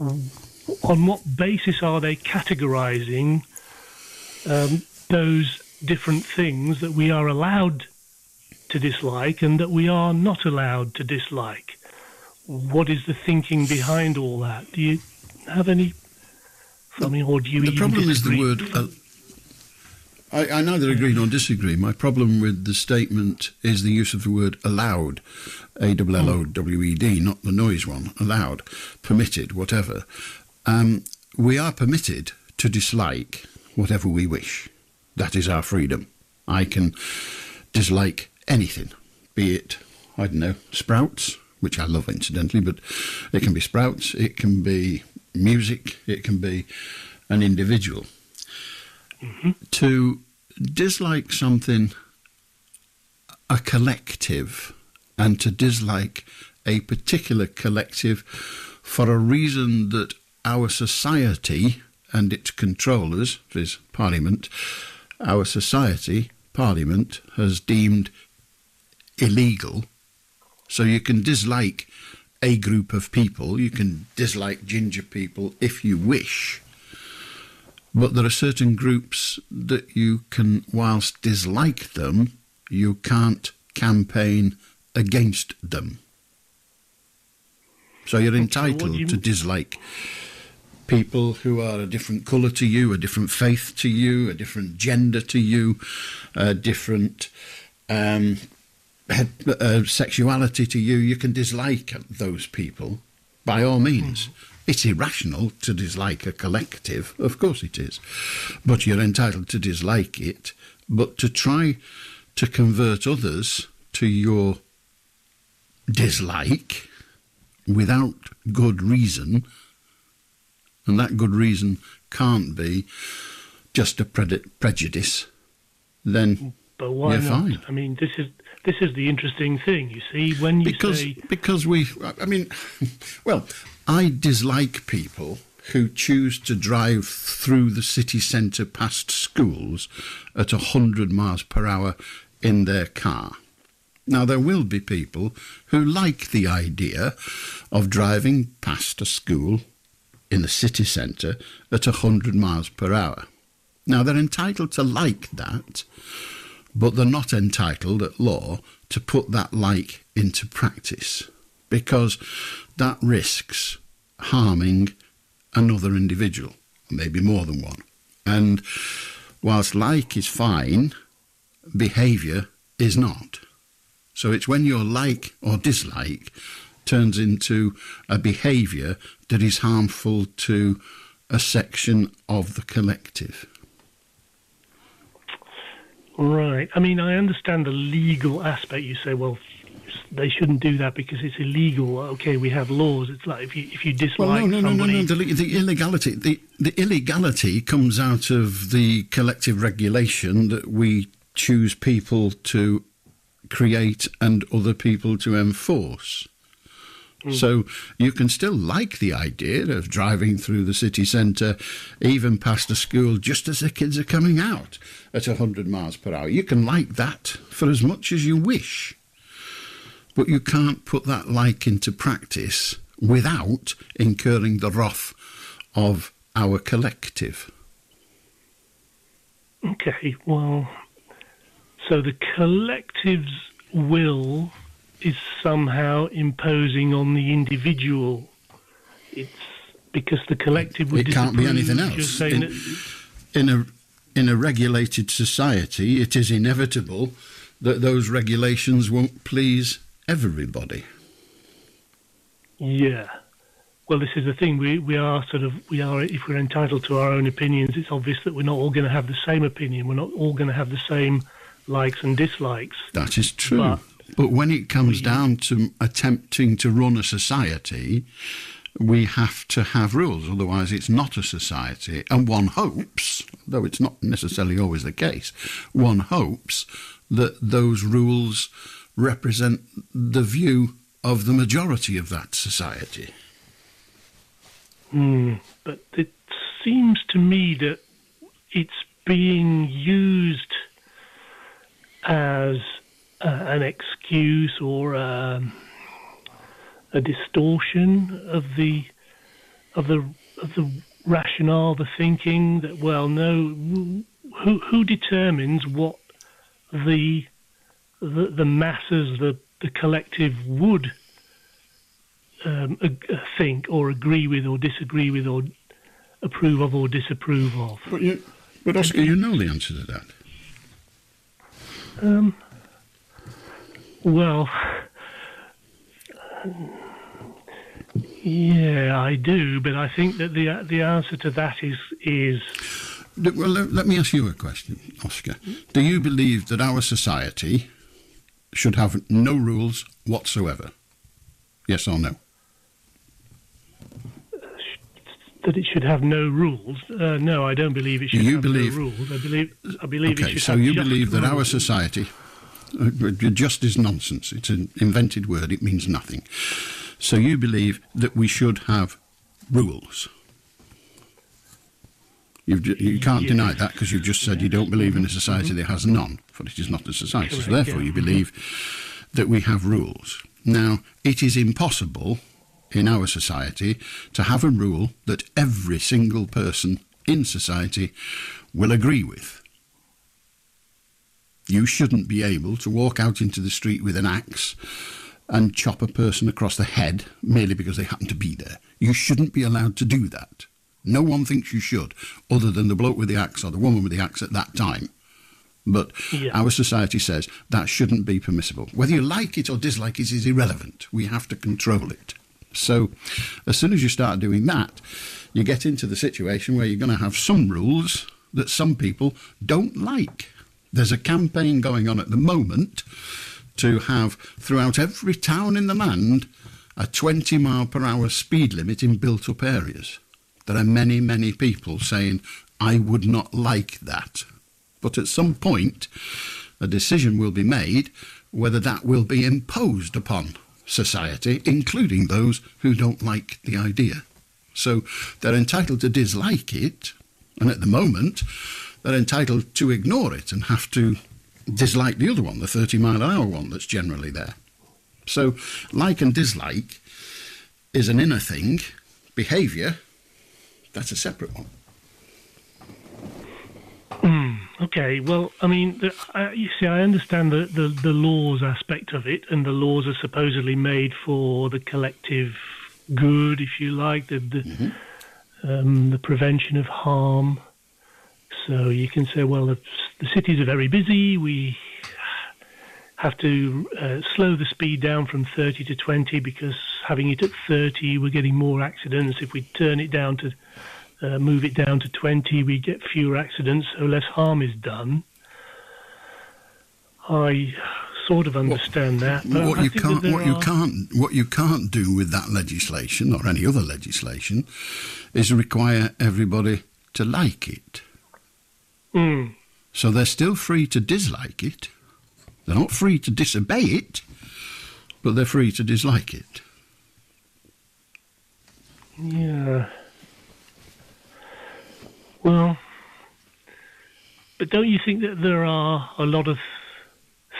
on what basis are they categorizing those different things that we are allowed to dislike and that we are not allowed to dislike? What is the thinking behind all that? Do you have any? I mean, or do you even problem disagree? Is the word. I neither agree nor disagree. My problem with the statement is the use of the word allowed, A-L-L-O-W-E-D, not the noise one. Allowed, permitted, whatever. We are permitted to dislike whatever we wish. That is our freedom. I can dislike anything, be it, I don't know, sprouts, which I love incidentally, but it can be sprouts, it can be music, it can be an individual. To dislike something, a collective, and to dislike a particular collective for a reason that our society and its controllers, viz. Parliament, our society, Parliament, has deemed illegal, So you can dislike a group of people, you can dislike ginger people if you wish, but there are certain groups that you can, whilst dislike them, you can't campaign against them. So you're entitled to dislike people who are a different colour to you, a different faith to you, a different gender to you, a different sexuality to you. You can dislike those people, by all means. It's irrational to dislike a collective, of course it is, but you're entitled to dislike it. But to try to convert others to your dislike without good reason, and that good reason can't be just a prejudice, then but why you're not? fine. I mean, this is the interesting thing, you see, when you say... Because well, I dislike people who choose to drive through the city centre past schools at 100 miles per hour in their car. Now, there will be people who like the idea of driving past a school in the city centre at 100 miles per hour. Now, they're entitled to like that, but they're not entitled at law to put that like into practice, because that risks harming another individual, maybe more than one. And whilst like is fine, behaviour is not. So it's when your like or dislike turns into a behaviour that is harmful to a section of the collective. Right. I mean, I understand the legal aspect. You say, well, they shouldn't do that because it's illegal. Okay, we have laws. It's like if you dislike somebody... No. The illegality. The illegality comes out of the collective regulation that we choose people to create and other people to enforce. So you can still like the idea of driving through the city centre, even past a school, just as the kids are coming out at 100 miles per hour. You can like that for as much as you wish. But you can't put that like into practice without incurring the wrath of our collective. Okay, well, so the collective's will is somehow imposing on the individual. It's because the collective would can't be anything disapprove, else. In a regulated society, it is inevitable that those regulations won't please everybody. Yeah. Well, this is the thing. We are if we're entitled to our own opinions, it's obvious that we're not all going to have the same opinion. We're not all going to have the same likes and dislikes. That is true. But when it comes down to attempting to run a society, we have to have rules, otherwise it's not a society. And one hopes, though it's not necessarily always the case, one hopes that those rules represent the view of the majority of that society. But it seems to me that it's being used as an excuse or a distortion of the rationale, the thinking that, well, no, who determines what the masses, the collective would think or agree with or disagree with or approve of or disapprove of? But Oscar, you know the answer to that. Well, yeah, I do, but I think that the answer to that is... Well, let me ask you a question, Oscar. Do you believe that our society should have no rules whatsoever? Yes or no? That it should have no rules? No, I don't believe it should have no rules. I believe it should so have you just believe that rules. our society... just is nonsense. It's an invented word. It means nothing. So you believe that we should have rules. You can't deny that, because you've just said you don't believe in a society that has none, for it is not a society. So therefore you believe that we have rules. Now, it is impossible in our society to have a rule that every single person in society will agree with. You shouldn't be able to walk out into the street with an axe and chop a person across the head merely because they happen to be there. You shouldn't be allowed to do that. No one thinks you should, other than the bloke with the axe or the woman with the axe at that time. But our society says that shouldn't be permissible. Whether you like it or dislike it is irrelevant. We have to control it. So as soon as you start doing that, you get into the situation where you're going to have some rules that some people don't like. There's a campaign going on at the moment to have, throughout every town in the land, a 20-mile-per-hour speed limit in built-up areas. There are many, many people saying, I would not like that. But at some point, a decision will be made whether that will be imposed upon society, including those who don't like the idea. So they're entitled to dislike it, and at the moment, they're entitled to ignore it and have to dislike the other one, the 30-mile-an-hour one that's generally there. So like and dislike is an inner thing. Behaviour, that's a separate one. Okay, well, I mean, you see, I understand the laws aspect of it, and the laws are supposedly made for the collective good, if you like, the prevention of harm. So you can say, well, the cities are very busy, we have to slow the speed down from 30 to 20 because having it at 30, we're getting more accidents. If we turn it down to move it down to 20, we get fewer accidents, so less harm is done. I sort of understand that. But what you can't do with that legislation or any other legislation is require everybody to like it. So they're still free to dislike it. They're not free to disobey it, but they're free to dislike it. Yeah. Well, but don't you think that there are a lot of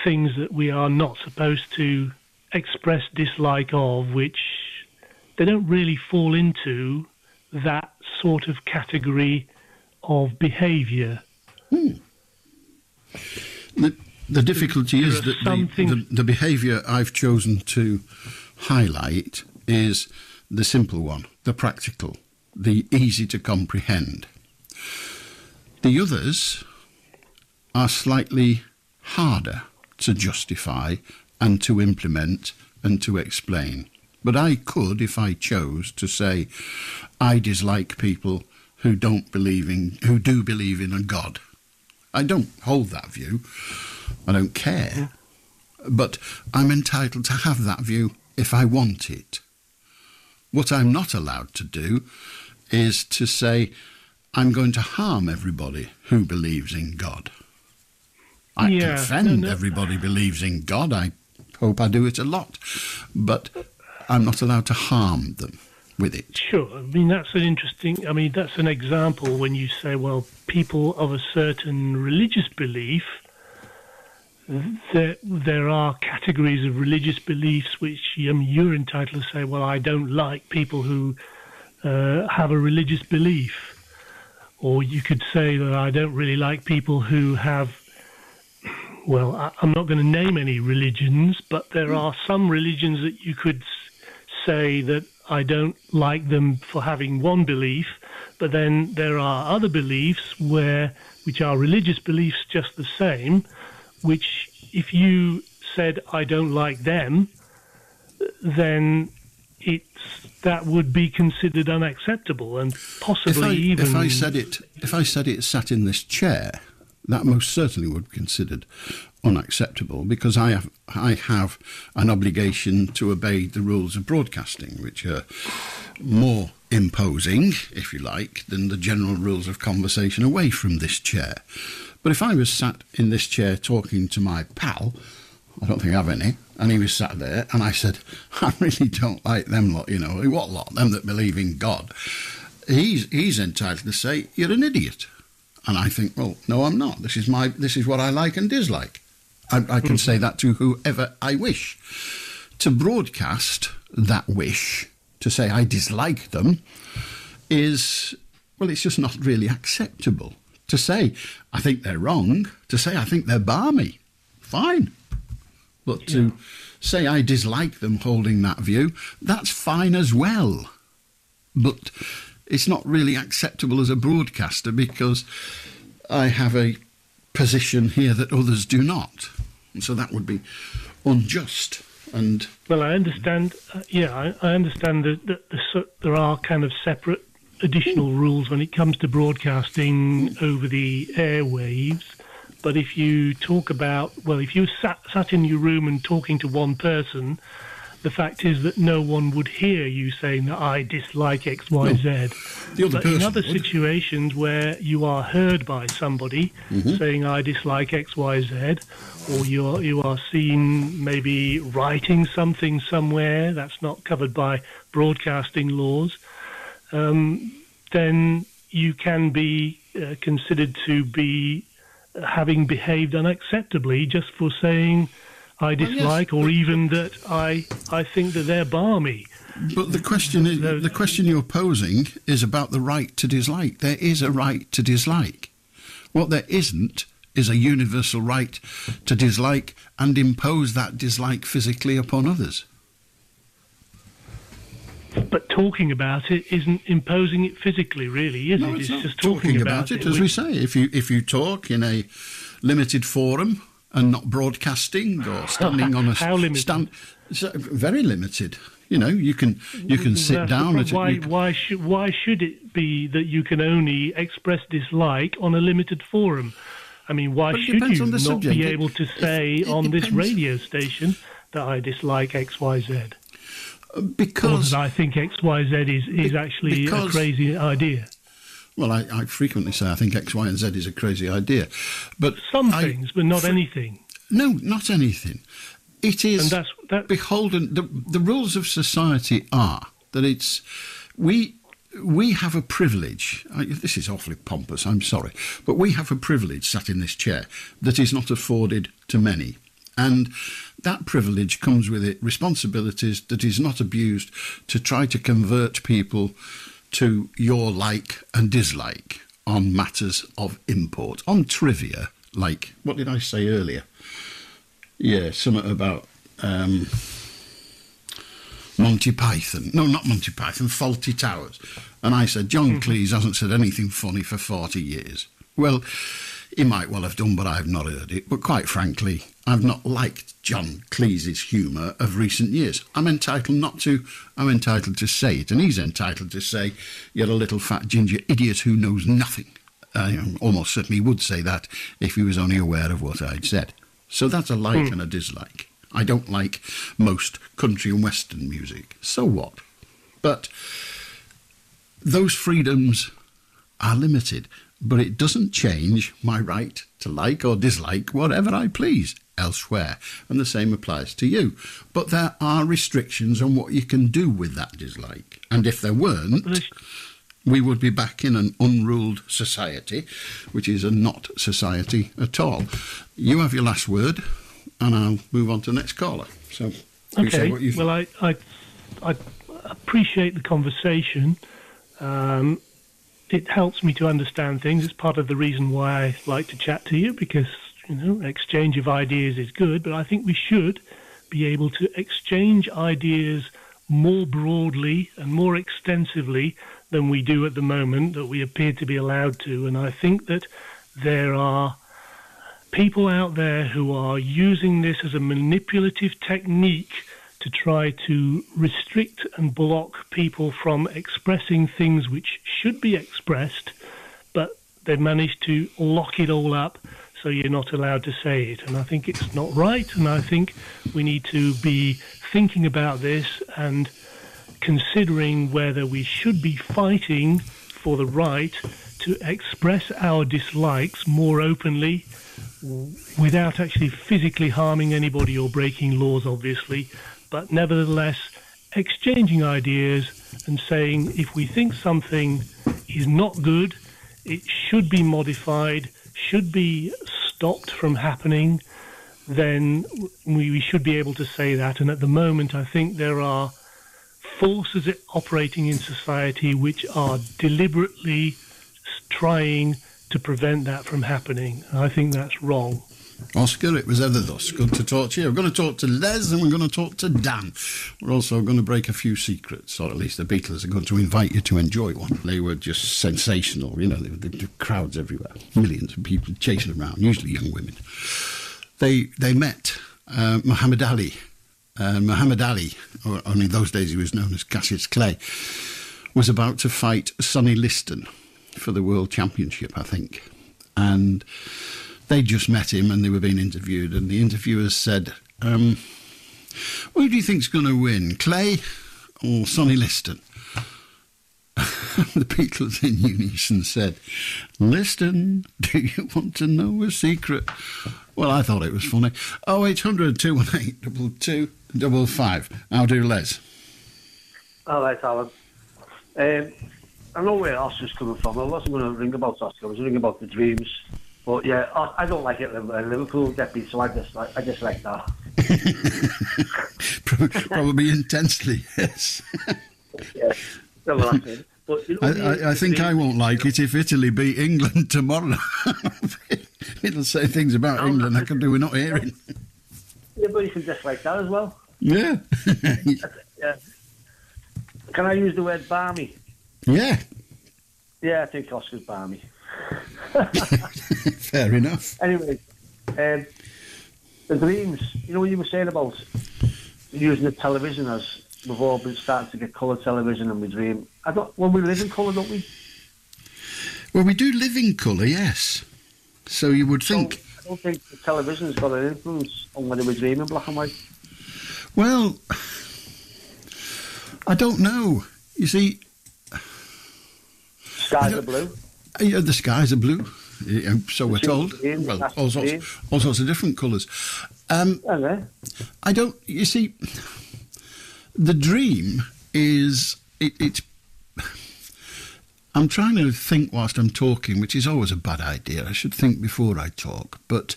things that we are not supposed to express dislike of, which they don't really fall into that sort of category of behaviour? The difficulty is that the behaviour I've chosen to highlight is the simple one, the practical, the easy to comprehend. The others are slightly harder to justify and to implement and to explain. But I could, if I chose, to say, I dislike people who do believe in a God. I don't hold that view. I don't care. But I'm entitled to have that view if I want it. What I'm not allowed to do is to say, I'm going to harm everybody who believes in God. I can defend everybody believes in God. I hope I do it a lot. But I'm not allowed to harm them with it. Sure. I mean, that's an example when you say, well, people of a certain religious belief, there are categories of religious beliefs which you're entitled to say, well, I don't like people who have a religious belief. Or you could say that I don't really like people who have, well, I'm not going to name any religions, but there are some religions that you could say that I don't like them for having one belief, but then there are other beliefs which are religious beliefs just the same, which if you said I don't like them, then that would be considered unacceptable and possibly if I said it sat in this chair, that most certainly would be considered unacceptable, because I have an obligation to obey the rules of broadcasting, which are more imposing, if you like, than the general rules of conversation away from this chair. But if I was sat in this chair talking to my pal, I don't think I have any, and he was sat there, and I said, I really don't like them lot, what lot? Them that believe in God. He's entitled to say, you're an idiot. And I think, well, no, I'm not. This is what I like and dislike. I can say that to whoever I wish. to broadcast that wish, to say I dislike them, is, well, it's just not really acceptable. To say I think they're wrong, to say I think they're balmy, fine. But to say I dislike them holding that view, that's fine as well. But it's not really acceptable as a broadcaster because I have a position here that others do not. And so that would be unjust. And well, I understand. I understand that there are kind of separate additional rules when it comes to broadcasting over the airwaves. But if you talk about, well, if you sat in your room and talking to one person, the fact is that no one would hear you saying that I dislike X, Y, Z. But in other situations where you are heard by somebody saying I dislike X, Y, Z, or you are seen maybe writing something somewhere that's not covered by broadcasting laws, then you can be considered to be having behaved unacceptably just for saying I dislike, or even that I think that they're balmy. But the question is, the question you're posing is about the right to dislike. There is a right to dislike. What there isn't is a universal right to dislike and impose that dislike physically upon others. But talking about it isn't imposing it physically, really, is it? It's not just talking about it. As we say, if you talk in a limited forum and not broadcasting or standing on a how limited? Very limited. You know, you can sit down. Why should it be that you can only express dislike on a limited forum? I mean, why should you not be able to say on this radio station that I dislike X, Y, Z? Because I think X, Y, Z is actually a crazy idea. Well, I frequently say I think X, Y, and Z is a crazy idea, but some things, but not anything. No, not anything. It is beholden. The rules of society are that it's we have a privilege. This is awfully pompous. I'm sorry, but we have a privilege sat in this chair that is not afforded to many. And that privilege comes with it responsibilities that is not abused to try to convert people to your like and dislike on matters of import, on trivia, like, what did I say earlier? Yeah, something about Monty Python. No, not Monty Python, Fawlty Towers. And I said, John Cleese hasn't said anything funny for 40 years. Well, he might well have done, but I've not heard it. But quite frankly, I've not liked John Cleese's humour of recent years. I'm entitled not to. I'm entitled to say it. And he's entitled to say, you're a little fat ginger idiot who knows nothing. I almost certainly would say that if he was only aware of what I'd said. So that's a like and a dislike. I don't like most country and western music. So what? But those freedoms are limited. But it doesn't change my right to like or dislike whatever I please elsewhere. And the same applies to you. But there are restrictions on what you can do with that dislike. And if there weren't, we would be back in an unruled society, which is a not society at all. You have your last word, and I'll move on to the next caller. So, you say what you think. Well, I appreciate the conversation. It helps me to understand things. It's part of the reason why I like to chat to you, because, you know, exchange of ideas is good, but I think we should be able to exchange ideas more broadly and more extensively than we do at the moment, that we appear to be allowed to. And I think that there are people out there who are using this as a manipulative technique to try to restrict and block people from expressing things which should be expressed, but they've managed to lock it all up so you're not allowed to say it. And I think it's not right, and I think we need to be thinking about this and considering whether we should be fighting for the right to express our dislikes more openly without actually physically harming anybody or breaking laws, obviously, but nevertheless exchanging ideas and saying if we think something is not good, it should be modified, should be stopped from happening, then we should be able to say that. And at the moment, I think there are forces operating in society which are deliberately trying to prevent that from happening. I think that's wrong. Oscar, it was ever thus. Good to talk to you. We're going to talk to Les and we're going to talk to Dan. We're also going to break a few secrets, or at least the Beatles are going to invite you to enjoy one. They were just sensational, you know, the crowds everywhere, millions of people chasing around, usually young women. They met Muhammad Ali. Muhammad Ali, or only in those days he was known as Cassius Clay, was about to fight Sonny Liston for the World Championship, I think. And they just met him and they were being interviewed, and the interviewers said, who do you think's going to win, Clay or Sonny Liston? The Beatles in unison said, Liston, do you want to know a secret? Well, I thought it was funny. 0800 218 2255. How do, Les? All right, Alan. I know where Oscar's coming from. I wasn't going to ring about Oscar. I was ringing about the dreams. But yeah, I don't like it when Liverpool get beat, so I just like that. Probably intensely, yes. Yeah, well, that's it. But, you know, I think I won't like it if Italy beat England tomorrow. It'll say things about England I can do with not hearing. Yeah, but you can just like that as well. Yeah. Yeah. Can I use the word balmy? Yeah. Yeah, I think Oscar's balmy. Fair enough. Anyway, the dreams, you know what you were saying about using the television, as we've all been starting to get colour television and we dream. Well, we live in colour, don't we? Well, we do live in colour, yes. So you would think... I don't think the television's got an influence on whether we dream in black and white. Well, I don't know. You see... Skies are blue. Yeah, the skies are blue, so we're told. Well, all sorts of different colours. I don't... You see, the dream is... It's... I'm trying to think whilst I'm talking, which is always a bad idea. I should think before I talk. But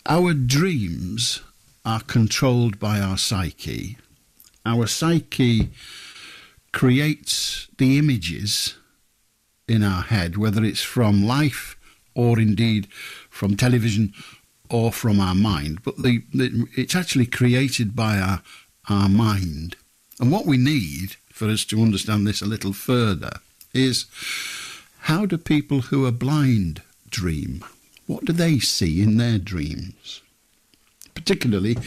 our dreams are controlled by our psyche. Our psyche creates the images in our head, whether it's from life or indeed from television or from our mind. But it's actually created by our mind. And what we need for us to understand this a little further is, how do people who are blind dream? What do they see in their dreams? Particularly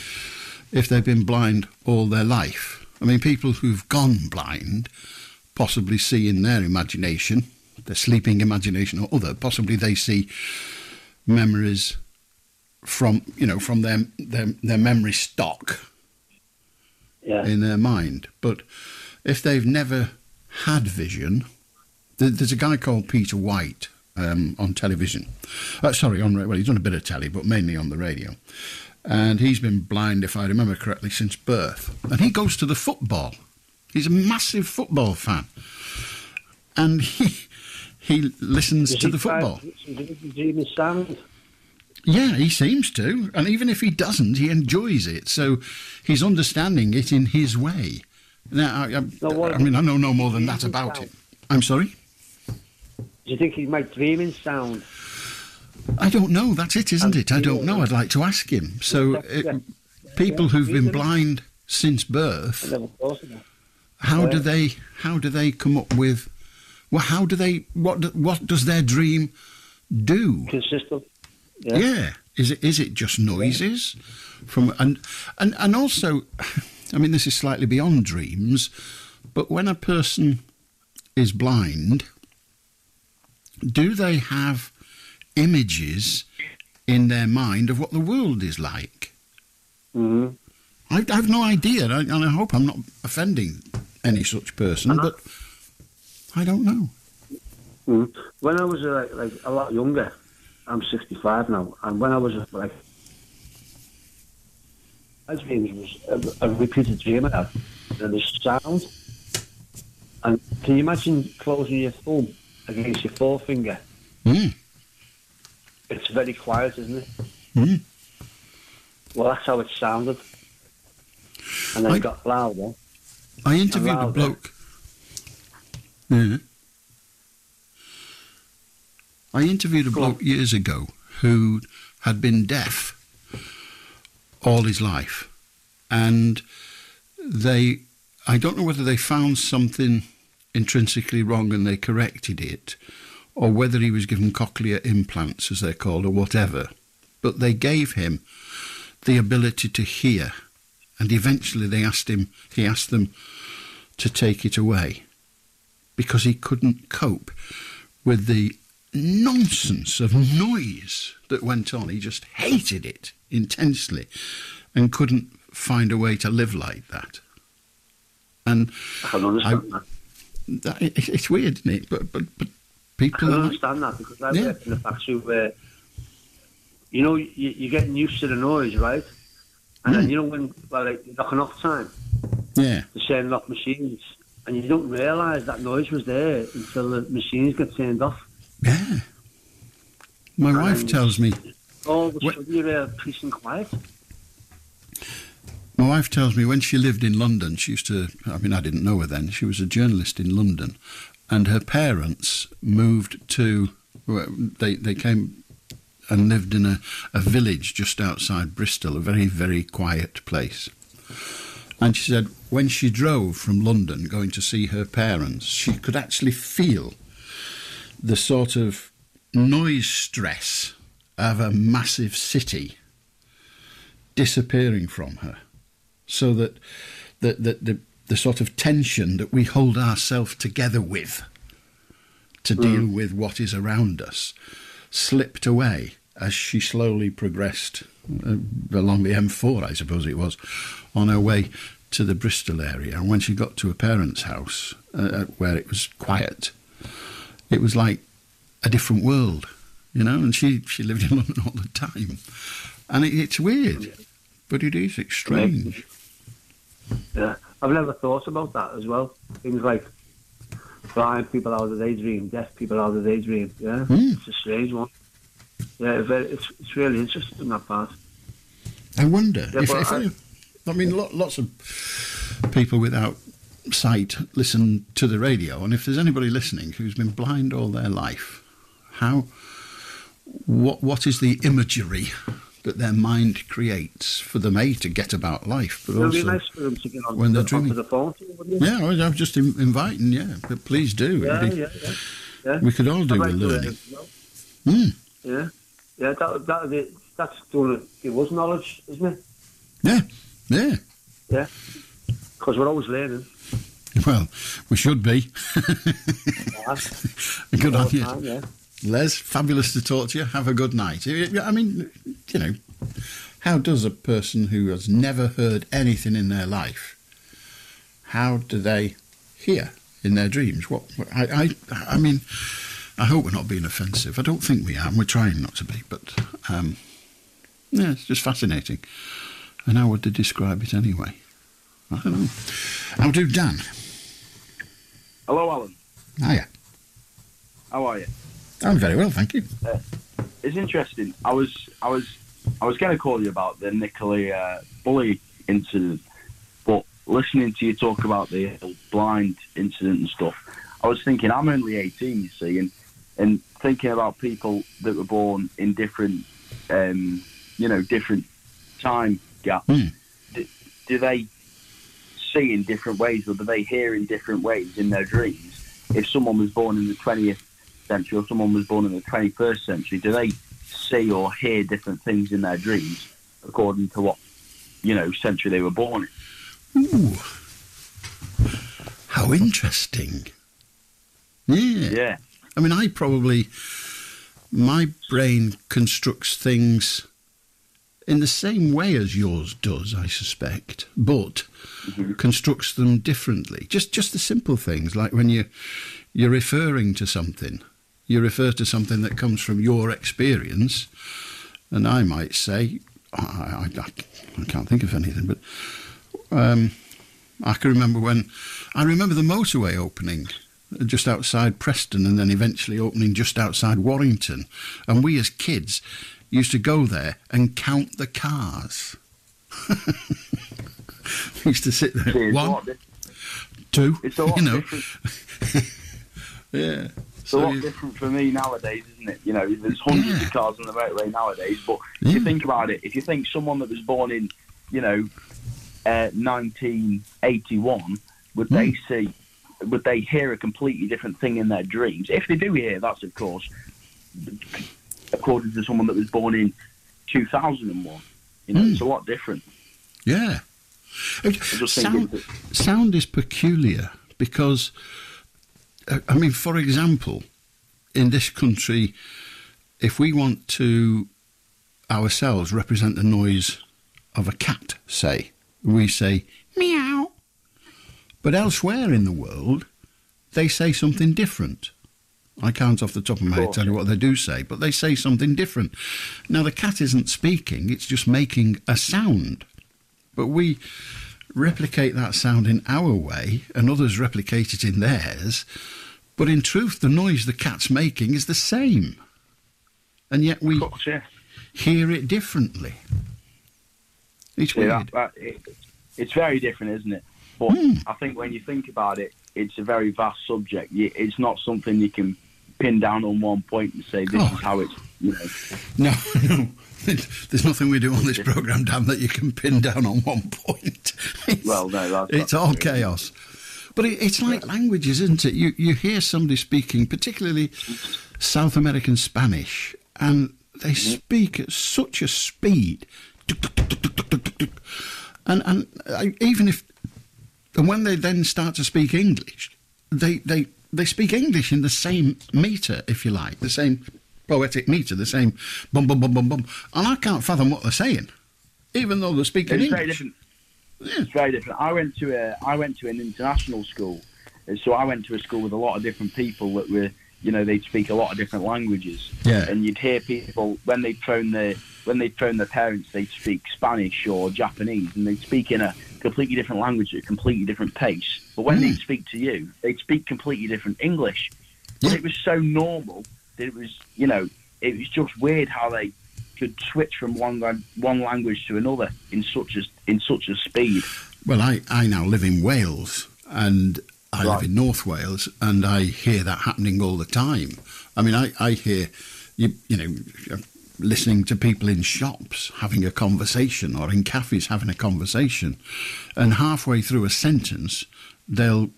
if they've been blind all their life. I mean, people who've gone blind possibly see in their imagination, their sleeping imagination or other, possibly they see memories from their memory stock in their mind. But if they've never had vision, there's a guy called Peter White on television. Well, he's done a bit of telly, but mainly on the radio. And he's been blind, if I remember correctly, since birth. And he goes to the football. He's a massive football fan. And he listens to the football. Yeah, he seems to. And even if he doesn't, he enjoys it. So he's understanding it in his way. Now, I know no more than that about it. I'm sorry? Do you think he might dream in sound? I don't know. That's it, isn't it? I don't know. I'd like to ask him. So people who've been blind since birth, how do they come up with... Well, what does their dream do? Consistent. Yeah. Is it just noises from and also, I mean, this is slightly beyond dreams, but when a person is blind, do they have images in their mind of what the world is like? Mm-hmm. I have no idea, and I hope I'm not offending any such person, but I don't know. Mm-hmm. When I was like a lot younger, I'm 65 now, and when I was my dream was a repeated dream I had, and the sound. And can you imagine closing your thumb against your forefinger? Mm. It's very quiet, isn't it? Mm. Well, that's how it sounded. And then it got louder. I interviewed a bloke. Yeah. I interviewed a bloke years ago who had been deaf all his life, and I don't know whether they found something intrinsically wrong and they corrected it, or whether he was given cochlear implants, as they're called, or whatever, but they gave him the ability to hear, and eventually he asked them to take it away because he couldn't cope with the nonsense of noise that went on. He just hated it intensely and couldn't find a way to live like that. And I can understand that. It's weird, isn't it? But people... I can understand that, because I work in a factory where, you're getting used to the noise, right? And then, when, like knocking off time, they're turning off machines, and you don't realise that noise was there until the machines get turned off. Yeah. My wife tells me... All of a sudden you're peace and quiet. My wife tells me when she lived in London, she used to... I didn't know her then. She was a journalist in London, and her parents moved to... They came and lived in a village just outside Bristol, a very, very quiet place. And she said when she drove from London going to see her parents, she could actually feel the sort of noise stress of a massive city disappearing from her, so that the sort of tension that we hold ourselves together with to deal with what is around us slipped away as she slowly progressed along the M4, I suppose it was, on her way to the Bristol area. And when she got to her parents' house, where it was quiet, it was like a different world, and she lived in London all the time. And it's weird, but it is strange. Yeah, I've never thought about that as well. Things like blind people out of their dream, deaf people out of their dream. Yeah, It's a strange one. Yeah, it's really interesting, that part. I wonder lots of people without sight listen to the radio, and if there's anybody listening who's been blind all their life, what is the imagery that their mind creates for them to get about life, but also nice for them to get on when they're dreaming. The phone to you, wouldn't you? Yeah, I'm just inviting. Yeah, but please do. Yeah. We could all do with learning. Yeah, that's going to give us knowledge, isn't it? Yeah. Because we're always learning. Well, we should be. Good on you. Time, yeah. Les, fabulous to talk to you. Have a good night. How does a person who has never heard anything in their life, how do they hear in their dreams? I hope we're not being offensive. I don't think we are, and we're trying not to be, but it's just fascinating. And how would they describe it anyway? I don't know. I'll do Dan. Hello, Alan. Hiya. How are you? I'm very well, thank you. It's interesting. I was going to call you about the Nicola Bulley incident, but listening to you talk about the blind incident and stuff, I was thinking I'm only 18, you see, and thinking about people that were born in different, different time gaps. Do they see in different ways, or do they hear in different ways in their dreams? If someone was born in the 20th century or someone was born in the 21st century, do they see or hear different things in their dreams according to what, century they were born in? Ooh. How interesting. Yeah. My brain constructs things in the same way as yours does, I suspect, but constructs them differently. Just the simple things, like when you're referring to something, you refer to something that comes from your experience, and I might say, I can't think of anything, but I can remember the motorway opening just outside Preston and then eventually opening just outside Warrington, and we as kids used to go there and count the cars We used to sit there. See, it's One, a lot two, It's a lot you know. different. Yeah. It's a lot different for me nowadays, isn't it? You know, there's hundreds of cars on the motorway nowadays, but if you think about it, if you think someone that was born in, you know, 1981, would they hear a completely different thing in their dreams? If they do hear, that's of course according to someone that was born in 2001. You know, it's a lot different. Yeah. Sound is peculiar because, I mean, for example, in this country, if we want to ourselves represent the noise of a cat, say, we say meow. But elsewhere in the world, they say something different. I can't off the top of my head tell you what they do say, but they say something different. Now, the cat isn't speaking, it's just making a sound. But we replicate that sound in our way, and others replicate it in theirs. But in truth, the noise the cat's making is the same. And yet we hear it differently. It's weird. It's very different, isn't it? But I think when you think about it, it's a very vast subject. It's not something you can pin down on one point and say, this is how it's, you know. No. There's nothing we do on this programme, Dan, that you can pin down on one point. It's all chaos. But it's like languages, isn't it? You hear somebody speaking, particularly South American Spanish, and they speak at such a speed. And even if... And when they then start to speak English, they speak English in the same metre, if you like, the same poetic metre, the same bum, bum, bum, bum, bum. And I can't fathom what they're saying, even though they're speaking English. Very different. Yeah. It's very different. I went to an international school, so I went to a school with a lot of different people that were, you know, they'd speak a lot of different languages. Yeah. And you'd hear people when they'd phone their parents, they'd speak Spanish or Japanese, and they'd speak in a completely different language at a completely different pace. But when they'd speak to you, they'd speak completely different English. But it was so normal that it was, you know, it was just weird how they could switch from one language to another in such a speed. Well, I now live in Wales, and I live in North Wales, and I hear that happening all the time. I mean, I hear, you know, listening to people in shops having a conversation or in cafes having a conversation, and halfway through a sentence, they'll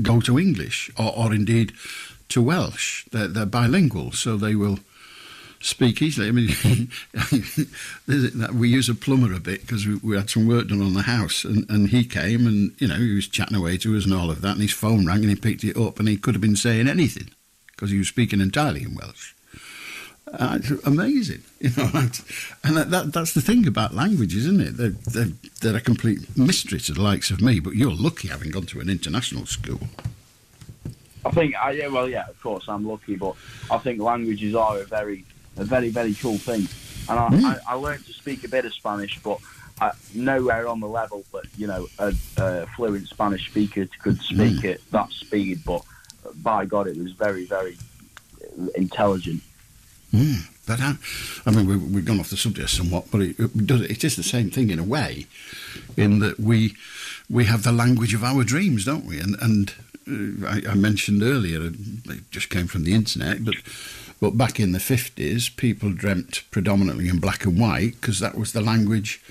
go to English or indeed to Welsh. They're bilingual, so they will speak easily. I mean, we use a plumber a bit because we had some work done on the house, and he came and, you know, he was chatting away to us and all of that, and his phone rang and he picked it up and he could have been saying anything because he was speaking entirely in Welsh. It's amazing, you know, and that's the thing about languages, isn't it? They're a complete mystery to the likes of me, but you're lucky having gone to an international school. I think, of course I'm lucky, but I think languages are a very, very cool thing. And I learned to speak a bit of Spanish, but nowhere on the level that, you know, a fluent Spanish speaker could speak at that speed. But by God, it was very, very intelligent. But I mean, we've gone off the subject somewhat, but it is the same thing in a way, in that we have the language of our dreams, don't we? And I mentioned earlier, it just came from the internet, but back in the 50s, people dreamt predominantly in black and white because that was the language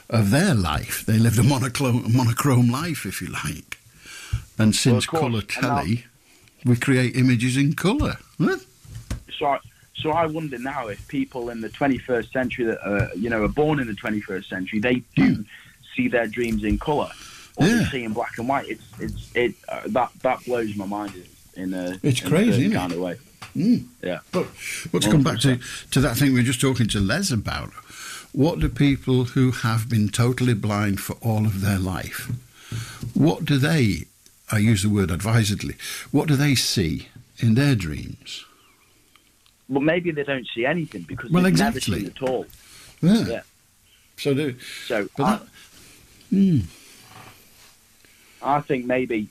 of their life. They lived a monochrome life, if you like. And since colour telly, we create images in colour. Huh? So I wonder now if people in the 21st century that are born in the 21st century, they do see their dreams in colour, or they see in black and white. That blows my mind it's crazy, isn't it? Kind of way. Yeah. But to come back to that thing we were just talking to Les about, what do people who have been totally blind for all of their life, what do they, I use the word advisedly, what do they see in their dreams? Well, maybe they don't see anything because they've never seen it at all. Yeah. I think maybe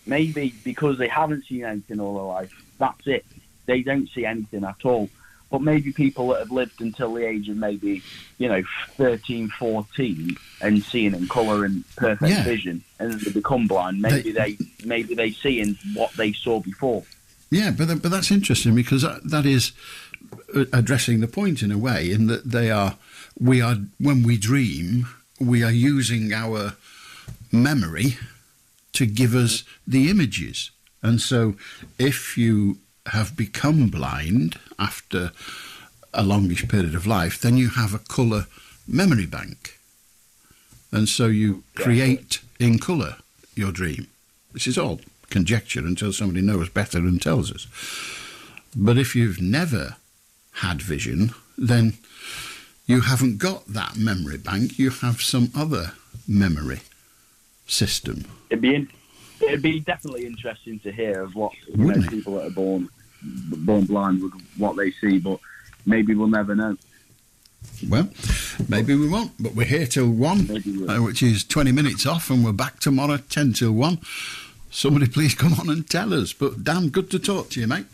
because they haven't seen anything all their life, that's it. They don't see anything at all. but maybe people that have lived until the age of maybe, 13, 14 and seeing in colour and perfect vision, and then they become blind. Maybe they see in what they saw before. Yeah, but that's interesting, because that is addressing the point in a way, in that when we dream, we are using our memory to give us the images. And so if you have become blind after a longish period of life, then you have a colour memory bank. And so you create in colour your dream. This is all conjecture until somebody knows better and tells us. But if you've never had vision, then you haven't got that memory bank. You have some other memory system. It'd be definitely interesting to hear of what people that are born blind would, what they see, but maybe we'll never know. Well, maybe we won't, but we're here till 1, which is 20 minutes off, and we're back tomorrow 10 till 1. Somebody please come on and tell us. But Dan, good to talk to you, mate.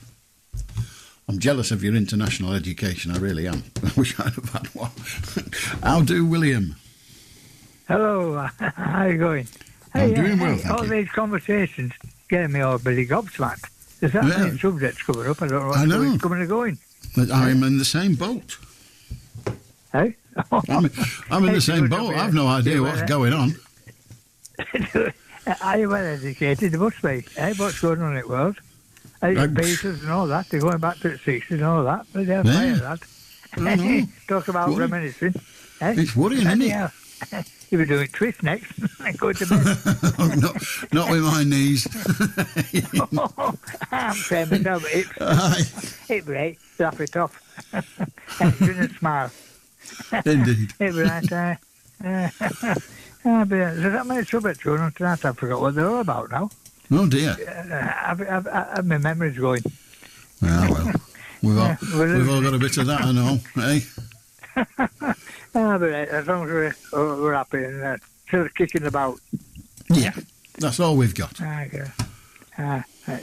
I'm jealous of your international education, I really am. I wish I'd have had one. Aldo, William. Hello, how are you going? I'm doing well, thank all you. These conversations getting me all bloody gobsmacked. There's that many subjects coming up, I don't know what's coming and going. I'm in the same boat. Hey? I'm in the same boat. I've no idea what's going on. Are you well educated? There must be. Hey, what's going on in the world? Beatles and all that. They're going back to the 60s and all that. But they're playing that. Talk about reminiscing. It's worrying, isn't it? You'll be doing twist next and go to bed. not with my knees. I'm saying myself, hip break, slap it off. And didn't smile. Indeed. Hip right. There's that many subjects going on tonight, I forgot what they're all about now. Oh dear. My memory's going. Well, we've all got a bit of that, I know, eh? But as long as we're happy and still kicking about. Yeah, that's all we've got.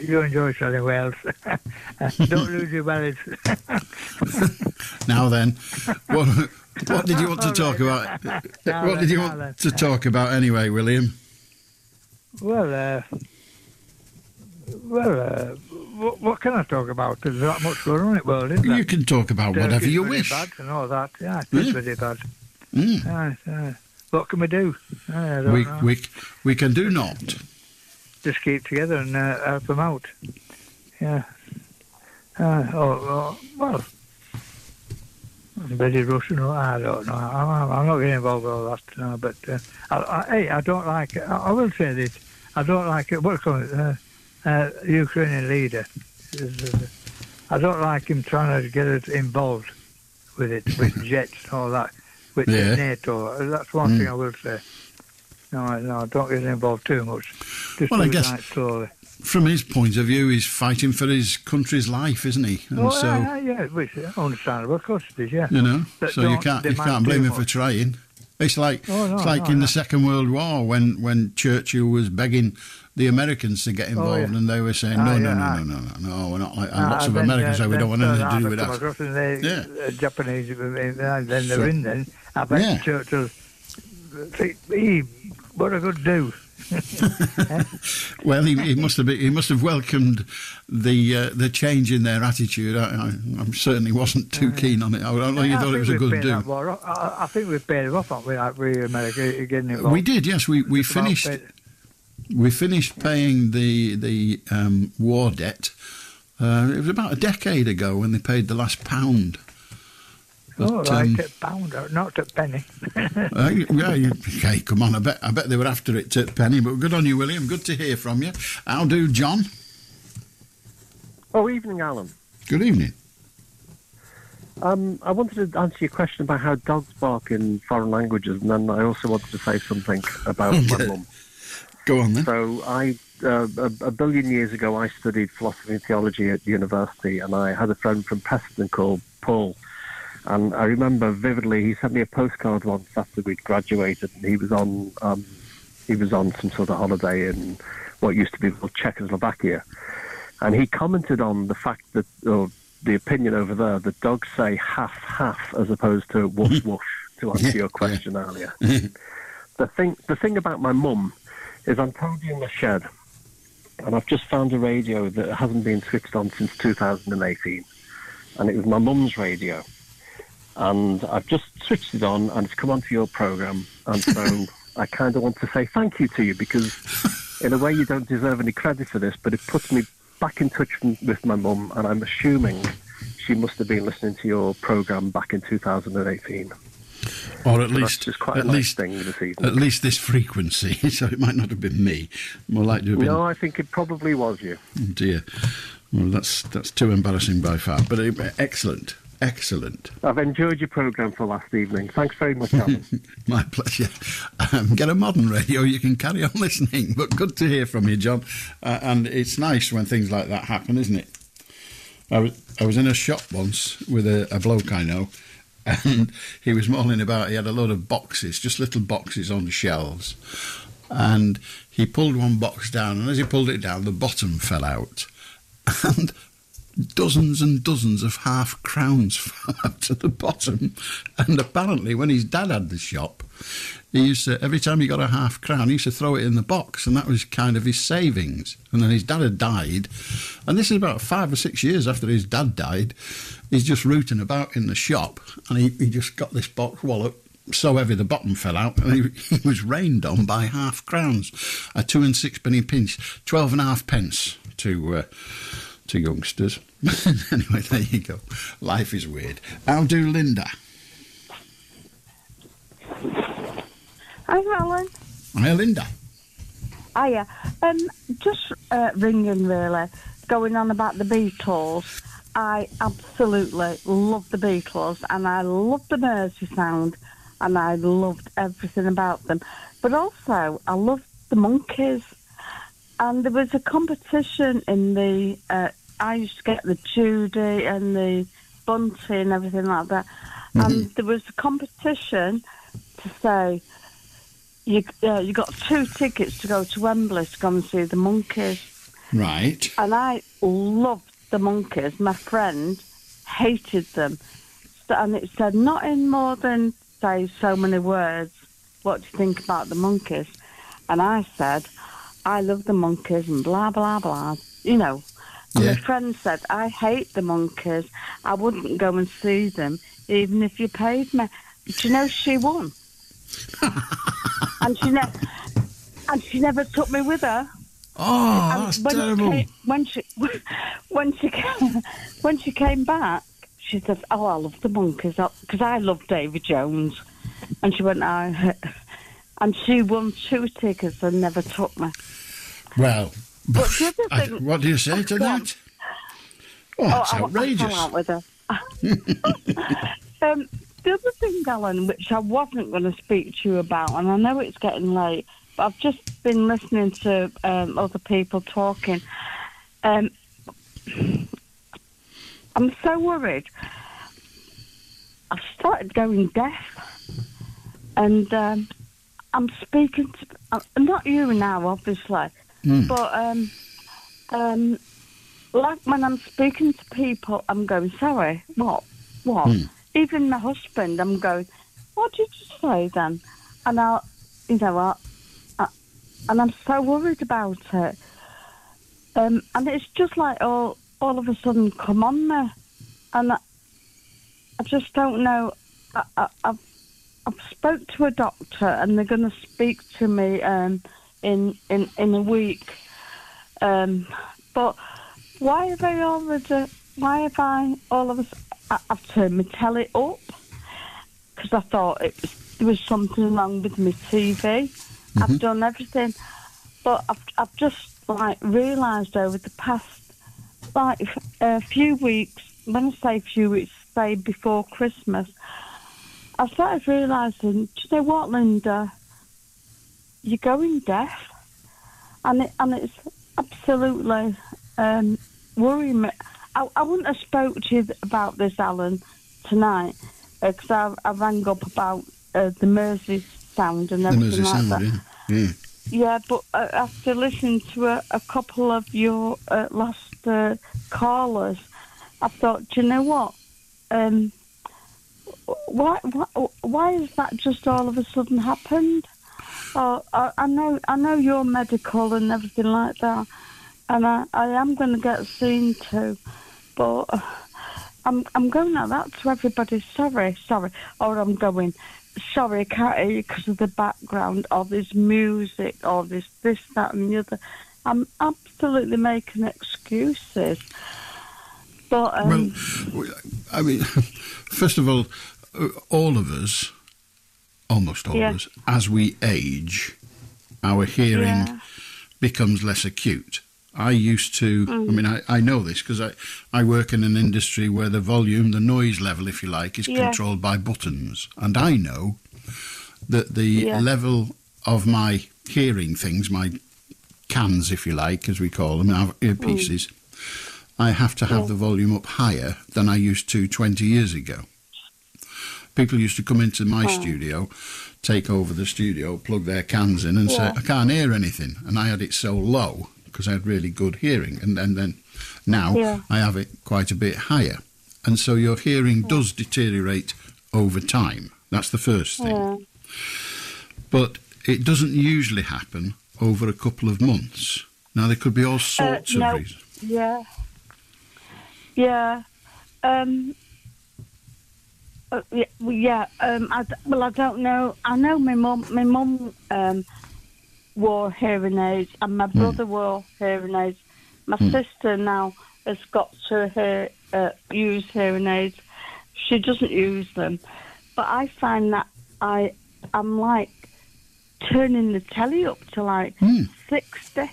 You enjoy selling whales. Don't lose your bellies. Now then, what did you want to talk about? What did you want to talk about anyway, William? Well, what can I talk about? There's not much going on in the world, isn't there? You can talk about whatever you wish. Bad and all that. Yeah, it's pretty bad. What can we do? I don't know. We can do naught. Just keep together and help them out. Yeah. Well, Betty Russian, I don't know. I'm not getting involved with all that. No, but I don't like it. I will say this. I don't like it. What's called Ukrainian leader. I don't like him trying to get us involved with it, with jets and all that, with NATO. That's one thing I will say. No, don't get involved too much. Just well, I guess slowly. From his point of view, he's fighting for his country's life, isn't he? And yeah, which is understandable. Of course it is, yeah. You know, but so you can't blame him for trying. It's like in the Second World War when Churchill was begging the Americans to get involved, and they were saying no, we're not like. And lots of Americans say we don't want anything to do with that. Japanese, then they're in. Then I bet Churchill. What a good do. Well, he must have welcomed the change in their attitude. I certainly wasn't too keen on it. I don't know you thought it was a good do. I think we've paid it off, haven't we? Like we America getting involved. We did, yes. We finished. We finished paying the war debt. It was about a decade ago when they paid the last £1. But, at pound, not at penny. Okay, come on. I bet they were after it at penny. But good on you, William. Good to hear from you. How do, John? Oh, evening, Alan. Good evening. I wanted to answer your question about how dogs bark in foreign languages, and then I also wanted to say something about my mum. Go on then. So a billion years ago, I studied philosophy and theology at university, and I had a friend from Preston called Paul. And I remember vividly, he sent me a postcard once after we'd graduated, and he was on some sort of holiday in what used to be called Czechoslovakia, and he commented on the fact that the opinion over there, the dogs say half as opposed to woof woof, to answer your question earlier. The thing about my mum is I'm currently in the shed, and I've just found a radio that hasn't been switched on since 2018, and it was my mum's radio, and I've just switched it on, and it's come onto your programme, and so I kind of want to say thank you to you, because in a way you don't deserve any credit for this, but it puts me back in touch with my mum, and I'm assuming she must have been listening to your programme back in 2018. Or at least, just quite a nice thing this evening. At least this frequency, so it might not have been me. More likely to have been... No, I think it probably was you. Oh dear. Well, that's too embarrassing by far. But excellent. I've enjoyed your programme for last evening. Thanks very much, Alan. My pleasure. Get a modern radio, you can carry on listening. But good to hear from you, John. And it's nice when things like that happen, isn't it? I was in a shop once with a bloke I know, and he was mulling about. He had a load of boxes, just little boxes on shelves, and he pulled one box down, and as he pulled it down, the bottom fell out, and dozens and dozens of half-crowns fell out at the bottom. And apparently when his dad had the shop, he used to, every time he got a half-crown, he used to throw it in the box, and that was kind of his savings. And then his dad had died, and this is about 5 or 6 years after his dad died. He's just rooting about in the shop, and he just got this box wallet so heavy the bottom fell out, and he was rained on by half-crowns. A 2 and 6 penny pinch, 12.5 pence to youngsters. Anyway, there you go. Life is weird. I'll do Linda. Hi, Alan. Hi, Linda. Hiya. Just ringing, really, going on about the Beatles. I absolutely love the Beatles, and I love the Mersey sound, and I loved everything about them. But also, I loved the Monkeys. And there was a competition in the... I used to get the Judy and the Bunty and everything like that. And there was a competition to say... You got 2 tickets to go to Wembley to go and see the Monkeys. Right. And I loved the Monkeys. My friend hated them. And it said, not in more than, say, so many words, what do you think about the Monkeys? And I said, I love the Monkeys and blah, blah, blah. You know. And my friend said, I hate the Monkeys. I wouldn't go and see them, even if you paid me. Do you know she won? and she never took me with her. Oh, that's terrible. When she came back, she said, "Oh, I love the Monkeys because I love David Jones," and she went out, and she won 2 tickets and never took me. Well, but the other thing, what do you say to that? Oh, that's outrageous. I fell out with her. The other thing, Alan, which I wasn't going to speak to you about, and I know it's getting late, but I've just been listening to other people talking. I'm so worried. I've started going deaf, and I'm speaking to... not you now, obviously, but like when I'm speaking to people, I'm going, sorry, what? Even my husband, I'm going, what did you say then? And and I'm so worried about it. And it's just like all of a sudden come on me. And I just don't know. I've spoke to a doctor, and they're going to speak to me in a week. But why have I all of a sudden... I've turned my telly up because I thought there was something wrong with my TV. I've done everything, but I've just realised over the past a few weeks. When I say a few weeks, say before Christmas, I started realising. Do you know what, Linda? You're going deaf, and it's absolutely worrying me. I wouldn't have spoke to you about this, Alan, tonight, because I rang up about the Mersey sound and everything like that. Yeah, but after listening to a couple of your last callers, I thought, do you know what? Why has that just all of a sudden happened? Oh, I know you're medical and everything like that, and I am going to get seen to, but I'm going like that to everybody. Sorry, or I'm going, sorry, I can't hear you because of the background, or there's music, or there's this, that, and the other. I'm absolutely making excuses. But well, I mean, first of all of us, almost all of us, as we age, our hearing becomes less acute. I used to, I mean, I know this because I work in an industry where the volume, the noise level, if you like, is controlled by buttons. And I know that the level of my hearing things, my cans, if you like, as we call them, our earpieces, I have to have the volume up higher than I used to 20 years ago. People used to come into my studio, take over the studio, plug their cans in and say, I can't hear anything. And I had it so low because I had really good hearing. And then now I have it quite a bit higher. And so your hearing does deteriorate over time. That's the first thing. But it doesn't usually happen over a couple of months. Now, there could be all sorts of reasons. I don't know. I know my mum wore hearing aids, and my brother wore hearing aids. My sister now has got to use hearing aids. She doesn't use them, but I find that I'm like turning the telly up to like 60,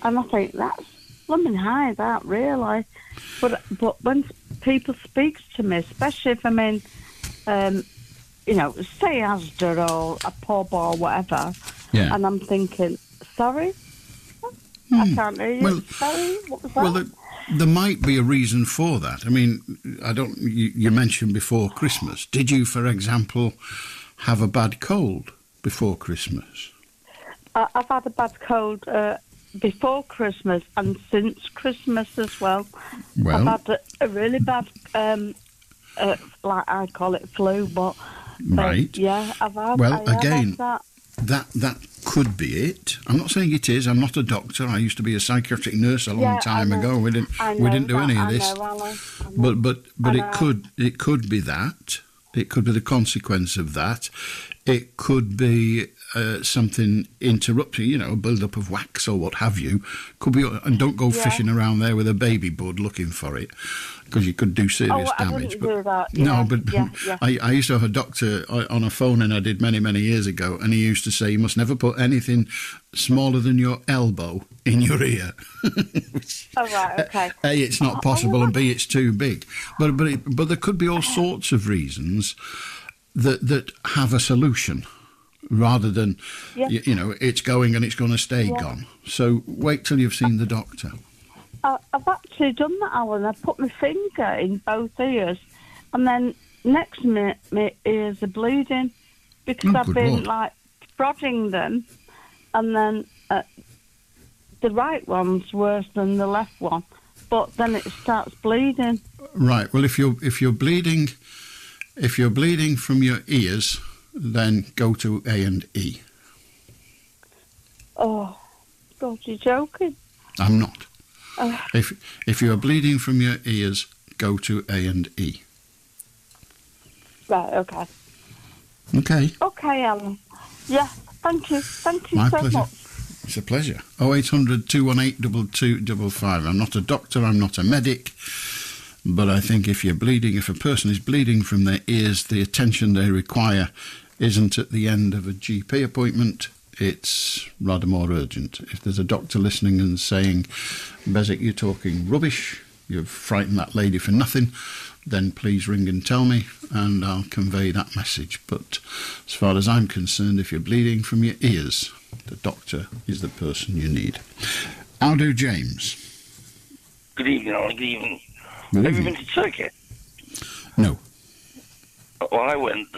and I think that's blooming high, that really. But when people speak to me, especially if I'm in, say Asda or a pub or whatever, and I'm thinking, sorry, I can't hear you. Sorry, what was that? Well, there might be a reason for that. I mean, you mentioned before Christmas. Did you, for example, have a bad cold before Christmas? I've had a bad cold before Christmas and since Christmas as well. I've had a really bad, like I call it flu, but I've had. Well, again, that could be it. I'm not saying it is. I'm not a doctor. I used to be a psychiatric nurse a long time ago. We didn't do any of this. But it could be that. It could be the consequence of that. It could be something interrupting, a build-up of wax or what have you. Could be, and don't go fishing around there with a baby bud looking for it, because you could do serious damage. I used to have a doctor on a phone, and I did many, many years ago, and he used to say, you must never put anything smaller than your elbow in your ear. A, it's not possible, and B, it's too big. But there could be all sorts of reasons that have a solution, rather than, it's going and it's going to stay gone. So wait till you've seen the doctor. I've actually done that, Alan. I put my finger in both ears, and then next minute my ears are bleeding because I've been like prodding them, and then the right one's worse than the left one, but then it starts bleeding. Right. Well, if you're bleeding from your ears, then go to A&E. Oh, God, you're joking. I'm not. If you are bleeding from your ears, go to A&E. Right, okay. Okay. Okay, Alan. Yeah, thank you. Thank you My so pleasure. much. It's a pleasure. 0800 218 2255. I'm not a doctor, I'm not a medic, but I think if a person is bleeding from their ears, the attention they require isn't at the end of a GP appointment. It's rather more urgent. If there's a doctor listening and saying, Beswick, you're talking rubbish, you've frightened that lady for nothing, then please ring and tell me, and I'll convey that message. But as far as I'm concerned, if you're bleeding from your ears, the doctor is the person you need. Aldo James. Good evening, Alan. Good evening. Good Have you evening. been to Turkey? No. Well, I went.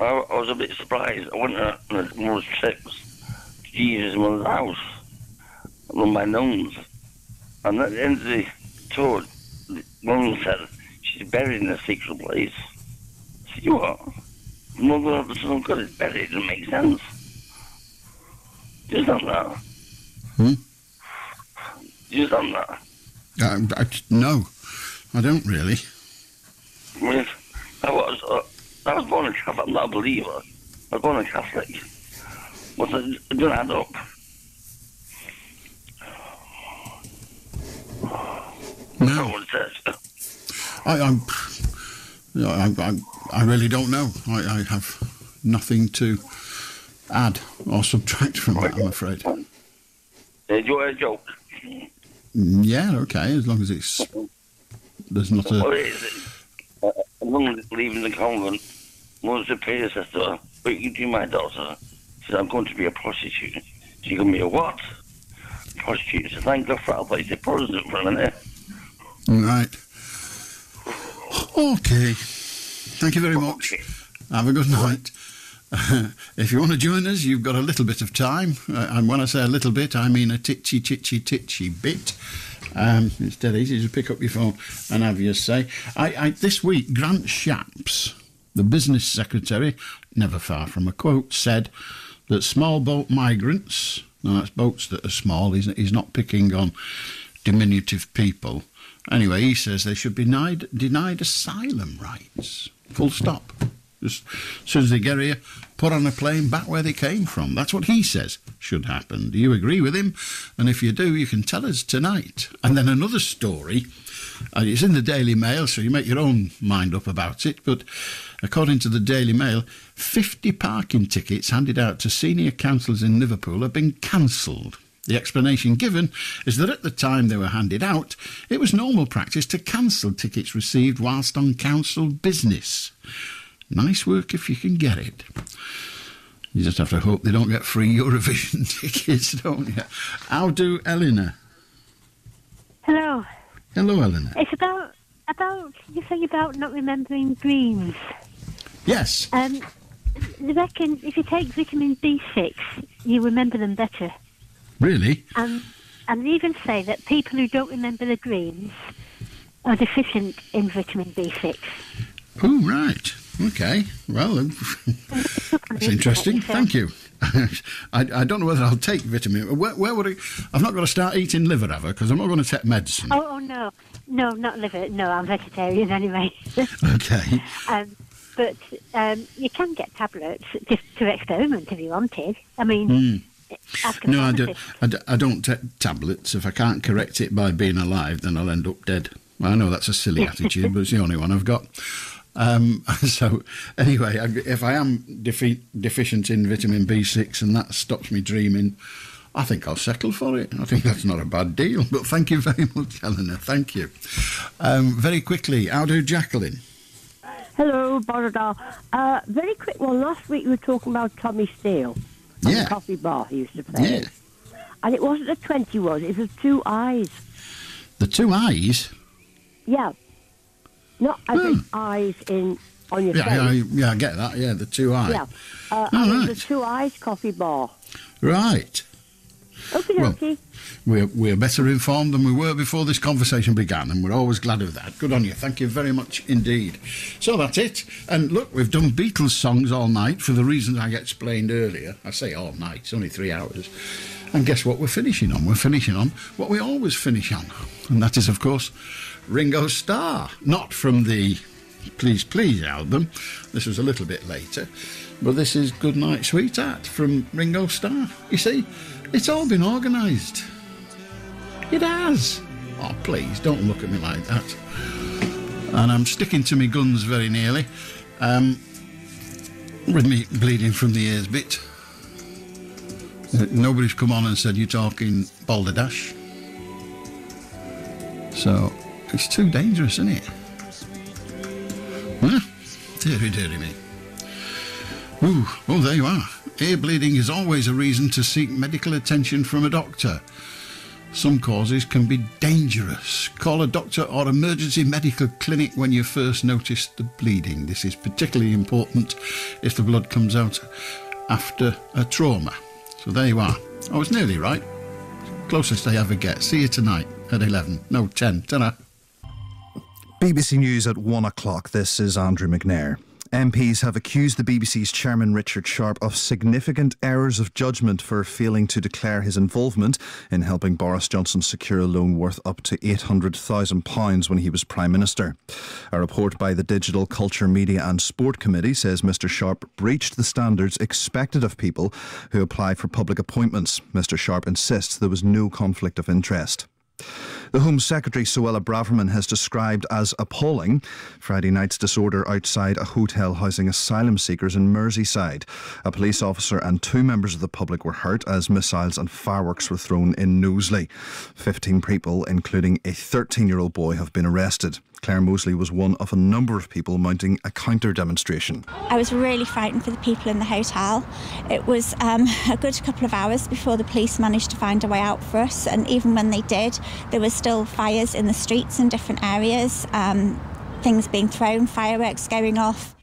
I was a bit surprised. I went on one of those trips to Jesus' mother's house, run by nuns. And at the end of the tour, one said she's buried in a secret place. I said, what? Mother of the Son of God is buried. It doesn't make sense. Just on that. Just on that. No, I don't really. I mean, I was born a Catholic. I'm not a believer. I was born a Catholic. But it doesn't add up. No. I really don't know. I have nothing to add or subtract from that, I'm afraid. Do you want a joke? Yeah, okay, as long as there's not a... What is it? A woman leaving the convent, Mother Superior says to her, "What you do, my daughter?" She said, "I'm going to be a prostitute." She going to be a what? Prostitute. She said, "Thank God for that place. A Protestant for a minute." Right. Okay. Thank you very much. Have a good night. If you want to join us, you've got a little bit of time. And when I say a little bit, I mean a titchy bit. It's dead easy to pick up your phone and have your say. This week, Grant Shapps, the business secretary, never far from a quote, said that small boat migrants, now that's boats that are small, he's not picking on diminutive people. Anyway, he says they should be denied asylum rights. Full stop. Just as soon as they get here, put on a plane back where they came from. That's what he says should happen. Do you agree with him? And if you do, you can tell us tonight. And then another story, it's in the Daily Mail, so you make your own mind up about it, but according to the Daily Mail, 50 parking tickets handed out to senior councillors in Liverpool have been cancelled. The explanation given is that at the time they were handed out, it was normal practice to cancel tickets received whilst on council business. Nice work if you can get it. You just have to hope they don't get free Eurovision tickets, don't you? How do Elena? Hello. Hello, Elena. It's about you say about not remembering dreams. Yes. They reckon if you take vitamin B6, you remember them better. Really? And they even say that people who don't remember their dreams are deficient in vitamin B6. Oh, right. Okay. Well, that's interesting. Thank you. I don't know whether I'll take vitamin. Where would I? I've not got to start eating liver, have I? Because I'm not going to take medicine. Oh, no. No, not liver. No, I'm vegetarian anyway. Okay. But you can get tablets just to experiment if you wanted. I mean... No, I don't take tablets. If I can't correct it by being alive, then I'll end up dead. Well, I know that's a silly attitude, but it's the only one I've got. So, anyway, if I am deficient in vitamin B6 and that stops me dreaming, I think I'll settle for it. I think that's not a bad deal. But thank you very much, Eleanor. Thank you. Very quickly, how do Jacqueline? Hello, Borodar. Very quick one. Last week we were talking about Tommy Steele. Yeah. The coffee bar he used to play. Yeah. And it wasn't a 21, it was 2 eyes. The 2 eyes? Yeah. Not as in eyes on your face. Yeah, I get that. Yeah, the 2 eyes. Yeah. Right. The 2 eyes coffee bar. Right. Okie Well, we're better informed than we were before this conversation began, and we're always glad of that. Good on you. Thank you very much indeed. So that's it. And look, we've done Beatles songs all night for the reasons I explained earlier. I say all night, it's only 3 hours. And guess what we're finishing on? We're finishing on what we always finish on. And that is, of course, Ringo Starr. Not from the Please Please album. This was a little bit later. But this is Good Night Sweetheart from Ringo Starr. You see, it's all been organised. It has. Oh, please, don't look at me like that. And I'm sticking to my guns very nearly. With me bleeding from the ears bit. Nobody's come on and said you're talking balderdash. So, it's too dangerous, isn't it? Huh? Deary me. Ooh, oh, there you are. Ear bleeding is always a reason to seek medical attention from a doctor. Some causes can be dangerous. Call a doctor or emergency medical clinic when you first notice the bleeding. This is particularly important if the blood comes out after a trauma. So there you are. I was nearly right. Closest I ever get. See you tonight at 11. No, 10. Ta-ra. BBC News at 1 o'clock. This is Andrew McNair. MPs have accused the BBC's chairman Richard Sharp of significant errors of judgment for failing to declare his involvement in helping Boris Johnson secure a loan worth up to £800,000 when he was Prime Minister. A report by the Digital Culture, Media and Sport Committee says Mr Sharp breached the standards expected of people who apply for public appointments. Mr Sharp insists there was no conflict of interest. The Home Secretary, Suella Braverman, has described as appalling Friday night's disorder outside a hotel housing asylum seekers in Merseyside. A police officer and 2 members of the public were hurt as missiles and fireworks were thrown in Knowsley. 15 people, including a 13-year-old boy, have been arrested. Claire Mosley was one of a number of people mounting a counter-demonstration. I was really frightened for the people in the hotel. It was a good couple of hours before the police managed to find a way out for us, and even when they did, there were still fires in the streets in different areas, things being thrown, fireworks going off.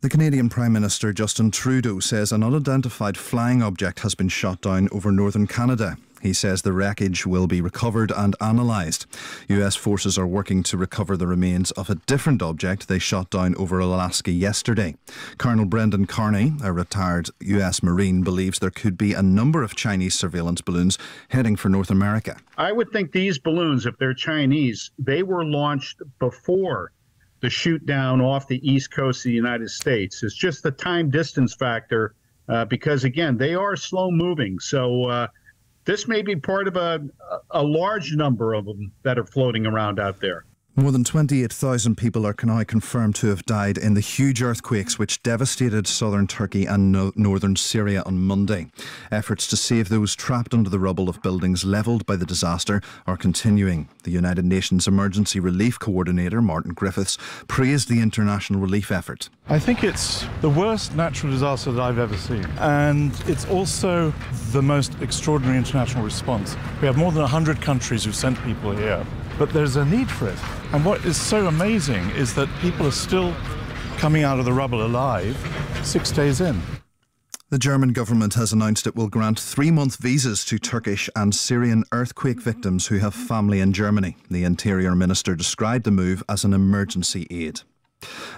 The Canadian Prime Minister Justin Trudeau says an unidentified flying object has been shot down over northern Canada. He says the wreckage will be recovered and analysed. US forces are working to recover the remains of a different object they shot down over Alaska yesterday. Colonel Brendan Carney, a retired US Marine, believes there could be a number of Chinese surveillance balloons heading for North America. I would think these balloons, if they're Chinese, they were launched before the shoot down off the east coast of the United States. It's just the time distance factor because, again, they are slow moving. So this may be part of a large number of them that are floating around out there. More than 28,000 people are now confirmed to have died in the huge earthquakes which devastated southern Turkey and northern Syria on Monday. Efforts to save those trapped under the rubble of buildings levelled by the disaster are continuing. The United Nations Emergency Relief Coordinator, Martin Griffiths, praised the international relief effort. I think it's the worst natural disaster that I've ever seen. And it's also the most extraordinary international response. We have more than 100 countries who've sent people here, but there's a need for it. And what is so amazing is that people are still coming out of the rubble alive 6 days in. The German government has announced it will grant 3-month visas to Turkish and Syrian earthquake victims who have family in Germany. The Interior Minister described the move as an emergency aid.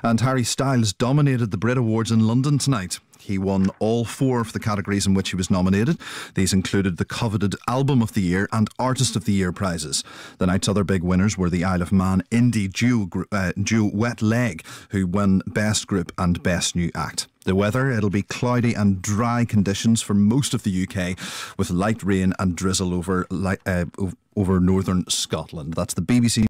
And Harry Styles dominated the Brit Awards in London tonight. He won all 4 of the categories in which he was nominated. These included the coveted Album of the Year and Artist of the Year prizes. The night's other big winners were the Isle of Man indie duo Wet Leg, who won Best Group and Best New Act. The weather, it'll be cloudy and dry conditions for most of the UK, with light rain and drizzle over northern Scotland. That's the BBC.